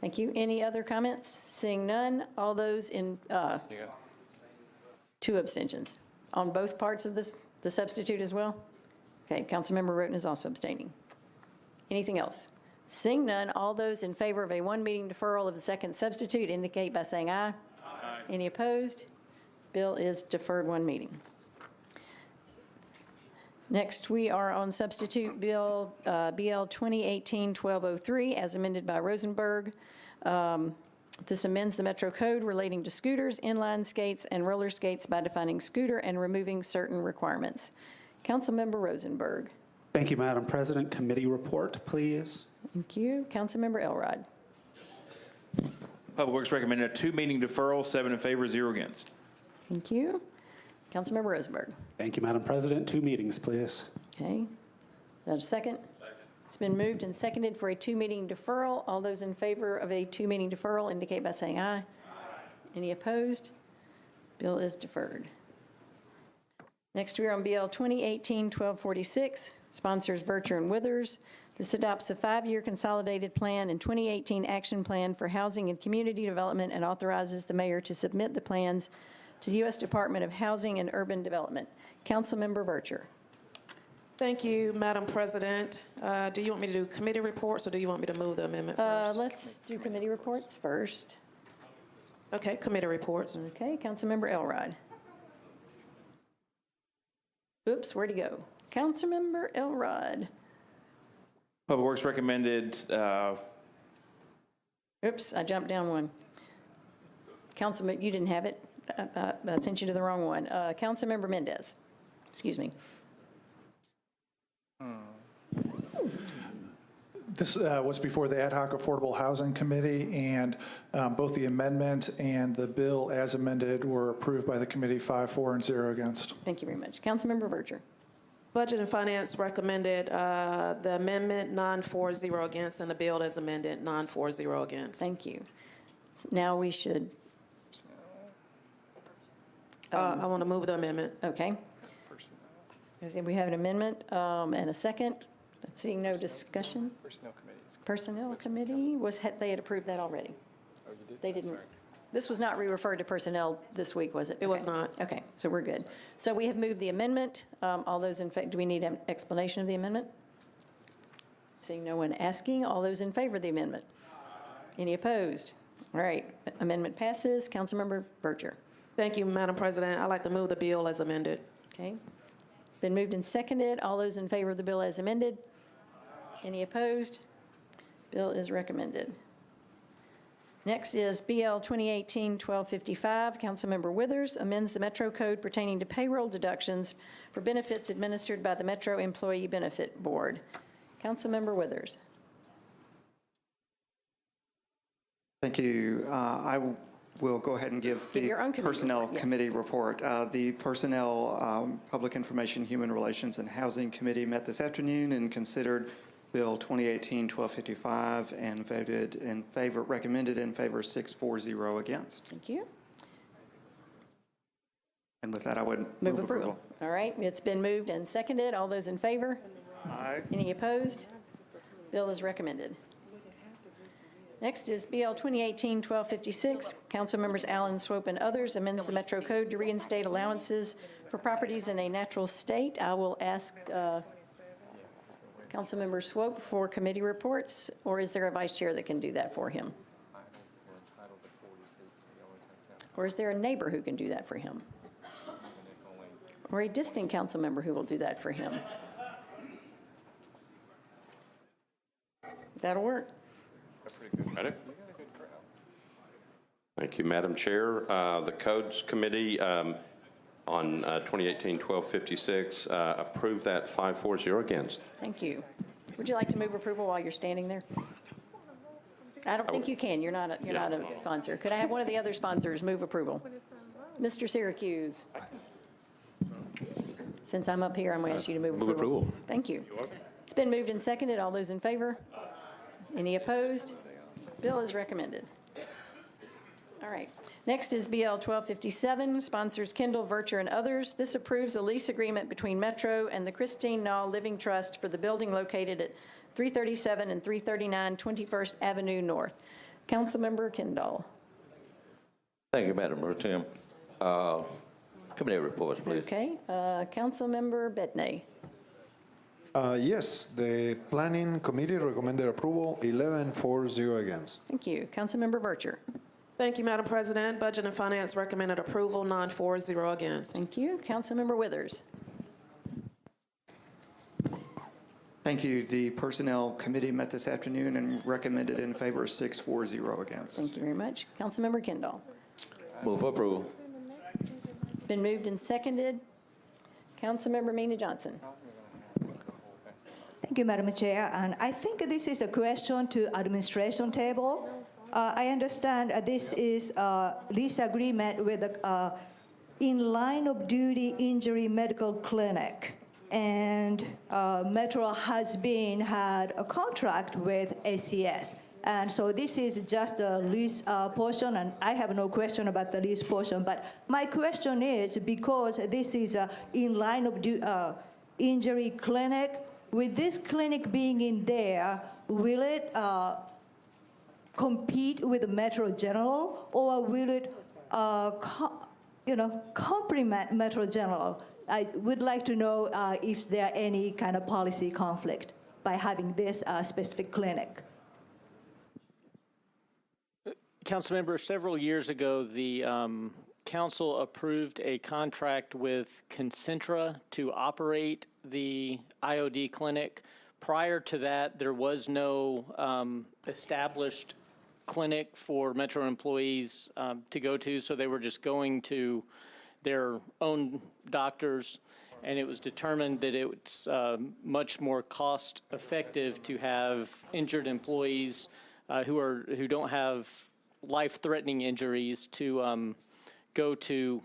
[SPEAKER 10] Thank you. Any other comments? Seeing none, all those in, 2 abstentions. On both parts of this, the substitute as well? Okay. Councilmember Roten is also abstaining. Anything else? Seeing none, all those in favor of a 1 meeting deferral of the second substitute indicate by saying aye. Aye. Any opposed? Bill is deferred 1 meeting. Next, we are on substitute bill BL 2018-1203 as amended by Rosenberg. This amends the Metro Code relating to scooters, inline skates, and roller skates by defining scooter and removing certain requirements. Councilmember Rosenberg.
[SPEAKER 12] Thank you, Madam President. Committee report, please.
[SPEAKER 10] Thank you. Councilmember Elrod.
[SPEAKER 7] Public Works recommended a 2 meeting deferral, 7 in favor, 0 against.
[SPEAKER 10] Thank you. Councilmember Rosenberg.
[SPEAKER 12] Thank you, Madam President. 2 meetings, please.
[SPEAKER 10] Okay. That's a second? Second. It's been moved and seconded for a 2 meeting deferral. All those in favor of a 2 meeting deferral indicate by saying aye. Aye. Any opposed? Bill is deferred. Next, we are on BL 2018-1246, sponsors Vircher and Withers. This adopts a 5-year consolidated plan and 2018 action plan for housing and community development and authorizes the mayor to submit the plans to the U.S. Department of Housing and Urban Development. Councilmember Vercher.
[SPEAKER 15] Thank you, Madam President. Do you want me to do committee reports, or do you want me to move the amendment first?
[SPEAKER 10] Let's do committee reports first.
[SPEAKER 15] Okay, committee reports.
[SPEAKER 10] Okay, Councilmember Elrod. Oops, where'd he go? Councilmember Elrod.
[SPEAKER 7] Public Works recommended,
[SPEAKER 10] Oops, I jumped down one. Councilman, you didn't have it. I sent you to the wrong one. Councilmember Mendez. Excuse me.
[SPEAKER 2] This was before the Ad hoc Affordable Housing Committee, and both the amendment and the bill as amended were approved by the committee 5-4 and 0 against.
[SPEAKER 10] Thank you very much. Councilmember Vercher.
[SPEAKER 15] Budget and Finance recommended the amendment, 9-4-0 against, and the bill as amended, 9-4-0 against.
[SPEAKER 10] Thank you. Now we should.
[SPEAKER 15] I want to move the amendment.
[SPEAKER 10] Okay. We have an amendment and a second. Seeing no discussion. Personnel Committee, they had approved that already.
[SPEAKER 4] Oh, you did?
[SPEAKER 10] They didn't.
[SPEAKER 4] Sorry.
[SPEAKER 10] This was not re-referred to personnel this week, was it?
[SPEAKER 15] It was not.
[SPEAKER 10] Okay, so we're good. So we have moved the amendment. All those in favor, do we need an explanation of the amendment? Seeing no one asking, all those in favor of the amendment? Any opposed? All right, amendment passes. Councilmember Vercher.
[SPEAKER 15] Thank you, Madam President. I'd like to move the bill as amended.
[SPEAKER 10] Okay. It's been moved and seconded. All those in favor of the bill as amended? Any opposed? Bill is recommended. Next is BL 2018-1255. Councilmember Withers amends the Metro Code pertaining to payroll deductions for benefits administered by the Metro Employee Benefit Board. Councilmember Withers.
[SPEAKER 16] Thank you. I will go ahead and give the Personnel Committee report. The Personnel, Public Information, Human Relations, and Housing Committee met this afternoon and considered Bill 2018-1255 and voted in favor, recommended in favor 6-4-0 against.
[SPEAKER 10] Thank you.
[SPEAKER 16] And with that, I would
[SPEAKER 10] Move approval. All right, it's been moved and seconded. All those in favor?
[SPEAKER 16] Aye.
[SPEAKER 10] Any opposed? Bill is recommended. Next is BL 2018-1256. Council members Allen, Swope, and others amends the Metro Code to reinstate allowances for properties in a natural state. I will ask Councilmember Swope for committee reports, or is there a vice chair that can do that for him? Or is there a neighbor who can do that for him? Or a distant council member who will do that for him? That'll work.
[SPEAKER 20] Thank you, Madam Chair. The Codes Committee on 2018-1256 approved that 5-4-0 against.
[SPEAKER 10] Thank you. Would you like to move approval while you're standing there? I don't think you can. You're not a sponsor. Could I have one of the other sponsors move approval? Mr. Syracuse. Since I'm up here, I'm going to ask you to move approval. Thank you. It's been moved and seconded. All those in favor? Any opposed? Bill is recommended. All right. Next is BL 1257, sponsors Kendall, Vercher, and others. This approves a lease agreement between Metro and the Christine Nall Living Trust for the building located at 337 and 339 21st Avenue North. Councilmember Kendall.
[SPEAKER 25] Thank you, Madam Pro Tem. Committee reports, please.
[SPEAKER 10] Okay. Councilmember Bedney.
[SPEAKER 14] Yes, the Planning Committee recommended approval, 11-4-0 against.
[SPEAKER 10] Thank you. Councilmember Vercher.
[SPEAKER 15] Thank you, Madam President. Budget and Finance recommended approval, 9-4-0 against.
[SPEAKER 10] Thank you. Councilmember Withers.
[SPEAKER 16] Thank you. The Personnel Committee met this afternoon and recommended in favor 6-4-0 against.
[SPEAKER 10] Thank you very much. Councilmember Kendall.
[SPEAKER 25] Move approval.
[SPEAKER 10] Been moved and seconded. Councilmember Mina Johnson.
[SPEAKER 17] Thank you, Madam Chair. And I think this is a question to administration table. I understand this is a lease agreement with a in-line of duty injury medical clinic. And Metro has had a contract with ACS. And so this is just a lease portion, and I have no question about the lease portion. But my question is, because this is a in-line of injury clinic, with this clinic being in there, will it compete with the Metro General, or will it, complement Metro General? I would like to know if there are any kind of policy conflict by having this specific clinic.
[SPEAKER 18] Councilmember, several years ago, the council approved a contract with Concentra to operate the IOD clinic. Prior to that, there was no established clinic for Metro employees to go to, so they were just going to their own doctors, and it was determined that it's much more cost effective to have injured employees who don't have life-threatening injuries to go to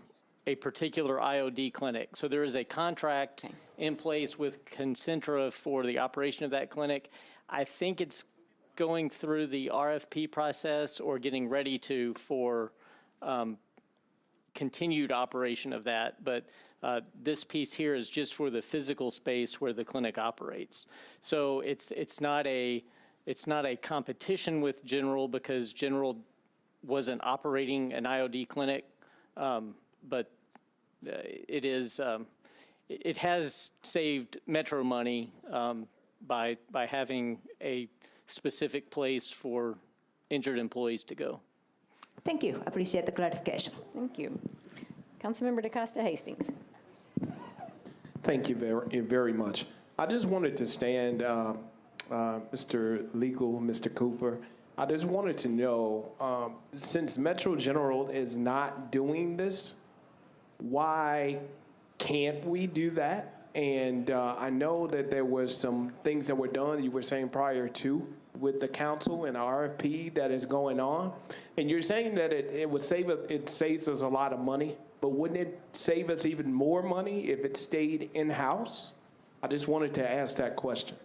[SPEAKER 18] a particular IOD clinic. So there is a contract in place with Concentra for the operation of that clinic. I think it's going through the RFP process or getting ready for continued operation of that, but this piece here is just for the physical space where the clinic operates. So it's not a competition with General, because General wasn't operating an IOD clinic, but it has saved Metro money by having a specific place for injured employees to go.
[SPEAKER 17] Thank you. I appreciate the clarification.
[SPEAKER 10] Thank you. Councilmember DeCosta Hastings.
[SPEAKER 9] Thank you very, very much. I just wanted to stand, Mr. Legal, Mr. Cooper. I just wanted to know, since Metro General is not doing this, why can't we do that? And I know that there was some things that were done, you were saying prior to, with the council and RFP that is going on. And you're saying that it saves us a lot of money, but wouldn't it save us even more money if it stayed in-house? I just wanted to ask that question.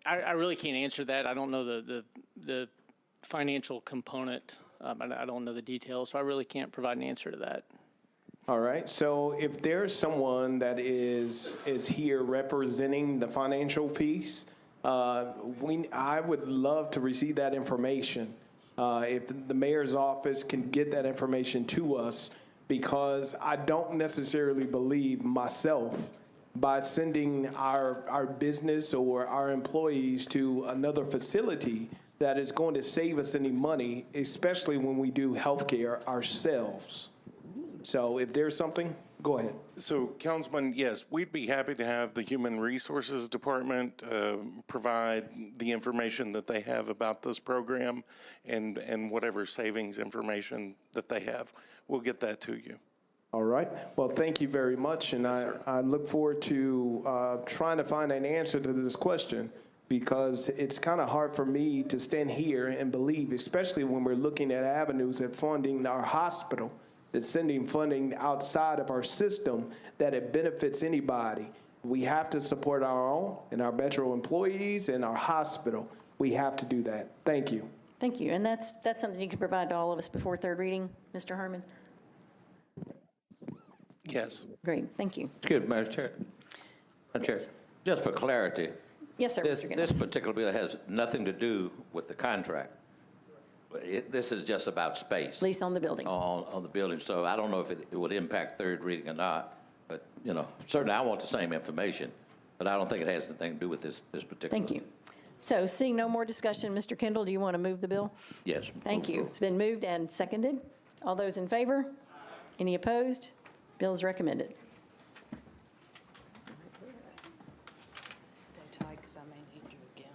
[SPEAKER 18] I really can't answer that. I don't know the financial component. I don't know the details, so I really can't provide an answer to that.
[SPEAKER 9] All right, so if there's someone that is here representing the financial piece, I would love to receive that information. If the mayor's office can get that information to us, because I don't necessarily believe myself by sending our business or our employees to another facility that is going to save us any money, especially when we do healthcare ourselves. So if there's something, go ahead.
[SPEAKER 19] So, Councilman, yes, we'd be happy to have the Human Resources Department provide the information that they have about this program and whatever savings information that they have. We'll get that to you.
[SPEAKER 9] All right. Well, thank you very much, and yes, I look forward to trying to find an answer to this question, because it's kind of hard for me to stand here and believe, especially when we're looking at avenues of funding our hospital, that's sending funding outside of our system, that it benefits anybody. We have to support our own and our Metro employees and our hospital. We have to do that. Thank you.
[SPEAKER 10] Thank you. And that's something you can provide to all of us before third reading, Mr. Herman?
[SPEAKER 19] Yes.
[SPEAKER 10] Great. Thank you.
[SPEAKER 25] Excuse me, Madam Chair. Madam Chair, just for clarity.
[SPEAKER 10] Yes, sir.
[SPEAKER 25] This particular bill has nothing to do with the contract. This is just about space.
[SPEAKER 10] Lease on the building.
[SPEAKER 25] On the building. So I don't know if it would impact third reading or not, but, certainly I want the same information, but I don't think it has anything to do with this particular.
[SPEAKER 10] Thank you. So seeing no more discussion, Mr. Kendall, do you want to move the bill?
[SPEAKER 25] Yes.
[SPEAKER 10] Thank you. It's been moved and seconded. All those in favor? Any opposed? Bill is recommended.
[SPEAKER 1] Stay tight, because I may need you again.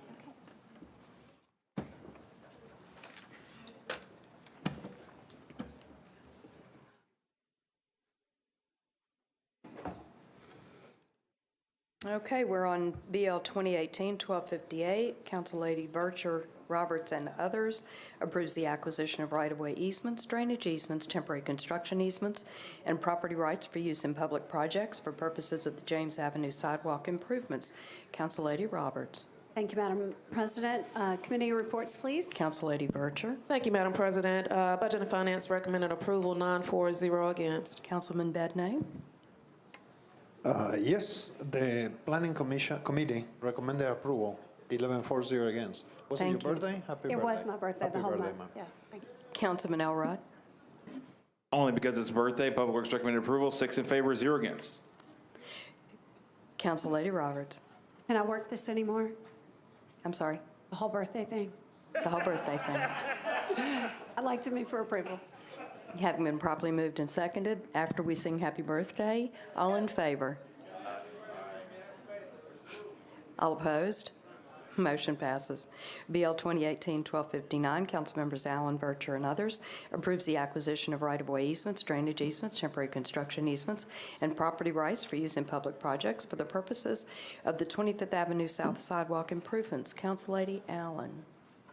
[SPEAKER 1] Okay, we're on BL 2018-1258. Councillady Bircher, Roberts, and others approves the acquisition of right-of-way easements, drainage easements, temporary construction easements, and property rights for use in public projects for purposes of the James Avenue sidewalk improvements. Councillady Roberts.
[SPEAKER 13] Thank you, Madam President. Committee reports, please.
[SPEAKER 1] Council Lady Vercher.
[SPEAKER 15] Thank you, Madam President. Budget and Finance recommended approval, 9-4-0 against.
[SPEAKER 1] Councilman Bednay.
[SPEAKER 14] Yes, the Planning Committee recommended approval, 11-4-0 against. Was it your
[SPEAKER 1] Thank you.
[SPEAKER 14] birthday? Happy birthday.
[SPEAKER 13] It was my birthday
[SPEAKER 14] Happy
[SPEAKER 13] the whole
[SPEAKER 14] birthday,
[SPEAKER 13] month.
[SPEAKER 14] ma'am.
[SPEAKER 13] Yeah, thank you.
[SPEAKER 1] Councilman Elrod.
[SPEAKER 7] Only because it's a birthday, Public Works recommended approval, 6 in favor, 0 against.
[SPEAKER 1] Council Lady Roberts.
[SPEAKER 13] Can I work this anymore?
[SPEAKER 1] I'm sorry,
[SPEAKER 13] The whole birthday thing?
[SPEAKER 1] the whole birthday thing.
[SPEAKER 13] I'd like to move for approval.
[SPEAKER 1] Having been properly moved and seconded, after we sing happy birthday, all in favor? All opposed? Motion passes. BL 2018-1259, Councilmembers Allen, Vercher, and others, approves the acquisition of right-of-way easements, drainage easements, temporary construction easements, and property rights for use in public projects for the purposes of the 25th Avenue South Sidewalk improvements. Council Lady Allen.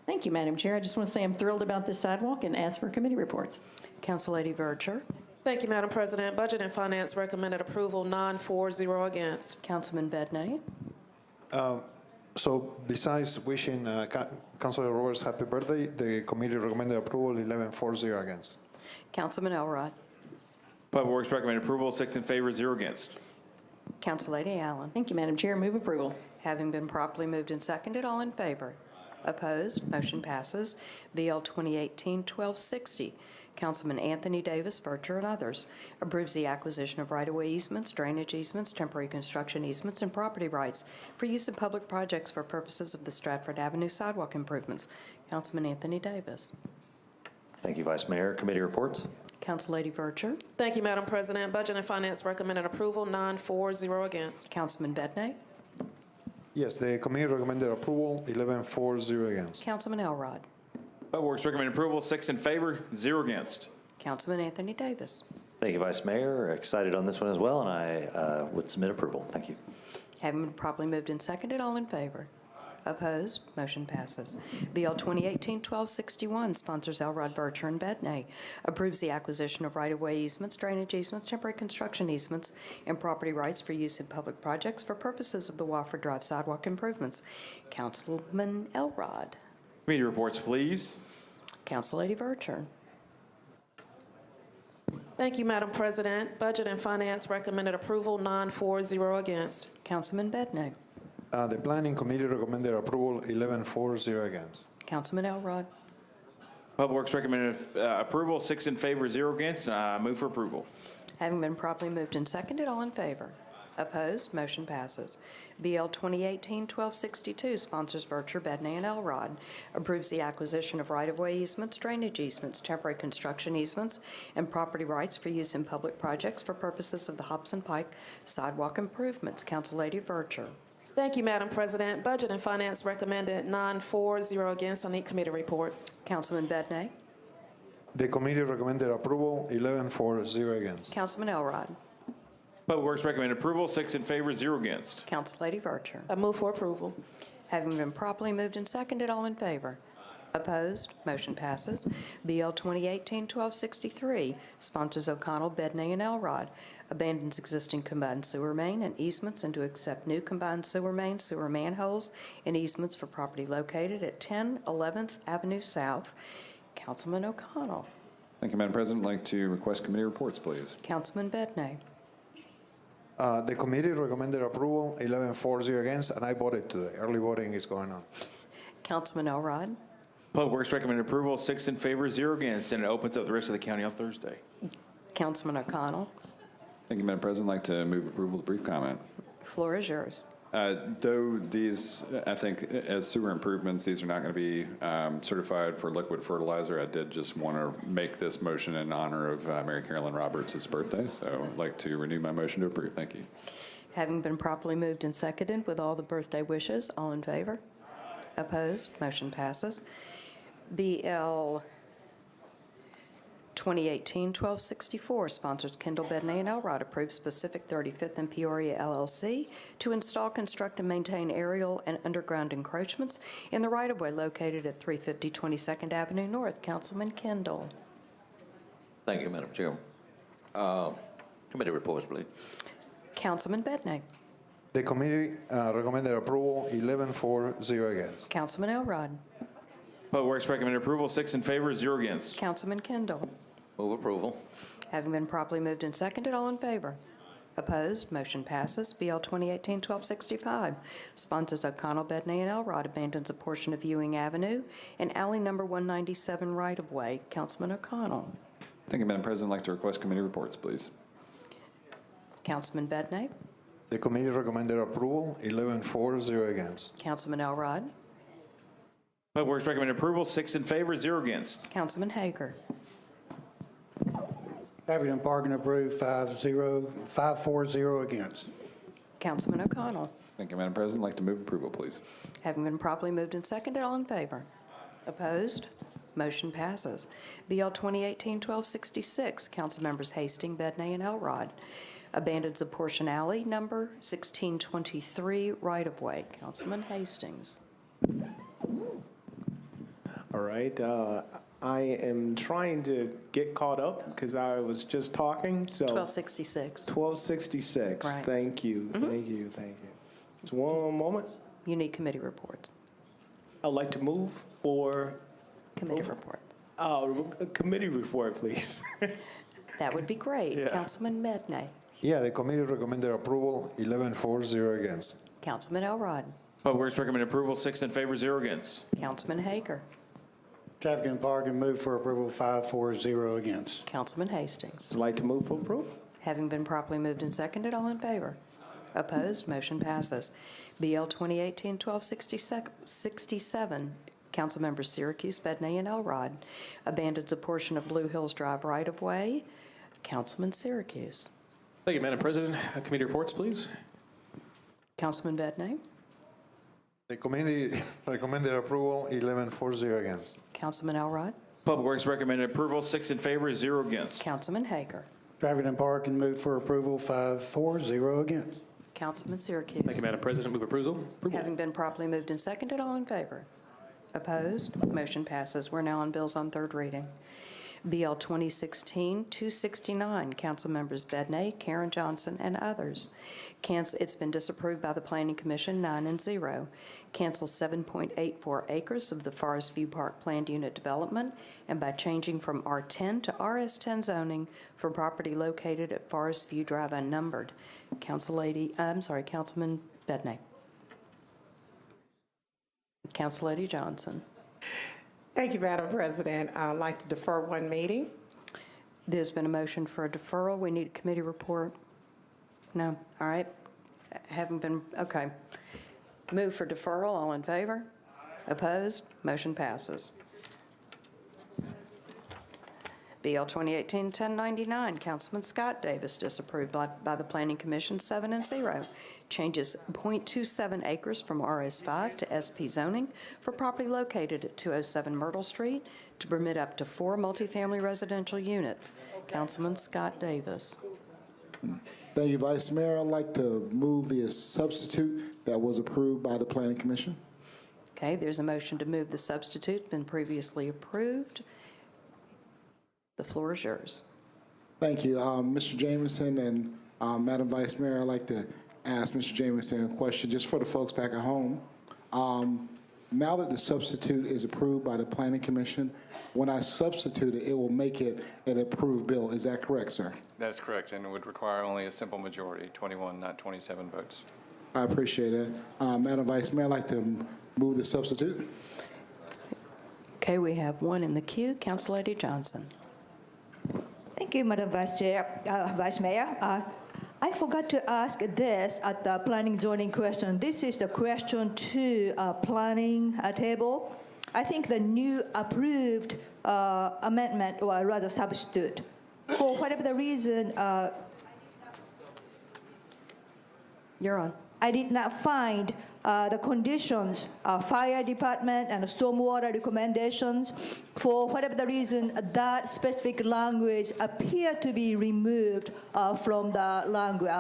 [SPEAKER 10] Thank you, Madam Chair. I just want to say I'm thrilled about this sidewalk and ask for committee reports.
[SPEAKER 1] Council Lady Vercher.
[SPEAKER 15] Thank you, Madam President. Budget and Finance recommended approval, 9-4-0 against.
[SPEAKER 1] Councilman Bednay.
[SPEAKER 14] So besides wishing Councilor Roberts happy birthday, the committee recommended approval, 11-4-0 against.
[SPEAKER 1] Councilman Elrod.
[SPEAKER 7] Public Works recommended approval, 6 in favor, 0 against.
[SPEAKER 1] Council Lady Allen.
[SPEAKER 10] Thank you, Madam Chair. Move approval.
[SPEAKER 1] Having been properly moved and seconded, all in favor? Opposed? Motion passes. BL 2018-1260, Councilman Anthony Davis, Vercher, and others, approves the acquisition of right-of-way easements, drainage easements, temporary construction easements, and property rights for use in public projects for purposes of the Stratford Avenue sidewalk improvements. Councilman Anthony Davis.
[SPEAKER 3] Thank you, Vice Mayor. Committee reports.
[SPEAKER 1] Council Lady Vercher.
[SPEAKER 15] Thank you, Madam President. Budget and Finance recommended approval, 9-4-0 against.
[SPEAKER 1] Councilman Bednay.
[SPEAKER 14] Yes, the committee recommended approval, 11-4-0 against.
[SPEAKER 1] Councilman Elrod.
[SPEAKER 7] Public Works recommended approval, 6 in favor, 0 against.
[SPEAKER 1] Councilman Anthony Davis.
[SPEAKER 3] Thank you, Vice Mayor. Excited on this one as well, and I would submit approval. Thank you.
[SPEAKER 1] Having been properly moved and seconded, all in favor? Opposed? Motion passes. BL 2018-1261, sponsors Elrod, Vercher, and Bednay, approves the acquisition of right-of-way easements, drainage easements, temporary construction easements, and property rights for use in public projects for purposes of the Wofford Drive sidewalk improvements. Councilman Elrod.
[SPEAKER 7] Committee reports, please.
[SPEAKER 1] Council Lady Vercher.
[SPEAKER 15] Thank you, Madam President. Budget and Finance recommended approval, 9-4-0 against.
[SPEAKER 1] Councilman Bednay.
[SPEAKER 14] The Planning Committee recommended approval, 11-4-0 against.
[SPEAKER 1] Councilman Elrod.
[SPEAKER 7] Public Works recommended approval, 6 in favor, 0 against. Move for approval.
[SPEAKER 1] Having been properly moved and seconded, all in favor? Opposed? Motion passes. BL 2018-1262, sponsors Vercher, Bednay, and Elrod, approves the acquisition of right-of-way easements, drainage easements, temporary construction easements, and property rights for use in public projects for purposes of the Hobson Pike sidewalk improvements. Council Lady Vercher.
[SPEAKER 15] Thank you, Madam President. Budget and Finance recommended 9-4-0 against. I need committee reports.
[SPEAKER 1] Councilman Bednay.
[SPEAKER 14] The committee recommended approval, 11-4-0 against.
[SPEAKER 1] Councilman Elrod.
[SPEAKER 7] Public Works recommended approval, 6 in favor, 0 against.
[SPEAKER 1] Council Lady Vercher.
[SPEAKER 15] I move for approval.
[SPEAKER 1] Having been properly moved and seconded, all in favor? Opposed? Motion passes. BL 2018-1263, sponsors O'Connell, Bednay, and Elrod, abandons existing combined sewer main and easements and to accept new combined sewer main, sewer manholes, and easements for property located at 10 11th Avenue South. Councilman O'Connell.
[SPEAKER 8] Thank you, Madam President. I'd like to request committee reports, please.
[SPEAKER 1] Councilman Bednay.
[SPEAKER 14] The committee recommended approval, 11-4-0 against, and I voted today. Early voting is going on.
[SPEAKER 1] Councilman Elrod.
[SPEAKER 7] Public Works recommended approval, 6 in favor, 0 against, and it opens up the rest of the county on Thursday.
[SPEAKER 1] Councilman O'Connell.
[SPEAKER 8] Thank you, Madam President. I'd like to move approval of brief comment.
[SPEAKER 1] Floor is yours.
[SPEAKER 8] Though these, I think, as sewer improvements, these are not going to be certified for liquid fertilizer, I did just want to make this motion in honor of Mary Carolyn Roberts' birthday, so I'd like to renew my motion to approve. Thank you.
[SPEAKER 1] Having been properly moved and seconded with all the birthday wishes, all in favor? Opposed? Motion passes. BL 2018-1264, sponsors Kendall, Bednay, and Elrod, approves specific 35th and Peoria LLC to install, construct, and maintain aerial and underground encroachments in the right-of-way located at 350 22nd Avenue North. Councilman Kendall.
[SPEAKER 25] Thank you, Madam Chair. Committee reports, please.
[SPEAKER 1] Councilman Bednay.
[SPEAKER 14] The committee recommended approval, 11-4, 0 against.
[SPEAKER 1] Councilman Elrod.
[SPEAKER 7] Public Works recommended approval, 6 in favor, 0 against.
[SPEAKER 1] Councilman Kendall.
[SPEAKER 25] Move approval.
[SPEAKER 1] Having been properly moved and seconded, all in favor? Opposed? Motion passes. BL 2018-1265, sponsors O'Connell, Bedney, and Elrod, abandons a portion of Ewing Avenue and alley number 197 right-of-way. Councilman O'Connell.
[SPEAKER 8] Thank you, Madam President. I'd like to request committee reports, please.
[SPEAKER 1] Councilman Bedney.
[SPEAKER 14] The committee recommended approval, 11-4, 0 against.
[SPEAKER 1] Councilman Elrod.
[SPEAKER 7] Public Works recommended approval, 6 in favor, 0 against.
[SPEAKER 1] Councilman Hager.
[SPEAKER 11] Davenport and Parkin approved, 5-4, 0 against.
[SPEAKER 1] Councilman O'Connell.
[SPEAKER 8] Thank you, Madam President. I'd like to move approval, please.
[SPEAKER 1] Having been properly moved and seconded, all in favor? Opposed? Motion passes. BL 2018-1266, council members Hastings, Bedney, and Elrod, abandons a portion alley number 1623 right-of-way. Councilman Hastings.
[SPEAKER 9] All right. I am trying to get caught up because I was just talking. So
[SPEAKER 1] 1266.
[SPEAKER 9] 1266.
[SPEAKER 1] Right.
[SPEAKER 9] Thank you. Thank you. Thank you. Just one moment.
[SPEAKER 1] You need committee reports.
[SPEAKER 9] I'd like to move for
[SPEAKER 1] Committee report.
[SPEAKER 9] a committee report, please.
[SPEAKER 1] That would be great.
[SPEAKER 9] Yeah.
[SPEAKER 1] Councilman Bedney.
[SPEAKER 14] Yeah, the committee recommended approval, 11-4, 0 against.
[SPEAKER 1] Councilman Elrod.
[SPEAKER 7] Public Works recommended approval, 6 in favor, 0 against.
[SPEAKER 1] Councilman Hager.
[SPEAKER 11] Davenport and Parkin moved for approval, 5-4, 0 against.
[SPEAKER 1] Councilman Hastings.
[SPEAKER 9] I'd like to move for approval.
[SPEAKER 1] Having been properly moved and seconded, all in favor? Opposed? Motion passes. BL 2018-1267, council members Syracuse, Bedney, and Elrod, abandons a portion of Blue Hills Drive right-of-way. Councilman Syracuse.
[SPEAKER 6] Thank you, Madam President. Committee reports, please.
[SPEAKER 1] Councilman Bedney.
[SPEAKER 14] The committee recommended approval, 11-4, 0 against.
[SPEAKER 1] Councilman Elrod.
[SPEAKER 7] Public Works recommended approval, 6 in favor, 0 against.
[SPEAKER 1] Councilman Hager.
[SPEAKER 11] Davenport and Parkin moved for approval, 5-4, 0 against.
[SPEAKER 1] Councilman Syracuse.
[SPEAKER 6] Thank you, Madam President. Move approval.
[SPEAKER 1] Having been properly moved and seconded, all in favor? Opposed? Motion passes. We're now on bills on third reading. BL 2016-269, council members Bedney, Karen Johnson, and others. It's been disapproved by the Planning Commission, 9-0. Cancel 7.84 acres of the Forest View Park planned unit development, and by changing from R10 to RS10 zoning for property located at Forest View Drive unnumbered. Councilman Bedney. Council Lady Johnson.
[SPEAKER 21] Thank you, Madam President. I'd like to defer one meeting.
[SPEAKER 1] There's been a motion for a deferral. We need a committee report. No? All right. Haven't been, okay. Move for deferral. All in favor? Opposed? Motion passes. BL 2018-1099, Councilman Scott Davis, disapproved by the Planning Commission, 7-0. Changes .27 acres from RS5 to SP zoning for property located at 207 Myrtle Street to permit up to 4 multifamily residential units. Councilman Scott Davis.
[SPEAKER 22] Thank you, Vice Mayor. I'd like to move the substitute that was approved by the Planning Commission.
[SPEAKER 1] Okay, there's a motion to move the substitute, been previously approved. The floor is yours.
[SPEAKER 22] Thank you. Mr. Jameson and Madam Vice Mayor, I'd like to ask Mr. Jameson a question just for the folks back at home. Now that the substitute is approved by the Planning Commission, when I substitute it, it will make it an approved bill. Is that correct, sir?
[SPEAKER 4] That's correct, and it would require only a simple majority, 21, not 27 votes.
[SPEAKER 22] I appreciate it. Madam Vice Mayor, I'd like to move the substitute.
[SPEAKER 1] Okay, we have one in the queue. Council Lady Johnson.
[SPEAKER 17] Thank you, Madam Vice Mayor. I forgot to ask this at the planning zoning question. This is the question to planning table. I think the new approved amendment, or rather substitute, for whatever the reason,
[SPEAKER 1] you're on.
[SPEAKER 17] I did not find the conditions, fire department and stormwater recommendations. For whatever the reason, that specific language appeared to be removed from the language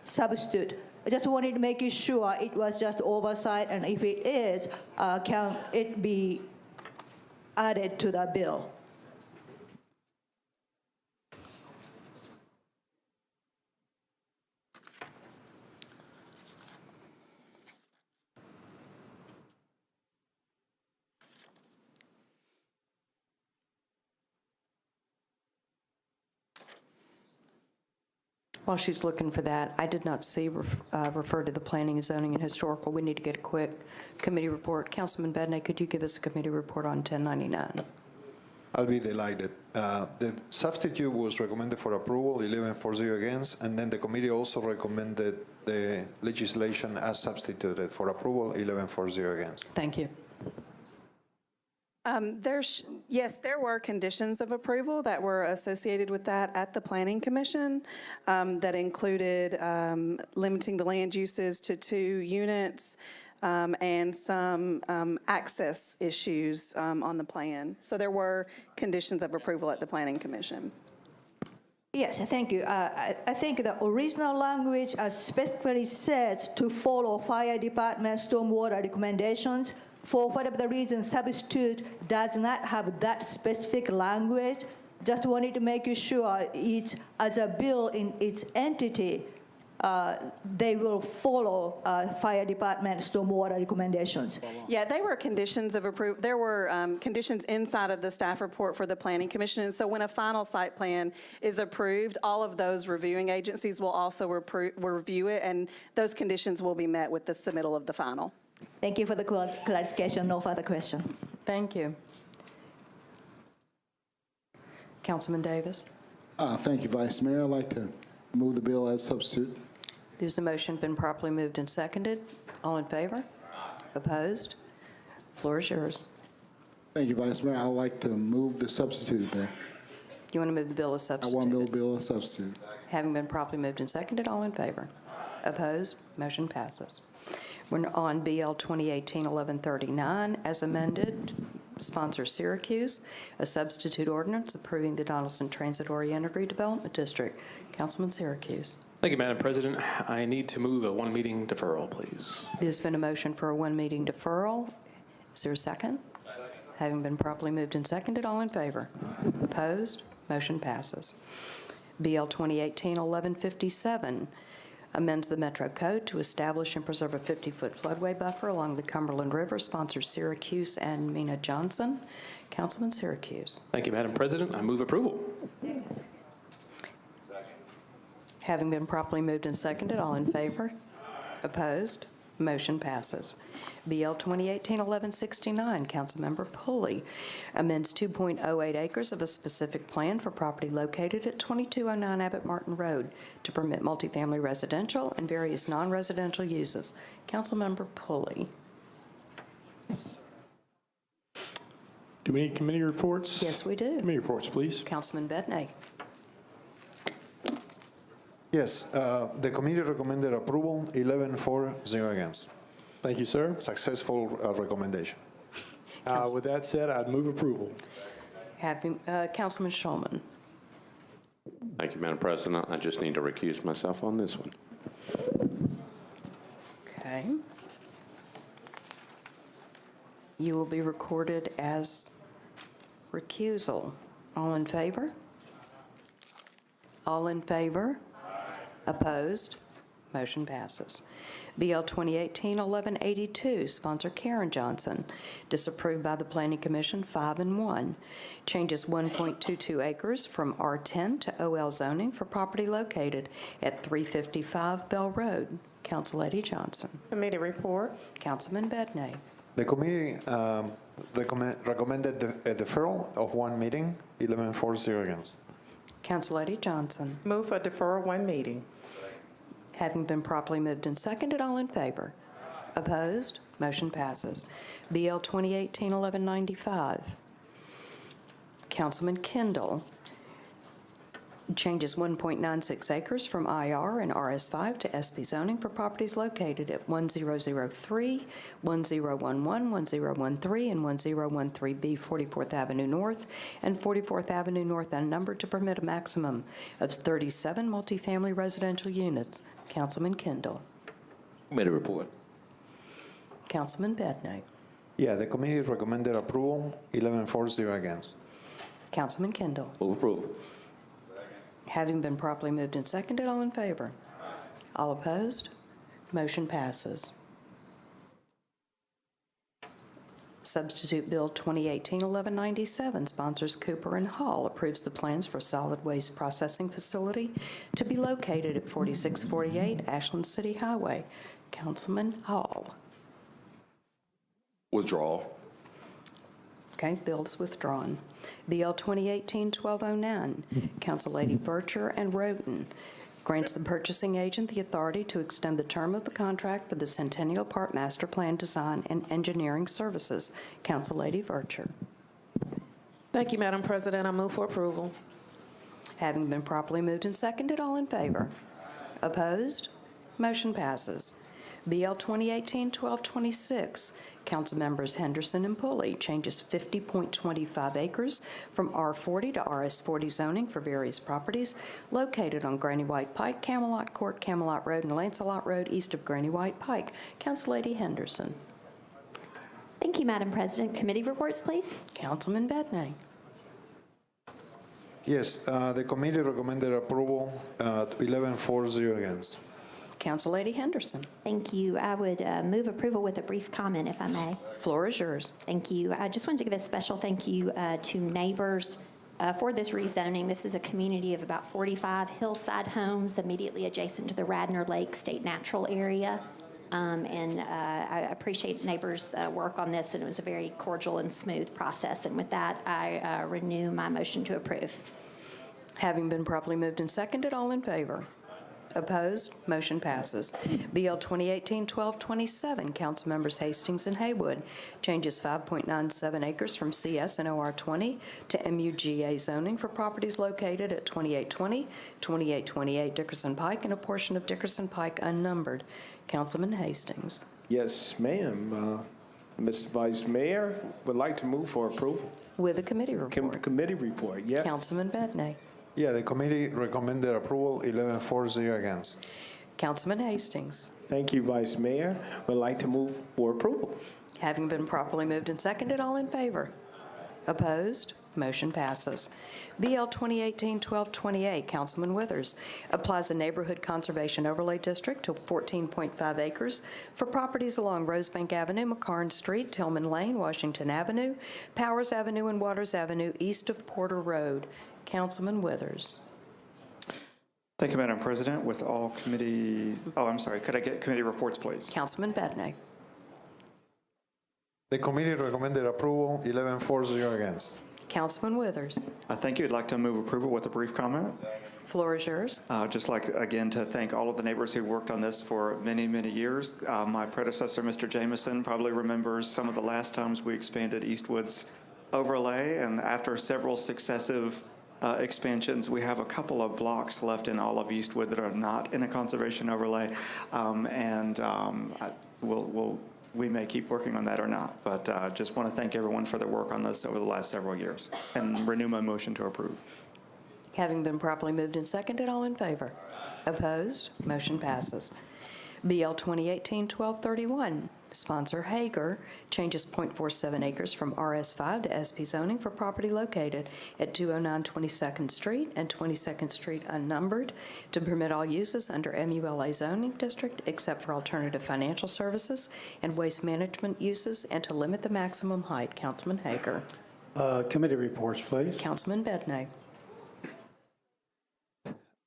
[SPEAKER 17] substitute. I just wanted to make sure it was just oversight, and if it is, can it be added to the bill?
[SPEAKER 1] While she's looking for that, I did not see refer to the Planning, Zoning, and Historical. We need to get a quick committee report. Councilman Bedney, could you give us a committee report on 1099?
[SPEAKER 14] I'll be delighted. The substitute was recommended for approval, 11-4-0 against, and then the committee also recommended the legislation as substituted for approval, 11-4-0 against.
[SPEAKER 1] Thank you.
[SPEAKER 2] Yes, there were conditions of approval that were associated with that at the Planning Commission that included limiting the land uses to 2 units and some access issues on the plan. So there were conditions of approval at the Planning Commission.
[SPEAKER 17] Yes, thank you. I think the original language specifically says to follow fire department stormwater recommendations. For whatever the reason, substitute does not have that specific language. Just wanted to make sure each, as a bill in its entity, they will follow fire department stormwater recommendations.
[SPEAKER 2] Yeah, they were conditions of approval. There were conditions inside of the staff report for the Planning Commission. And so when a final site plan is approved, all of those reviewing agencies will also review it, and those conditions will be met with the submittal of the final.
[SPEAKER 17] Thank you for the clarification. No further question.
[SPEAKER 1] Thank you. Councilman Davis.
[SPEAKER 22] Thank you, Vice Mayor. I'd like to move the bill as substitute.
[SPEAKER 1] There's a motion been properly moved and seconded. All in favor? Opposed? Floor is yours.
[SPEAKER 22] Thank you, Vice Mayor. I'd like to move the substitute bill.
[SPEAKER 1] You want to move the bill as substitute?
[SPEAKER 22] I want to move the bill as substitute.
[SPEAKER 1] Having been properly moved and seconded, all in favor? Opposed? Motion passes. We're on BL 2018-1139 as amended. Sponsor Syracuse, a substitute ordinance approving the Donaldson Transit-Oriented Redevelopment District. Councilman Syracuse.
[SPEAKER 6] Thank you, Madam President. I need to move a one-meeting deferral, please.
[SPEAKER 1] There's been a motion for a one-meeting deferral. Is there a second? Having been properly moved and seconded, all in favor? Opposed? Motion passes. BL 2018-1157 amends the Metro Code to establish and preserve a 50-foot floodway buffer along the Cumberland River. Sponsors Syracuse and Mina Johnson. Councilman Syracuse.
[SPEAKER 6] Thank you, Madam President. I move approval.
[SPEAKER 1] Having been properly moved and seconded, all in favor? Opposed? Motion passes. BL 2018-1169, Councilmember Pulley amends 2.08 acres of a specific plan for property located at 2209 Abbott Martin Road to permit multifamily residential and various non-residential uses. Councilmember Pulley.
[SPEAKER 5] Do we need committee reports?
[SPEAKER 1] Yes, we do.
[SPEAKER 5] Committee reports, please.
[SPEAKER 1] Councilman Bedney.
[SPEAKER 14] Yes, the committee recommended approval, 11-4-0 against.
[SPEAKER 5] Thank you, sir.
[SPEAKER 14] Successful recommendation.
[SPEAKER 5] With that said, I'd move approval.
[SPEAKER 1] Councilman Shulman.
[SPEAKER 12] Thank you, Madam President. I just need to recuse myself on this one.
[SPEAKER 1] Okay. You will be recorded as recusal. All in favor? All in favor? Opposed? Motion passes. BL 2018-1182, sponsor Karen Johnson, disapproved by the Planning Commission 5-1. Changes 1.22 acres from R10 to OL zoning for property located at 355 Bell Road. Councilwoman Johnson.
[SPEAKER 21] Committee report.
[SPEAKER 1] Councilman Bedney.
[SPEAKER 14] The committee recommended a deferral of one meeting, 11-4-0 against.
[SPEAKER 1] Councilwoman Johnson.
[SPEAKER 21] Move for deferral one meeting.
[SPEAKER 1] Having been properly moved and seconded, all in favor? Opposed? Motion passes. BL 2018-1195. Councilman Kendall changes 1.96 acres from IR and RS5 to SP zoning for properties located at 1003, 1011, 1013, and 1013B 44th Avenue North and 44th Avenue North unnumbered to permit a maximum of 37 multifamily residential units. Councilman Kendall.
[SPEAKER 25] Committee report.
[SPEAKER 1] Councilman Bedney.
[SPEAKER 14] Yeah, the committee recommended approval, 11-4-0 against.
[SPEAKER 1] Councilman Kendall.
[SPEAKER 25] Move approval.
[SPEAKER 1] Having been properly moved and seconded, all in favor? All opposed? Motion passes. Substitute Bill 2018-1197, sponsors Cooper and Hall, approves the plans for a solid waste processing facility to be located at 4648 Ashland City Highway. Councilman Hall.
[SPEAKER 16] Withdrawal.
[SPEAKER 1] Okay, bill is withdrawn. BL 2018-1209, Council-Lady Bircher and Roden, grants the purchasing agent the authority to extend the term of the contract for the Centennial Park Master Plan Design and Engineering Services. Council-Lady Bircher.
[SPEAKER 15] Thank you, Madam President. I move for approval.
[SPEAKER 1] Having been properly moved and seconded, all in favor? Opposed? Motion passes. BL 2018-1226, Council members Henderson and Pulley changes 50.25 acres from R40 to RS40 zoning for various properties located on Granny White Pike, Camelot Court, Camelot Road, and Lancelot Road east of Granny White Pike. Council-Lady Henderson.
[SPEAKER 18] Thank you, Madam President. Committee reports, please.
[SPEAKER 1] Councilman Bedney.
[SPEAKER 14] Yes, the committee recommended approval, 11-4-0 against.
[SPEAKER 1] Council-Lady Henderson.
[SPEAKER 18] Thank you. I would move approval with a brief comment, if I may.
[SPEAKER 1] Floor is yours.
[SPEAKER 18] Thank you. I just wanted to give a special thank you to neighbors for this rezoning. This is a community of about 45 hillside homes immediately adjacent to the Radnor Lake State Natural Area. I appreciate neighbors' work on this, and it was a very cordial and smooth process. And with that, I renew my motion to approve.
[SPEAKER 1] Having been properly moved and seconded, all in favor? Opposed? Motion passes. BL 2018-1227, Council members Hastings and Haywood, changes 5.97 acres from CS and OR 20 to MUGA zoning for properties located at 2820, 2828 Dickerson Pike, and a portion of Dickerson Pike unnumbered. Councilman Hastings.
[SPEAKER 9] Yes, ma'am. Mr. Vice Mayor, would like to move for approval.
[SPEAKER 1] With a committee report.
[SPEAKER 9] Committee report, yes.
[SPEAKER 1] Councilman Bedney.
[SPEAKER 14] Yeah, the committee recommended approval, 11-4-0 against.
[SPEAKER 1] Councilman Hastings.
[SPEAKER 9] Thank you, Vice Mayor. Would like to move for approval.
[SPEAKER 1] Having been properly moved and seconded, all in favor? Opposed? Motion passes. BL 2018-1228, Councilman Withers, applies a neighborhood conservation overlay district to 14.5 acres for properties along Rosebank Avenue, McCarn Street, Tillman Lane, Washington Avenue, Powers Avenue, and Waters Avenue east of Porter Road. Councilman Withers.
[SPEAKER 20] Thank you, Madam President. With all committee, I'm sorry, could I get committee reports, please?
[SPEAKER 1] Councilman Bedney.
[SPEAKER 14] The committee recommended approval, 11-4-0 against.
[SPEAKER 1] Councilman Withers.
[SPEAKER 20] Thank you. I'd like to move approval with a brief comment.
[SPEAKER 1] Floor is yours.
[SPEAKER 20] Just like, again, to thank all of the neighbors who worked on this for many, many years. My predecessor, Mr. Jameson, probably remembers some of the last times we expanded Eastwood's overlay, and after several successive expansions, we have a couple of blocks left in all of Eastwood that are not in a conservation overlay, we may keep working on that or not, but just want to thank everyone for their work on this over the last several years and renew my motion to approve.
[SPEAKER 1] Having been properly moved and seconded, all in favor? Opposed? Motion passes. BL 2018-1231, sponsor Hager, changes .47 acres from RS5 to SP zoning for property located at 209 22nd Street and 22nd Street unnumbered to permit all uses under MULA zoning district except for alternative financial services and waste management uses, and to limit the maximum height. Councilman Hager.
[SPEAKER 11] Committee reports, please.
[SPEAKER 1] Councilman Bedney.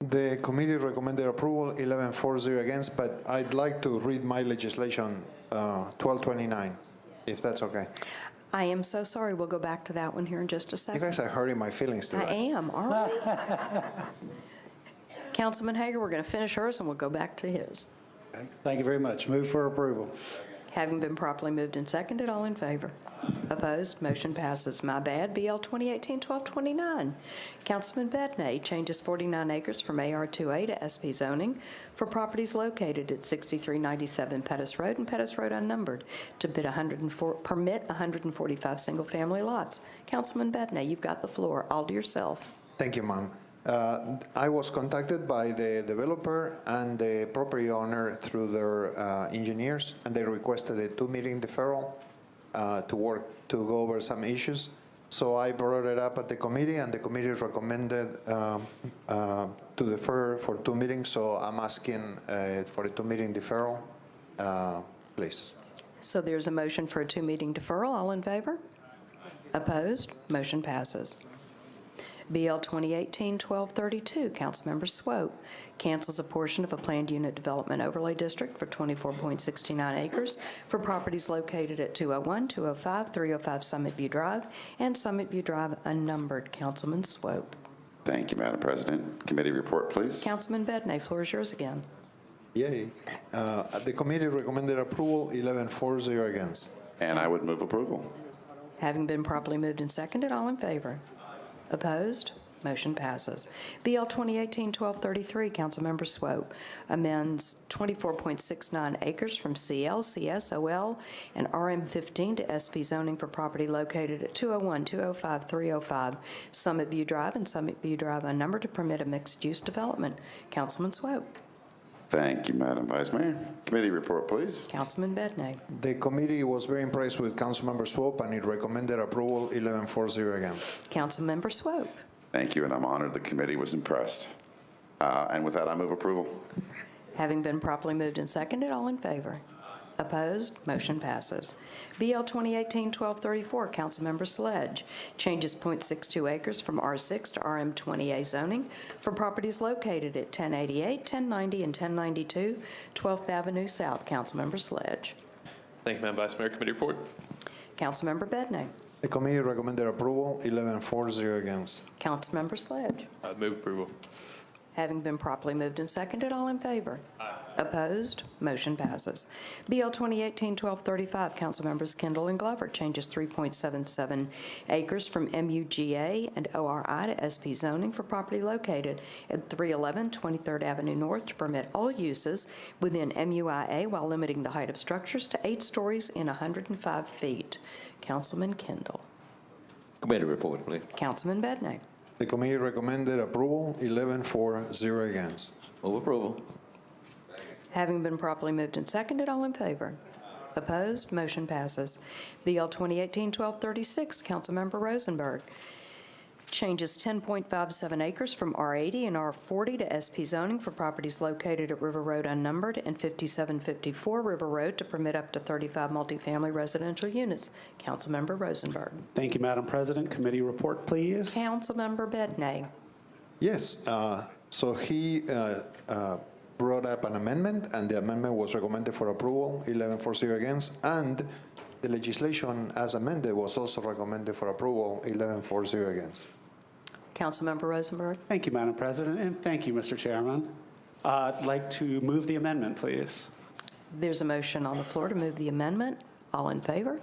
[SPEAKER 14] The committee recommended approval, 11-4-0 against, but I'd like to read my legislation, 1229, if that's okay.
[SPEAKER 1] I am so sorry. We'll go back to that one here in just a second.
[SPEAKER 14] You guys are hurting my feelings today.
[SPEAKER 1] I am, aren't we? Councilman Hager, we're going to finish hers and we'll go back to his.
[SPEAKER 11] Okay. Thank you very much. Move for approval.
[SPEAKER 1] Having been properly moved and seconded, all in favor? Opposed? Motion passes. My bad. BL 2018-1229. Councilman Bedney changes 49 acres from AR2A to SP zoning for properties located at 6397 Pettus Road and Pettus Road unnumbered to permit 145 single-family lots. Councilman Bedney, you've got the floor. All to yourself.
[SPEAKER 14] Thank you, Ma'am. I was contacted by the developer and the property owner through their engineers, and they requested a 2-meeting deferral to go over some issues. So I brought it up at the committee, and the committee recommended to defer for 2 meetings. So I'm asking for a 2-meeting deferral, please.
[SPEAKER 1] So there's a motion for a two-meeting deferral. All in favor? Opposed? Motion passes. BL 2018-1232, Councilmember Swope, cancels a portion of a planned unit development overlay district for 24.69 acres for properties located at 201, 205, 305 Summit View Drive, and Summit View Drive unnumbered. Councilman Swope.
[SPEAKER 13] Thank you, Madam President. Committee report, please.
[SPEAKER 1] Councilman Bedney, floor is yours again.
[SPEAKER 14] Yay. The committee recommended approval, 11-4-0 against.
[SPEAKER 13] And I would move approval.
[SPEAKER 1] Having been properly moved and seconded, all in favor? Opposed? Motion passes. BL 2018-1233, Councilmember Swope, amends 24.69 acres from CL, CS, OL, and RM15 to SP zoning for property located at 201, 205, 305 Summit View Drive and Summit View Drive unnumbered to permit a mixed-use development. Councilman Swope.
[SPEAKER 13] Thank you, Madam Vice Mayor. Committee report, please.
[SPEAKER 1] Councilman Bedney.
[SPEAKER 14] The committee was very impressed with Councilmember Swope, and it recommended approval, 11-4-0 against.
[SPEAKER 1] Councilmember Swope.
[SPEAKER 13] Thank you, and I'm honored the committee was impressed. And with that, I move approval.
[SPEAKER 1] Having been properly moved and seconded, all in favor? Opposed? Motion passes. BL 2018-1234, Councilmember Sledge, changes .62 acres from R6 to RM20A zoning for properties located at 1088, 1090, and 1092 12th Avenue South. Councilmember Sledge.
[SPEAKER 6] Thank you, Madam Vice Mayor. Committee report.
[SPEAKER 1] Councilmember Bedney.
[SPEAKER 14] The committee recommended approval, 11-4-0 against.
[SPEAKER 1] Councilmember Sledge.
[SPEAKER 6] I'd move approval.
[SPEAKER 1] Having been properly moved and seconded, all in favor? Opposed? Motion passes. BL 2018-1235, Councilmembers Kendall and Glover, changes 3.77 acres from MUGA and ORI to SP zoning for property located at 311 23rd Avenue North to permit all uses within MUIA while limiting the height of structures to 8 stories in 105 feet. Councilman Kendall.
[SPEAKER 25] Committee report, please.
[SPEAKER 1] Councilman Bedney.
[SPEAKER 14] The committee recommended approval, 11-4-0 against.
[SPEAKER 25] Move approval.
[SPEAKER 1] Having been properly moved and seconded, all in favor? Opposed? Motion passes. BL 2018-1236, Councilmember Rosenberg, changes 10.57 acres from R80 and R40 to SP zoning for properties located at River Road unnumbered and 5754 River Road to permit up to 35 multifamily residential units. Councilmember Rosenberg.
[SPEAKER 16] Thank you, Madam President. Committee report, please.
[SPEAKER 1] Councilmember Bedney.
[SPEAKER 14] Yes, so he brought up an amendment, and the amendment was recommended for approval, 11-4-0 against, and the legislation as amended was also recommended for approval, 11-4-0 against.
[SPEAKER 1] Councilmember Rosenberg.
[SPEAKER 16] Thank you, Madam President, and thank you, Mr. Chairman. I'd like to move the amendment, please.
[SPEAKER 1] There's a motion on the floor to move the amendment. All in favor?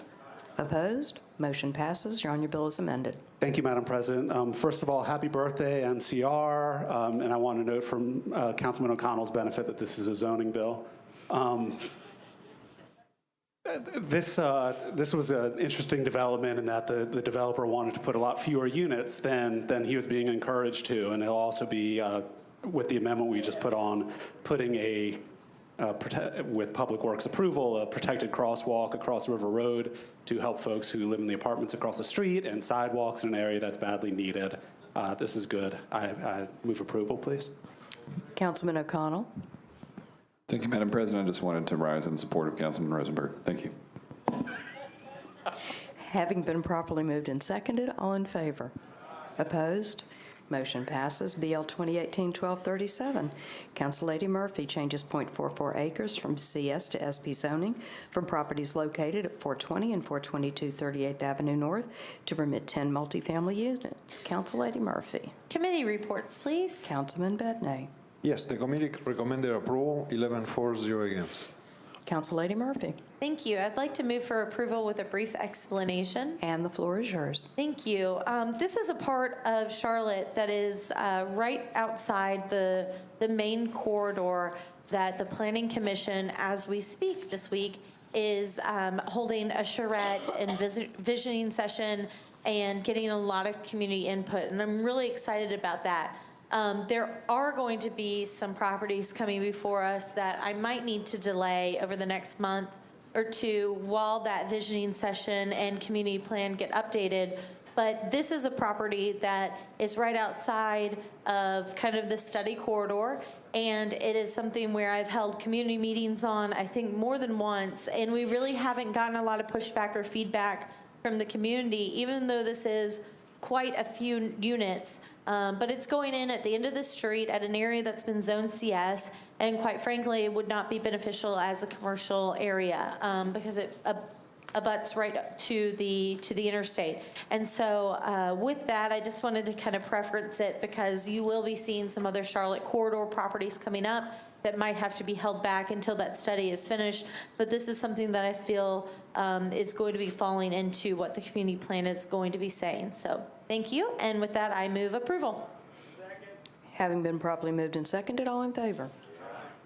[SPEAKER 1] Opposed? Motion passes. Your bill is amended.
[SPEAKER 16] Thank you, Madam President. First of all, happy birthday, MCR, and I want to note from Councilman O'Connell's benefit that this is a zoning bill. This was an interesting development in that the developer wanted to put a lot fewer units than he was being encouraged to, and it'll also be, with the amendment we just put on, putting with Public Works approval, a protected crosswalk across River Road to help folks who live in the apartments across the street and sidewalks in an area that's badly needed. This is good. I move approval, please.
[SPEAKER 1] Councilman O'Connell.
[SPEAKER 8] Thank you, Madam President. I just wanted to rise in support of Councilman Rosenberg. Thank you.
[SPEAKER 1] Having been properly moved and seconded, all in favor? Opposed? Motion passes. BL 2018-1237. Councillady Murphy changes .44 acres from CS to SP zoning for properties located at 420 and 422 38th Avenue North to permit 10 multifamily units. Councillady Murphy.
[SPEAKER 19] Committee reports, please.
[SPEAKER 1] Councilman Bedney.
[SPEAKER 14] Yes, the committee recommended approval, 11-4-0 against.
[SPEAKER 1] Councillady Murphy.
[SPEAKER 19] Thank you. I'd like to move for approval with a brief explanation.
[SPEAKER 1] And the floor is yours.
[SPEAKER 19] Thank you. This is a part of Charlotte that is right outside the main corridor that the Planning Commission, as we speak this week, is holding a charrette and visioning session and getting a lot of community input. And I'm really excited about that. There are going to be some properties coming before us that I might need to delay over the next month or two while that visioning session and community plan get updated. But this is a property that is right outside of kind of the study corridor, And it is something where I've held community meetings on, I think, more than once, and we really haven't gotten a lot of pushback or feedback from the community, even though this is quite a few units. But it's going in at the end of the street at an area that's been zoned CS, and quite frankly, it would not be beneficial as a commercial area because it abuts right up to the interstate. And so with that, I just wanted to kind of preference it because you will be seeing some other Charlotte corridor properties coming up that might have to be held back until that study is finished. But this is something that I feel is going to be falling into what the community plan is going to be saying. So thank you. And with that, I move approval.
[SPEAKER 1] Having been properly moved and seconded, all in favor?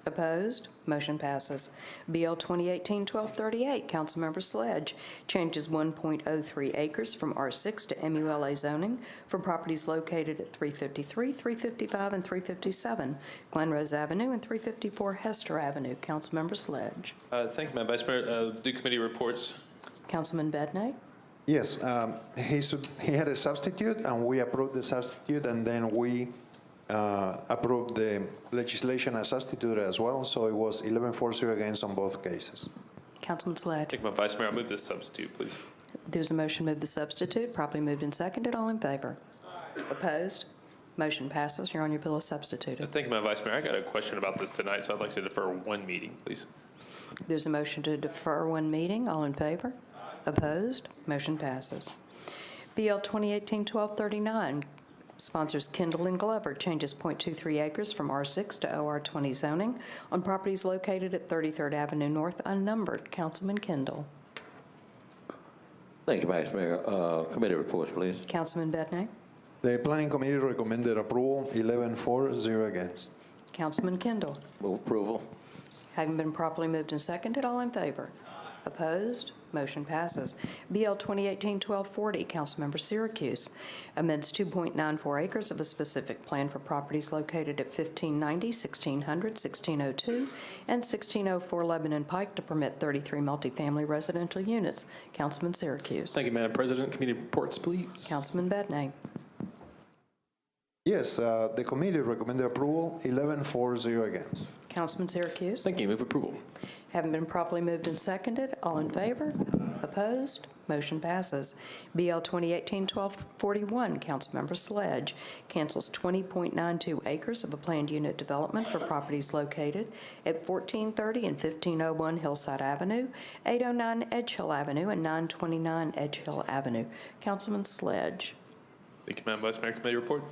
[SPEAKER 1] Opposed? Motion passes. BL 2018-1238, Councilmember Sledge, changes 1.03 acres from R6 to MULA zoning for properties located at 353, 355, and 357 Glen Rose Avenue and 354 Hester Avenue. Councilmember Sledge.
[SPEAKER 6] Thank you, Madam Vice Mayor. Do committee reports.
[SPEAKER 1] Councilman Bednae.
[SPEAKER 14] Yes, he had a substitute, and we approved the substitute, and then we approved the legislation as substitute as well, so it was 11-4-0 against on both cases.
[SPEAKER 1] Councilman Sledge.
[SPEAKER 6] Thank you, Madam Vice Mayor. I'll move this substitute, please.
[SPEAKER 1] There's a motion to move the substitute, properly moved and seconded. All in favor? Opposed? Motion passes. You're on your bill as substituted.
[SPEAKER 6] Thank you, Madam Vice Mayor. I got a question about this tonight, so I'd like to defer one meeting, please.
[SPEAKER 1] There's a motion to defer one meeting. All in favor? Opposed? Motion passes. BL 2018-1239, sponsors Kendall and Glover, changes 0.23 acres from R6 to OR20 zoning on properties located at 33rd Avenue North, unnumbered. Councilman Kendall.
[SPEAKER 25] Thank you, Vice Mayor. Committee reports, please.
[SPEAKER 1] Councilman Bednae.
[SPEAKER 14] The Planning Committee recommended approval, 11-4-0 against.
[SPEAKER 1] Councilman Kendall.
[SPEAKER 25] Move approval.
[SPEAKER 1] Having been properly moved and seconded, all in favor? Opposed? Motion passes. BL 2018-1240, Councilmember Syracuse, amends 2.94 acres of a specific plan for properties located at 1590, 1600, 1602, and 1604 Lebanon Pike to permit 33 multifamily residential units. Councilman Syracuse.
[SPEAKER 6] Thank you, Madam President. Committee reports, please.
[SPEAKER 1] Councilman Bednae.
[SPEAKER 14] Yes, the committee recommended approval, 11-4-0 against.
[SPEAKER 1] Councilman Syracuse.
[SPEAKER 6] Thank you. Move approval.
[SPEAKER 1] Having been properly moved and seconded, all in favor? Opposed? Motion passes. BL 2018-1241, Councilmember Sledge, cancels 20.92 acres of a planned unit development for properties located at 1430 and 1501 Hillside Avenue, 809 Edge Hill Avenue, and 929 Edge Hill Avenue. Councilman Sledge.
[SPEAKER 6] Thank you, Madam Vice Mayor. Committee report.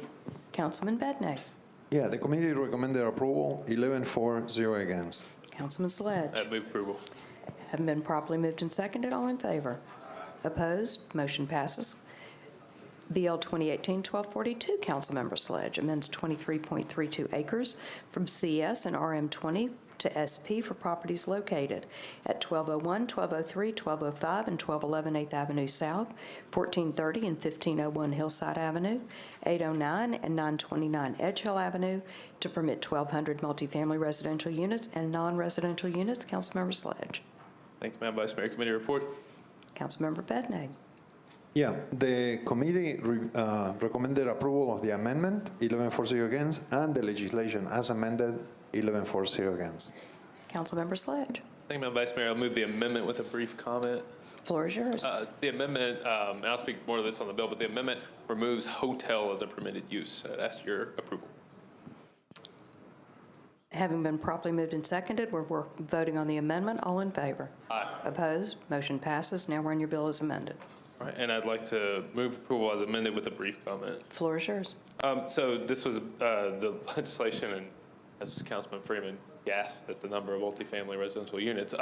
[SPEAKER 1] Councilman Bednae.
[SPEAKER 14] Yeah, the committee recommended approval, 11-4-0 against.
[SPEAKER 1] Councilman Sledge.
[SPEAKER 6] Move approval.
[SPEAKER 1] Having been properly moved and seconded, all in favor? Opposed? Motion passes. BL 2018-1242, Councilmember Sledge, amends 23.32 acres from CS and RM20 to SP for properties located at 1201, 1203, 1205, and 1211 8th Avenue South, 1430 and 1501 Hillside Avenue, 809 and 929 Edge Hill Avenue to permit 1,200 multifamily residential units and non-residential units. Councilmember Sledge.
[SPEAKER 6] Thank you, Madam Vice Mayor. Committee report.
[SPEAKER 1] Councilmember Bednae.
[SPEAKER 14] Yeah, the committee recommended approval of the amendment, 11-4-0 against, and the legislation as amended, 11-4-0 against.
[SPEAKER 1] Councilmember Sledge.
[SPEAKER 6] Thank you, Madam Vice Mayor. I'll move the amendment with a brief comment.
[SPEAKER 1] Floor is yours.
[SPEAKER 6] The amendment, and I'll speak more to this on the bill, but the amendment removes hotel as a permitted use. I'd ask your approval.
[SPEAKER 1] Having been properly moved and seconded, we're voting on the amendment. All in favor?
[SPEAKER 6] Aye.
[SPEAKER 1] Opposed? Motion passes. Now we're on your bill as amended.
[SPEAKER 6] All right, and I'd like to move approval as amended with a brief comment.
[SPEAKER 1] Floor is yours.
[SPEAKER 6] So this was the legislation, and as Councilman Freeman gasped at the number of multifamily residential units.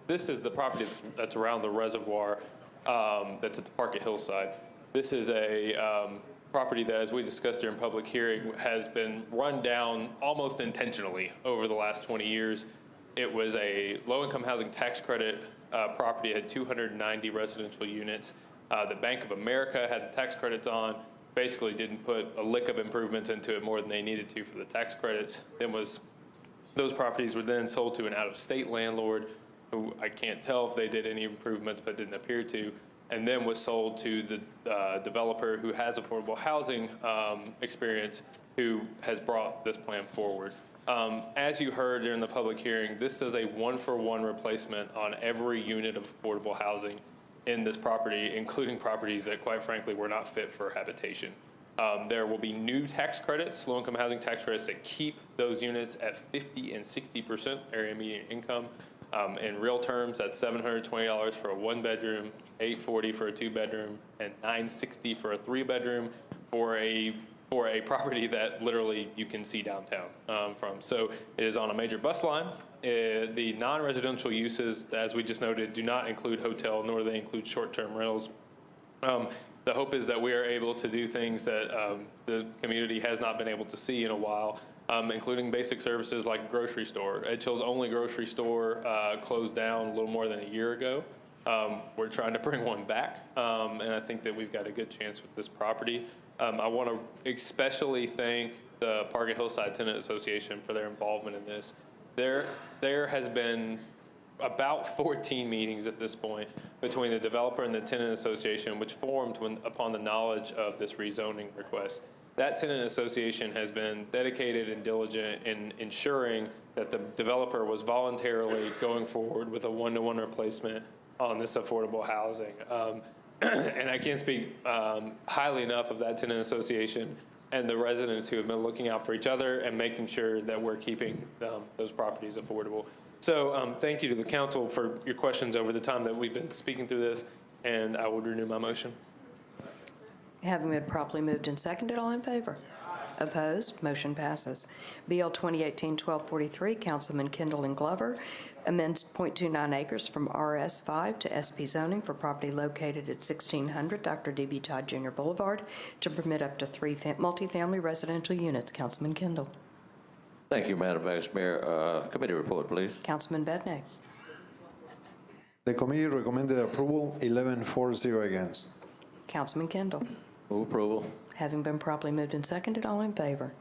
[SPEAKER 6] This is the property that's around the reservoir that's at the park at Hillside. This is a property that, as we discussed during public hearing, has been run down almost intentionally over the last 20 years. It was a low-income housing tax credit property. It had 290 residential units. The Bank of America had the tax credits on, basically didn't put a lick of improvements into it more than they needed to for the tax credits. Those properties were then sold to an out-of-state landlord who I can't tell if they did any improvements, but didn't appear to, and then was sold to the developer who has affordable housing experience, who has brought this plan forward. As you heard during the public hearing, this is a one-for-one replacement on every unit of affordable housing in this property, including properties that, quite frankly, were not fit for habitation. There will be new tax credits, low-income housing tax credits, that keep those units at 50 and 60% area median income. In real terms, that's $720 for a one-bedroom, $840 for a two-bedroom, and $960 for a three-bedroom for a property that literally you can see downtown from. So it is on a major bus line. The non-residential uses, as we just noted, do not include hotel, nor do they include short-term rentals. The hope is that we are able to do things that the community has not been able to see in a while, including basic services like grocery store. Edge Hill's only grocery store closed down a little more than a year ago. We're trying to bring one back, and I think that we've got a good chance with this property. I want to especially thank the Park and Hillside Tenant Association for their involvement in this. There has been about 14 meetings at this point between the developer and the tenant association, which formed upon the knowledge of this rezoning request. That tenant association has been dedicated and diligent in ensuring that the developer was voluntarily going forward with a one-to-one replacement on this affordable housing. And I can't speak highly enough of that tenant association and the residents who have been looking out for each other and making sure that we're keeping those properties affordable. So thank you to the council for your questions over the time that we've been speaking through this, and I will renew my motion.
[SPEAKER 1] Having been properly moved and seconded, all in favor? Opposed? Motion passes. BL 2018-1243, Councilman Kendall and Glover, amends .29 acres from RS5 to SP zoning for property located at 1600 Dr. D.B. Todd Jr. Boulevard to permit up to 3 multifamily residential units. Councilman Kendall.
[SPEAKER 25] Thank you, Madam Vice Mayor. Committee report, please.
[SPEAKER 1] Councilman Bednay.
[SPEAKER 14] The committee recommended approval, 11-4-0 against.
[SPEAKER 1] Councilman Kendall.
[SPEAKER 25] Move approval.
[SPEAKER 1] Having been properly moved and seconded, all in favor?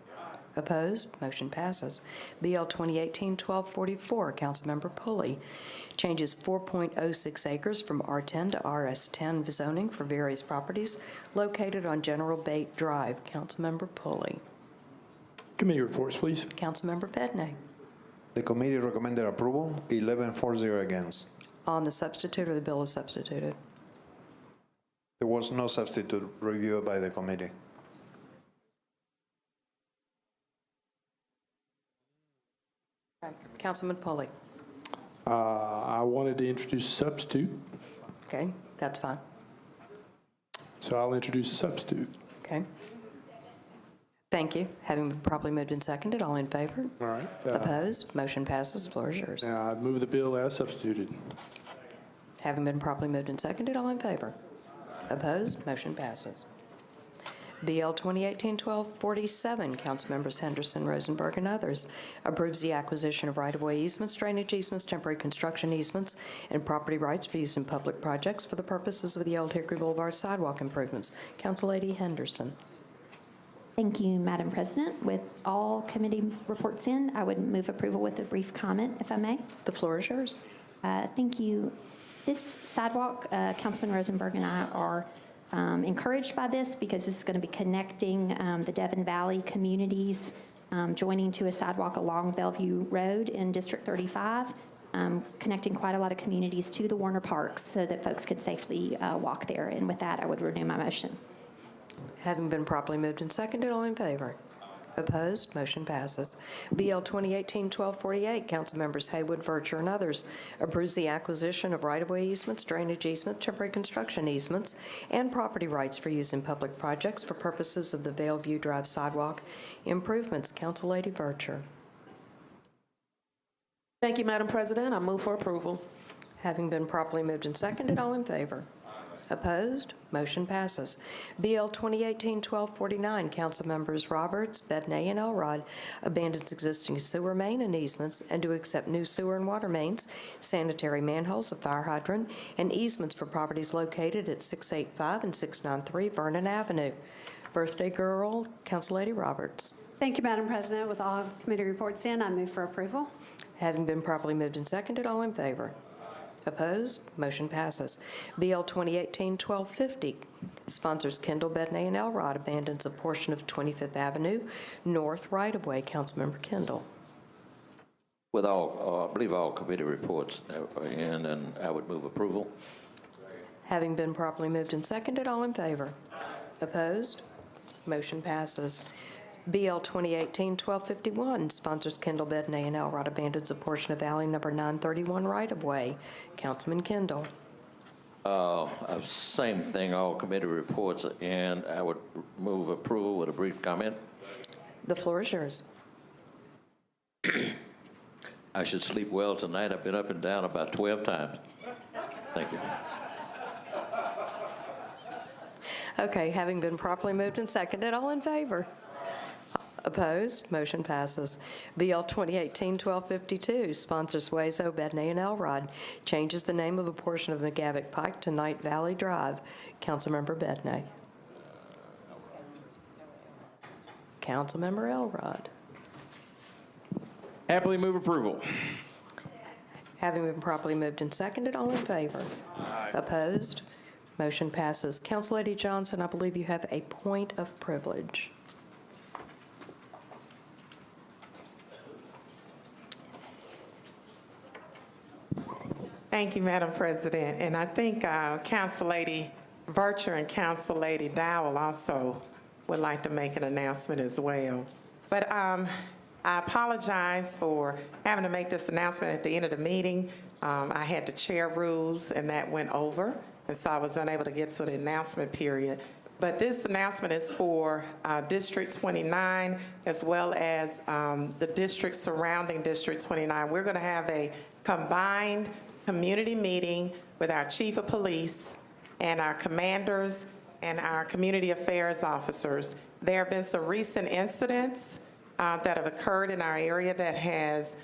[SPEAKER 1] Opposed? Motion passes. BL 2018-1244, Councilmember Pulley, changes 4.06 acres from R10 to RS10 zoning for various properties located on General Bate Drive. Councilmember Pulley.
[SPEAKER 5] Committee reports, please.
[SPEAKER 1] Councilmember Bednay.
[SPEAKER 14] The committee recommended approval, 11-4-0 against.
[SPEAKER 1] On the substitute, or the bill is substituted?
[SPEAKER 14] There was no substitute reviewed by the committee.
[SPEAKER 1] Councilman Pulley.
[SPEAKER 5] I wanted to introduce a substitute,
[SPEAKER 1] Okay, that's fine.
[SPEAKER 5] so I'll introduce a substitute.
[SPEAKER 1] Okay. Thank you. Having been properly moved and seconded, all in favor?
[SPEAKER 5] All right.
[SPEAKER 1] Opposed? Motion passes. The floor is yours.
[SPEAKER 5] Now, I move the bill as substituted.
[SPEAKER 1] Having been properly moved and seconded, all in favor? Opposed? Motion passes. BL 2018-1247, Councilmembers Henderson, Rosenberg, and others, approves the acquisition of right-of-way easements, drainage easements, temporary construction easements, and property rights for use in public projects for the purposes of the Old Hickory Boulevard sidewalk improvements. Councillady Henderson.
[SPEAKER 18] Thank you, Madam President. With all committee reports in, I would move approval with a brief comment, if I may.
[SPEAKER 1] The floor is yours.
[SPEAKER 18] Thank you. This sidewalk, Councilman Rosenberg and I are encouraged by this because this is going to be connecting the Devon Valley communities, joining to a sidewalk along Bellevue Road in District 35, connecting quite a lot of communities to the Warner Parks so that folks can safely walk there. And with that, I would renew my motion.
[SPEAKER 1] Having been properly moved and seconded, all in favor? Opposed? Motion passes. BL 2018-1248, Councilmembers Haywood, Vercher, and others approves the acquisition of right-of-way easements, drainage easements, temporary construction easements, and property rights for use in public projects for purposes of the Valeview Drive sidewalk improvements. Councillady Vercher.
[SPEAKER 15] Thank you, Madam President. I move for approval.
[SPEAKER 1] Having been properly moved and seconded, all in favor? Opposed? Motion passes. BL 2018-1249, Councilmembers Roberts, Bednay, and Elrod abandons existing sewer main and easements and to accept new sewer and water mains, sanitary manholes, a fire hydrant, and easements for properties located at 685 and 693 Vernon Avenue. Birthday girl, Councillady Roberts.
[SPEAKER 3] Thank you, Madam President. With all committee reports in, I move for approval.
[SPEAKER 1] Having been properly moved and seconded, all in favor? Opposed? Motion passes. BL 2018-1250, sponsors Kendall, Bednay, and Elrod abandons a portion of 25th Avenue North right-of-way. Councilmember Kendall.
[SPEAKER 25] With all, I believe all committee reports are in, and I would move approval.
[SPEAKER 1] Having been properly moved and seconded, all in favor? Opposed? Motion passes. BL 2018-1251, sponsors Kendall Bedney and Elrod abandons a portion of Alley Number 931 right-of-way. Councilman Kendall.
[SPEAKER 25] Same thing, all committee reports, and I would move approval with a brief comment.
[SPEAKER 1] The floor is yours.
[SPEAKER 25] I should sleep well tonight. I've been up and down about 12 times. Thank you.
[SPEAKER 1] Okay, having been properly moved and seconded, all in favor? Opposed? Motion passes. BL 2018-1252, sponsors Wazo, Bedney, and Elrod, changes the name of a portion of McGavick Pike to Night Valley Drive. Councilmember Bedney. Councilmember Elrod.
[SPEAKER 4] Happily move approval.
[SPEAKER 1] Having been properly moved and seconded, all in favor? Aye. Opposed? Motion passes. Council Lady Johnson, I believe you have a point of privilege.
[SPEAKER 21] Thank you, Madam President. And I think Council Lady Vircher and Council Lady Dowell also would like to make an announcement as well. But I apologize for having to make this announcement at the end of the meeting. I had to chair rules, and that went over, and so I was unable to get to the announcement period. But this announcement is for District 29, as well as the districts surrounding District 29. We're going to have a combined community meeting with our chief of police and our commanders and our community affairs officers. There have been some recent incidents that have occurred in our area that has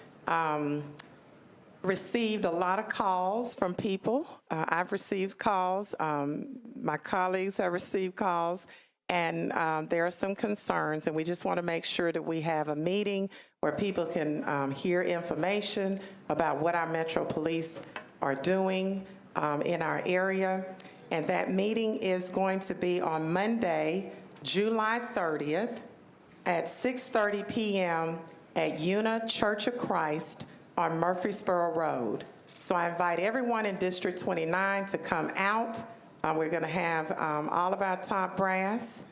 [SPEAKER 21] received a lot of calls from people. I've received calls, my colleagues have received calls, and there are some concerns, and we just want to make sure that we have a meeting where people can hear information about what our Metro Police are doing in our area. And that meeting is going to be on Monday, July 30th at 6:30 p.m. at Una Church of Christ on Murfreesboro Road. So I invite everyone in District 29 to come out. We're going to have all of our top brass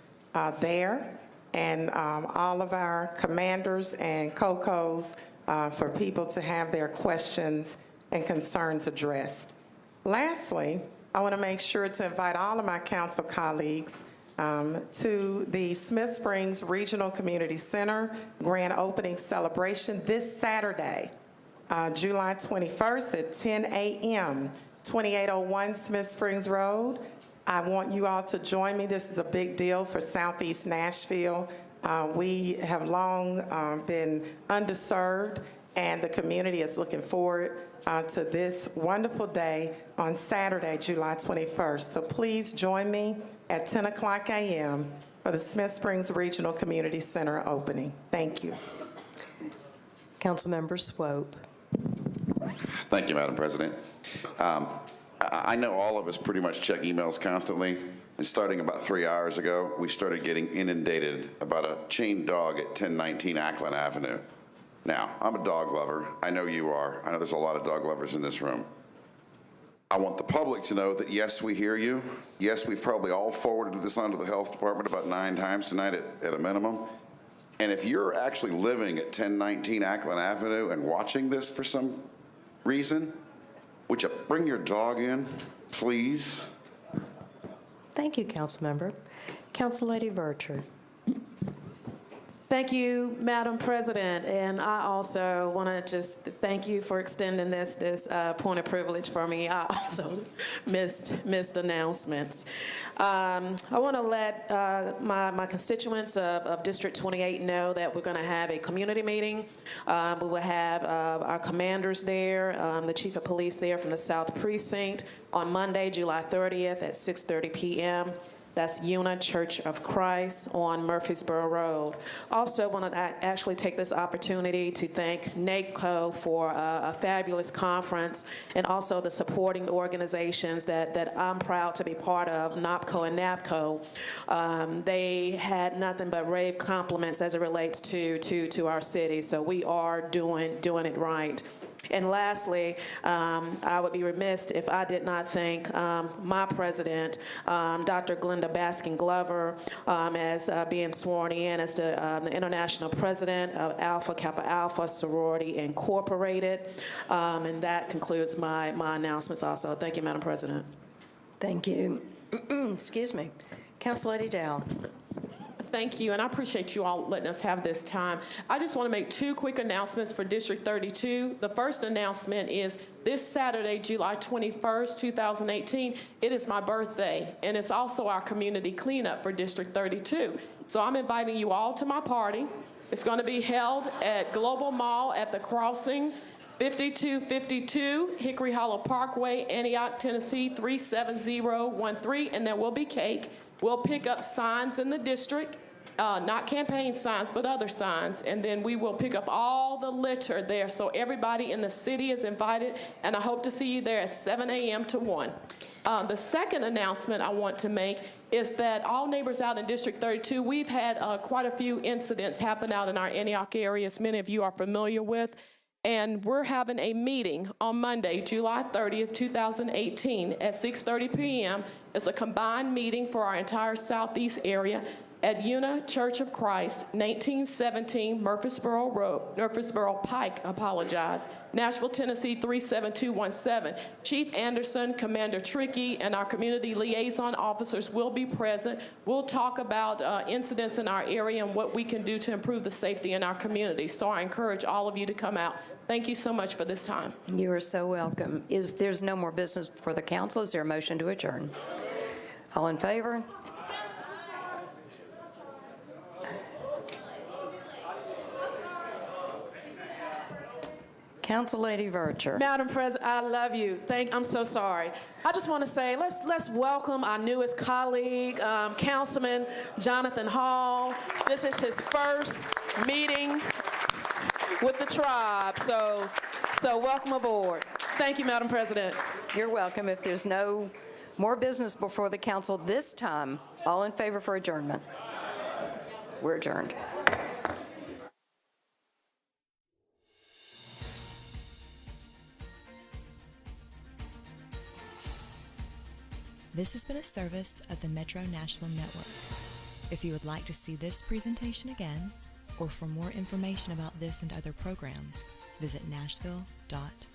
[SPEAKER 21] there, and all of our commanders and COCOs for people to have their questions and concerns addressed. Lastly, I want to make sure to invite all of my council colleagues to the Smith Springs Regional Community Center grand opening celebration this Saturday, July 21st at 10 a.m., 2801 Smith Springs Road. I want you all to join me. This is a big deal for Southeast Nashville. We have long been underserved, and the community is looking forward to this wonderful day on Saturday, July 21st. So please join me at 10 o'clock a.m. for the Smith Springs Regional Community Center opening. Thank you.
[SPEAKER 1] Councilmember Swope.
[SPEAKER 13] Thank you, Madam President. I know all of us pretty much check emails constantly, and starting about 3 hours ago, we started getting inundated about a chained dog at 1019 Ackland Avenue. Now, I'm a dog lover. I know you are. I know there's a lot of dog lovers in this room. I want the public to know that, yes, we hear you. Yes, we've probably all forwarded this on to the health department about 9 times tonight at a minimum. And if you're actually living at 1019 Ackland Avenue and watching this for some reason, would you bring your dog in, please?
[SPEAKER 1] Thank you, Councilmember. Council Lady Vircher.
[SPEAKER 15] Thank you, Madam President, and I also want to just thank you for extending this point of privilege for me. I also missed announcements. I want to let my constituents of District 28 know that we're going to have a community meeting. We will have our commanders there, the chief of police there from the South Precinct on Monday, July 30th at 6:30 p.m. That's Una Church of Christ on Murfreesboro Road. Also want to actually take this opportunity to thank NACO for a fabulous conference, and also the supporting organizations that I'm proud to be part of, NOPCO and NAPCO. They had nothing but rave compliments as it relates to our city, so we are doing it right. And lastly, I would be remiss if I did not thank my president, Dr. Glenda Baskin Glover, as being sworn in as the international president of Alpha Kappa Alpha Sorority Incorporated. And that concludes my announcements also. Thank you, Madam President.
[SPEAKER 1] Thank you. Excuse me. Council Lady Dow.
[SPEAKER 4] Thank you, and I appreciate you all letting us have this time. I just want to make two quick announcements for District 32. The first announcement is this Saturday, July 21st, 2018, it is my birthday, and it's also our community cleanup for District 32. So I'm inviting you all to my party. It's going to be held at Global Mall at the Crossings, 5252 Hickory Hollow Parkway, Antioch, Tennessee, 37013, and there will be cake. We'll pick up signs in the district, not campaign signs, but other signs, and then we will pick up all the litter there, so everybody in the city is invited, and I hope to see you there at 7 a.m. to 1. The second announcement I want to make is that all neighbors out in District 32, we've had quite a few incidents happen out in our Antioch area, as many of you are familiar with. And we're having a meeting on Monday, July 30th, 2018 at 6:30 p.m. It's a combined meeting for our entire southeast area at Una Church of Christ, 1917 Murfreesboro Road, Murfreesboro Pike, Nashville, Tennessee, 37217. Chief Anderson, Commander Trickey, and our community liaison officers will be present. We'll talk about incidents in our area and what we can do to improve the safety in our community. So I encourage all of you to come out. Thank you so much for this time.
[SPEAKER 1] You are so welcome. If there's no more business for the council, is there a motion to adjourn? All in favor? Council Lady Vercher.
[SPEAKER 15] Madam President, I love you. I'm so sorry. I just want to say, let's welcome our newest colleague, Councilman Jonathan Hall. This is his first meeting with the tribe, so welcome aboard. Thank you, Madam President.
[SPEAKER 1] You're welcome. If there's no more business before the council this time, all in favor for adjournment? We're adjourned.
[SPEAKER 7] This has been a service of the Metro Nashville Network. If you would like to see this presentation again, or for more information about this and other programs, visit nashville.org.